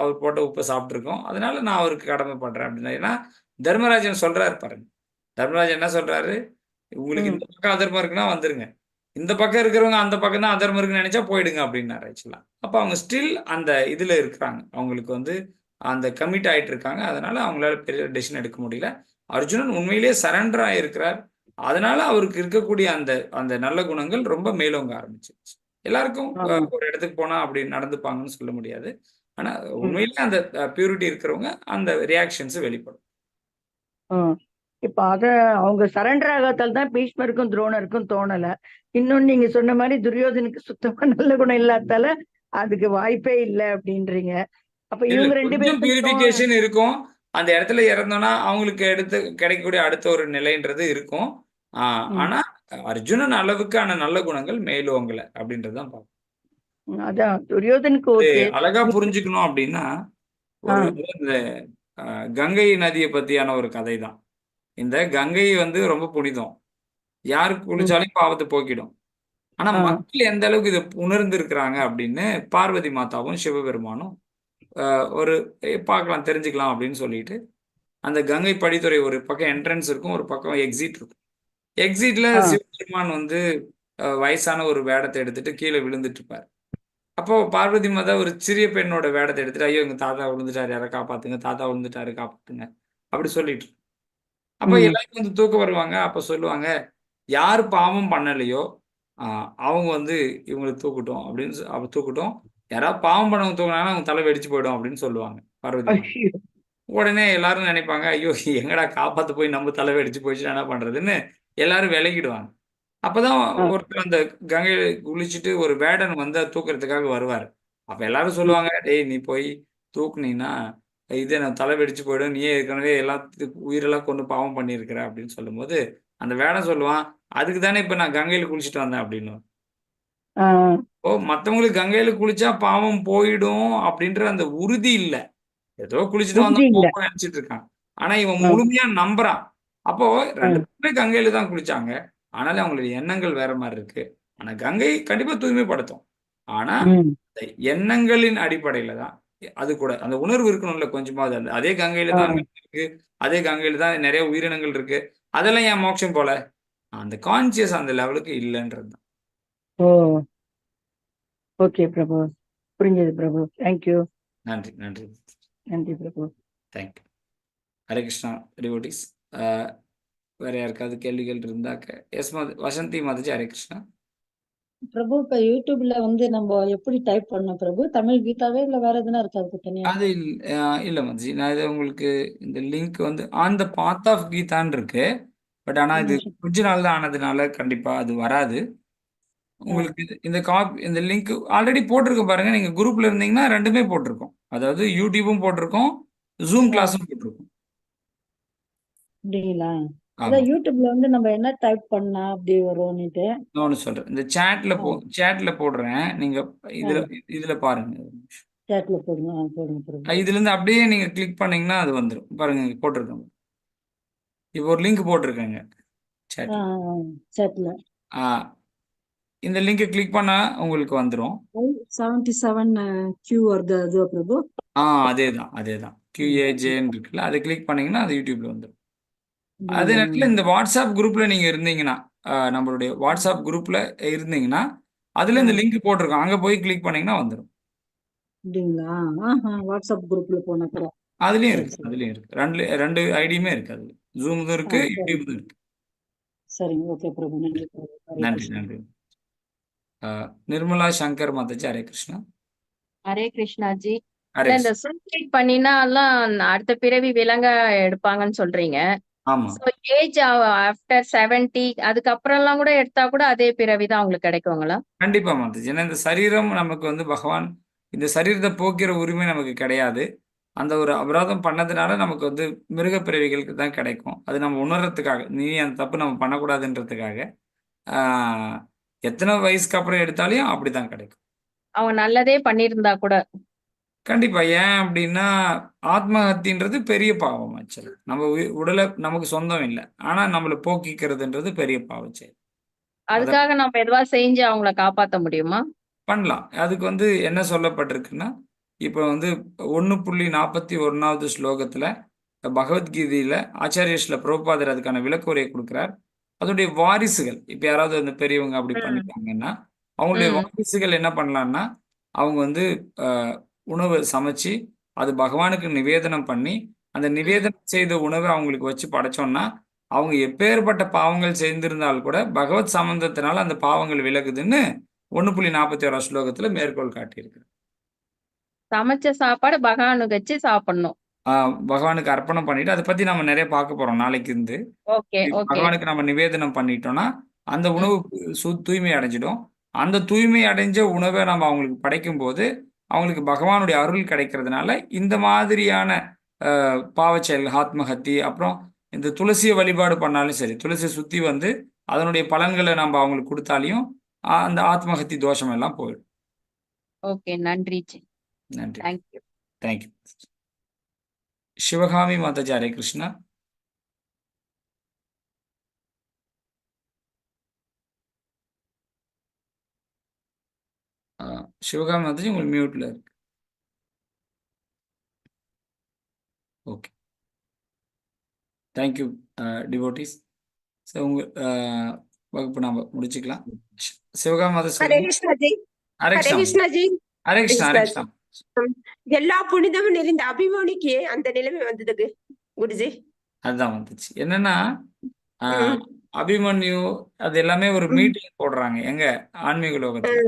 அவர் போட்ட உப்பை சாப்பிட்டுருக்கோம். அதனால நான் அவருக்கு கடமைப்படுறேன் அப்படின்னா. ஏன்னா தர்மராஜன் சொல்றாரு பாருங்க. தர்மராஜன் என்ன சொல்றாரு? உங்களுக்கு இந்த பக்கம் அதர்மம் இருக்குன்னா வந்துருங்க. இந்த பக்கம் இருக்கிறவங்க அந்த பக்கம் தான் அதர்மம் இருக்குன்னு நினைச்சா போயிடுங்க அப்படின்னாரு ஆக்சுவலா. அப்ப அவங்க ஸ்டில் அந்த இதுல இருக்கிறாங்க. அவங்களுக்கு அந்த கமிட் ஆயிட்டு இருக்காங்க. அதனால அவங்களால பெரிய டெசிஷன் எடுக்க முடியல. அர்ஜுனன் உண்மையிலேயே சரண்டர் ஆயிருக்கிறார். அதனால அவருக்கு இருக்கக்கூடிய அந்த அந்த நல்ல குணங்கள் ரொம்ப மேலோங்க ஆரம்பிச்சிருச்சு. எல்லாருக்கும் ஒரு இடத்துக்கு போனா அப்படி நடந்துப்பாங்கன்னு சொல்ல முடியாது. ஆனா உண்மையிலேயே அந்த பியூரிட்டி இருக்கிறவங்க அந்த ரியாக்ஷன்ஸ் வெளிப்படும். இப்ப அவங்க சரண்டர் ஆகாதால் தான் பீஷ்மருக்கும் துரோணருக்கும் தோணல. இன்னொன்னு நீங்க சொன்ன மாதிரி துரியோதனுக்கு சுத்தமா நல்ல குணம் இல்லாதால அதுக்கு வாய்ப்பே இல்லை அப்படின்றீங்க. அப்ப இல்ல இவங்க 2 கொஞ்சம் பேருக்கும் பியூரிபிகேஷன் இருக்கும். அந்த இடத்துல இறந்தோம்னா அவங்களுக்கு கிடைக்கக்கூடிய அடுத்த ஒரு நிலைன்றது இருக்கும். ஆனா அர்ஜுனன் அளவுக்கான நல்ல குணங்கள் மேலோங்கல அப்படின்றதுதான் பார்க்கணும். அதான் துரியோதனுக்கு ஓகே. அழகா புரிஞ்சுக்கணும் அப்படின்னா இந்த கங்கை நதியை பத்தியான ஒரு கதை தான். இந்த கங்கை ரொம்ப புனிதம். யாருக்கு குளிச்சாலும் பாவத்தை போக்கிடும். ஆனா மக்கள் எந்த அளவுக்கு இதை உணர்ந்து இருக்கிறாங்க அப்படின்னு பார்வதி மாதாவும் சிவபெருமானும் ஒரு பார்க்கலாம் தெரிஞ்சுக்கலாம் அப்படின்னு சொல்லிட்டு அந்த கங்கை படித்துறை ஒரு பக்கம் என்ட்ரன்ஸ் இருக்கும், ஒரு பக்கம் எக்ஸிட் இருக்கும். எக்ஸிட்ல சிவபெருமான் வயசான ஒரு வேடத்தை எடுத்துட்டு கீழே விழுந்துட்டு இருப்பார். அப்போ பார்வதி மாதா ஒரு சிறிய பெண்ணோட வேடத்தை எடுத்துட்டு, ஐயோ எங்க தாத்தா விழுந்துட்டாரு, யாரை காப்பாத்துங்க, தாத்தா விழுந்துட்டாரு காப்பாத்துங்க அப்படி சொல்லிட்டு. அப்ப எல்லாரும் தூக்க வருவாங்க. அப்ப சொல்லுவாங்க, யார் பாவம் பண்ணலையோ அவங்க இவங்களை தூக்கட்டும் அப்படின்னு தூக்கட்டும். யாராவது பாவம் பண்ணவங்க தூக்கினாங்கன்னா அவங்க தலை வெடிச்சு போயிடும் அப்படின்னு சொல்லுவாங்க பார்வதி. உடனே எல்லாரும் நினைப்பாங்க, ஐயோ எங்கடா காப்பாத்து போய் நம்ம தலை வெடிச்சு போயிடுச்சு என்ன பண்றதுன்னு எல்லாரும் விலகிடுவாங்க. அப்பதான் ஒருத்தர் அந்த கங்கையில குளிச்சுட்டு ஒரு வேடன் தூக்குறதுக்காக வருவார். அப்ப எல்லாரும் சொல்லுவாங்க, டேய் நீ போய் தூக்குனீன்னா நான் தலை வெடிச்சு போயிடும், நீயே ஏற்கனவே உயிரெல்லாம் கொண்டு பாவம் பண்ணியிருக்கிற அப்படின்னு சொல்லும்போது அந்த வேடன் சொல்லுவான், அதுக்கு தானே இப்ப நான் கங்கையில குளிச்சுட்டு வந்தேன் அப்படின்னு. மத்தவங்களுக்கு கங்கையில குளிச்சா பாவம் போயிடும் அப்படின்ற அந்த உறுதி இல்ல. ஏதோ குளிச்சுட்டு வந்தா போகும் நினைச்சிட்டு இருக்கான். ஆனா இவன் முழுமையா நம்புறான். அப்போ 2 பேருமே கங்கையில தான் குளிச்சாங்க. ஆனாலும் அவங்களுடைய எண்ணங்கள் வேற மாதிரி இருக்கு. ஆனா கங்கை கண்டிப்பா தூய்மைப்படுத்தும். ஆனா எண்ணங்களின் அடிப்படையில தான் அது கூட அந்த உணர்வு இருக்கணும்ல கொஞ்சமாவது. அதே கங்கையில தான் இருக்கு, அதே கங்கையில தான் நிறைய உயிரினங்கள் இருக்கு. அதெல்லாம் ஏன் மோட்சம் போல? அந்த கான்சியஸ் அந்த லெவலுக்கு இல்லைன்றது தான். ஓகே பிரபு, புரிஞ்சது பிரபு. தேங்க்யூ. நன்றி நன்றி நன்றி பிரபு. தேங்க்யூ. ஹரே கிருஷ்ணா டிவோட்டிஸ். வேற யாருக்காவது கேள்விகள் இருந்தாக்க எஸ் வசந்தி மாதாஜி. ஹரே கிருஷ்ணா. பிரபு இப்ப யூடியூப்ல வந்து நம்ம எப்படி டைப் பண்ணோம் பிரபு? தமிழ் கீதாவே இல்ல வேற எதுனா இருக்கா அதுக்கு தனியா? அது இல்லை மாதாஜி, நான் இது உங்களுக்கு இந்த லிங்க் வந்து ஆன் த பாத் ஆஃப் கீதான்னு இருக்கு. பட் ஆனால் இது கொஞ்ச நாள் தான் ஆனதுனால கண்டிப்பாக அது வராது உங்களுக்கு. இந்த இந்த லிங்க் ஆல்ரெடி போட்டிருக்கோம் பாருங்க. நீங்க குரூப்ல இருந்தீங்கன்னா ரெண்டுமே போட்டிருக்கோம். அதாவது யூடியூபும் போட்டிருக்கோம், ஜூம் கிளாஸும் போட்டிருக்கோம். அப்படிங்களா? ஆமா, அதான் யூடியூப்ல வந்து நம்ம என்ன டைப் பண்ணா அப்படி வரும்னுட்டு. நான் ஒன்று சொல்றேன். இந்த சேட்ல போடுறேன். நீங்க இதுல இதுல பாருங்க. சேட்ல போடுங்க. போடுங்க பிரபு. இதுல இருந்து அப்படியே நீங்க கிளிக் பண்ணீங்கன்னா அது வந்துடும். பாருங்க இங்க போட்டிருக்கோம். இப்போ ஒரு லிங்க் போட்டிருக்கேங்க சேட்ல. சேட்ல இந்த லிங்கை கிளிக் பண்ணா உங்களுக்கு வந்துடும். 77 கியூ வருது அதுவா பிரபு? அதேதான் QAJன்னு இருக்குல்ல, அதை கிளிக் பண்ணீங்கன்னா அது யூடியூப்ல வந்துடும். அதே நேரத்தில் இந்த வாட்ஸ்அப் குரூப்ல நீங்க இருந்தீங்கன்னா, நம்மளுடைய வாட்ஸ்அப் குரூப்ல இருந்தீங்கன்னா அதுல இந்த லிங்க் போட்டிருக்கோம், அங்க போய் கிளிக் பண்ணீங்கன்னா வந்துடும். அப்படிங்களா? வாட்ஸ்அப் குரூப்ல போனா கூட அதுலயும் சரி இருக்கு, சரி அதுலயும் இருக்கு. ரெண்டு ஐடியுமே இருக்கு. அதுல ஜூம் இருக்கு, சரி யூடியூப் இருக்கு. சரிங்க. ஓகே பிரபு. நன்றி பிரபு. ஹரே நன்றி கிருஷ்ணா. நன்றி. நிர்மலா சங்கர் மாதாஜி. ஹரே கிருஷ்ணா. ஹரே கிருஷ்ணாஜி. ஹரே இந்த கிருஷ்ணா. சூசைட் பண்ணினாலாம் அடுத்த பிறவி விலங்க எடுப்பாங்கன்னு சொல்றீங்க. ஆமா, ஸோ ஏஜ் ஆஃப்டர் 70 அதுக்கப்புறம்லாம் கூட எடுத்தா கூட அதே பிறவி தான் அவங்களுக்கு கிடைக்குங்களா? கண்டிப்பா மாதாஜி. ஏன்னா இந்த சரீரம் நமக்கு வந்து பகவான் இந்த சரீரத்தை போக்கிற உரிமை நமக்கு கிடையாது. அந்த ஒரு அபராதம் பண்ணதுனால நமக்கு வந்து மிருக பிறவிகளுக்கு தான் கிடைக்கும். அது நம்ம உணர்றதுக்காக, நீ அந்த தப்பு நம்ம பண்ணக்கூடாதுன்றதுக்காக. ஆஹ் எத்தனை வயசுக்கு அப்புறம் எடுத்தாலும் அப்படிதான் கிடைக்கும். அவங்க நல்லதே பண்ணியிருந்தா கூட. கண்டிப்பா. ஏன் அப்படின்னா ஆத்மஹத்தின்றது பெரிய பாவம் ஆக்சுவலா. நம்ம உடலை நமக்கு சொந்தம் இல்லை, ஆனா நம்மளை போக்கிக்கிறதுன்றது பெரிய பாவம் செயல். அத அதுக்காக நம்ம எதுவா செஞ்சு அவங்கள காப்பாத்த முடியுமா? பண்ணலாம். அதுக்கு வந்து என்ன சொல்லப்பட்டிருக்குன்னா, இப்போ வந்து 1.41வது ஸ்லோகத்துல பகவத்கீதையில ஆச்சாரிய ஸ்ரீல பிரபுபாதர் அதுக்கான விளக்குரையை கொடுக்கிறார். அதோடைய வாரிசுகள் இப்ப யாராவது அந்த பெரியவங்க அப்படி பண்ணிட்டாங்கன்னா அவங்களுடைய வாரிசுகள் என்ன பண்ணலாம்னா, அவங்க வந்து உணவு சமைச்சு அது பகவானுக்கு நிவேதனம் பண்ணி அந்த நிவேதனம் செய்த உணவை அவங்களுக்கு வச்சு படைச்சோம்னா அவங்க எப்பேற்பட்ட பாவங்கள் செய்திருந்தால் கூட பகவத் சம்பந்தத்தினால அந்த பாவங்கள் விலகுதுன்னு 1.41 ஸ்லோகத்துல மேற்கோள் காட்டியிருக்கு. சமைச்ச சாப்பாடு பகவானுக்கு வச்சு சாப்பிடணும். பகவானுக்கு அர்ப்பணம் பண்ணிட்டு அதை பத்தி நம்ம நிறைய பார்க்க போறோம் நாளைக்கு இருந்து. Okay okay. பகவானுக்கு நம்ம நிவேதனம் பண்ணிட்டோம்னா அந்த உணவு தூய்மை அடைஞ்சிடும். அந்த தூய்மை அடைஞ்ச உணவை நம்ம அவங்களுக்கு படைக்கும் போது அவங்களுக்கு பகவானுடைய அருள் கிடைக்கிறதுனால இந்த மாதிரியான பாவச் செயல் ஆத்மஹத்தி, அப்புறம் இந்த துளசியை வழிபாடு பண்ணாலும் சரி, துளசி சுத்தி வந்து அதனுடைய பலன்களை நம்ம அவங்களுக்கு கொடுத்தாலையும் அந்த ஆத்மஹத்தி தோஷம் எல்லாம் போயிடும். ஓகே, நன்றி. நன்றி. தேங்க்யூ. தேங்க்யூ. சிவகாமி மாதாஜி. ஹரே கிருஷ்ணா. சிவகாமி மாதாஜி உங்களுக்கு மியூட்ல இருக்கு. Okay, thank you devotees. உங்க வகுப்பு நாம முடிச்சுக்கலாம். சிவகாமி மாதாஜி. ஹரே கிருஷ்ணாஜி. ஹரே ஹரே கிருஷ்ணா. கிருஷ்ணாஜி. ஹரே கிருஷ்ணா. ஹரே கிருஷ்ணா. எல்லா புனிதமும் நிறைந்த அபிமன்யுக்கு அந்த நிலைமை வந்ததுக்கு குருஜி. அதுதான் வந்துச்சு. என்னன்னா அபிமன்யு அது எல்லாமே ஒரு மீட்டிங் போடுறாங்க எங்க ஆன்மீக லோகத்துல.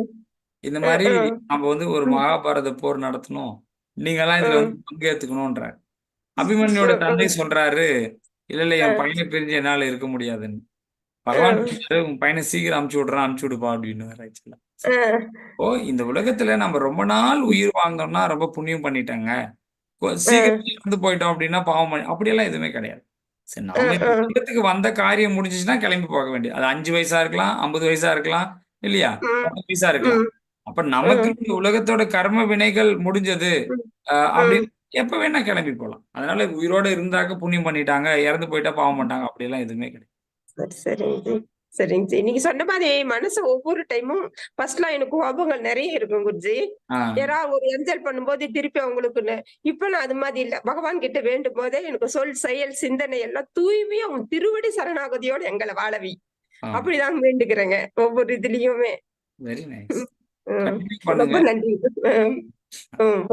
இந்த மாதிரி நம்ம வந்து ஒரு மகாபாரத போர் நடத்தணும், நீங்க எல்லாம் இதுல வந்து பங்கேற்றுக்கணும்ன்ற. அபிமன்யோட தந்தை சொல்றாரு, இல்ல என் பையனை பிரிஞ்சு என்னால இருக்க முடியாதுன்னு. பகவான் உன் பையனை சீக்கிரம் அமுச்சு விடுப்பா அப்படின்னு. ஓ, இந்த உலகத்துல நம்ம ரொம்ப நாள் உயிர் வாழ்ந்தோம்னா ரொம்ப புண்ணியம் பண்ணிட்டாங்க, சீக்கிரம் இறந்து போயிட்டோம் அப்படின்னா பாவம் அப்படியெல்லாம் எதுவுமே கிடையாது. சரி, நாம இந்த உலகத்துக்கு வந்த காரியம் முடிஞ்சிச்சுன்னா கிளம்பி போக வேண்டியது. அது 5 வயசா இருக்கலாம், 50 வயசா இருக்கலாம், இல்லையா, 10 வயசா இருக்கலாம். அப்ப நமக்கு இந்த உலகத்தோட கர்ம வினைகள் முடிஞ்சது அப்படின்னு எப்ப வேணா கிளம்பி போகலாம். அதனால உயிரோட இருந்தாக்க புண்ணியம் பண்ணிட்டாங்க, இறந்து போயிட்டா பாவம் பண்ணிட்டாங்க அப்படியெல்லாம் எதுவுமே கிடையாது. சரிங்க சரிங்க. நீங்க சொன்ன மாதிரி மனசு ஒவ்வொரு டைமும் ஃபர்ஸ்ட்லாம் எனக்கு கோபங்கள் நிறைய இருக்கும் குருஜி. யாராவது ஒரு என்ஜாய் பண்ணும்போது திருப்பி அவங்களுக்குன்னு. இப்ப நான் அது மாதிரி இல்ல. பகவான் கிட்ட வேண்டும் போதே எனக்கு சொல், செயல், சிந்தனை எல்லாம் தூய்மையா உன் திருவடி சரணாகதியோட எங்களை வாழவி அப்படிதான் வேண்டுகிறேங்க ஒவ்வொரு இதுலயுமே. Very nice. ரொம்ப நன்றி.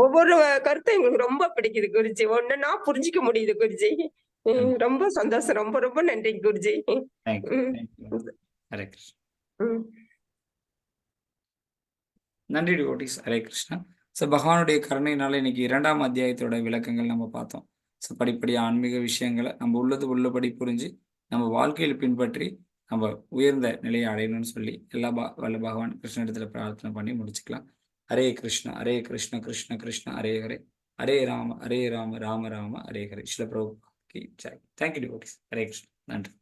ஒவ்வொரு கருத்தும் எங்களுக்கு ரொம்ப பிடிக்குது குருஜி. ஒண்ணுன்னா புரிஞ்சுக்க முடியுது குருஜி. ரொம்ப சந்தோஷம். ரொம்ப ரொம்ப நன்றி குருஜி. ஹரே கிருஷ்ணா. ம். நன்றி டிவோட்டிஸ். ஹரே கிருஷ்ணா. ஸோ பகவானுடைய கருணையினால இன்னைக்கு 2ஆம் அத்தியாயத்தோட விளக்கங்கள் நம்ம பார்த்தோம். ஸோ படிப்படியாக ஆன்மீக விஷயங்களை நம்ம உள்ளபடி புரிஞ்சு நம்ம வாழ்க்கையில் பின்பற்றி நம்ம உயர்ந்த நிலையை அடையணும்னு சொல்லி எல்லா வல்ல பகவான் கிருஷ்ணனிடத்துல பிரார்த்தனை பண்ணி முடிச்சுக்கலாம். ஹரே கிருஷ்ணா ஹரே கிருஷ்ண கிருஷ்ண கிருஷ்ண ஹரே ஹரே ஹரே ராம ராம ராம ஹரே ஹரே. ஸ்ரீல பிரபு கி ஜெய். Thank you devotees. ஹரே கிருஷ்ணா. நன்றி.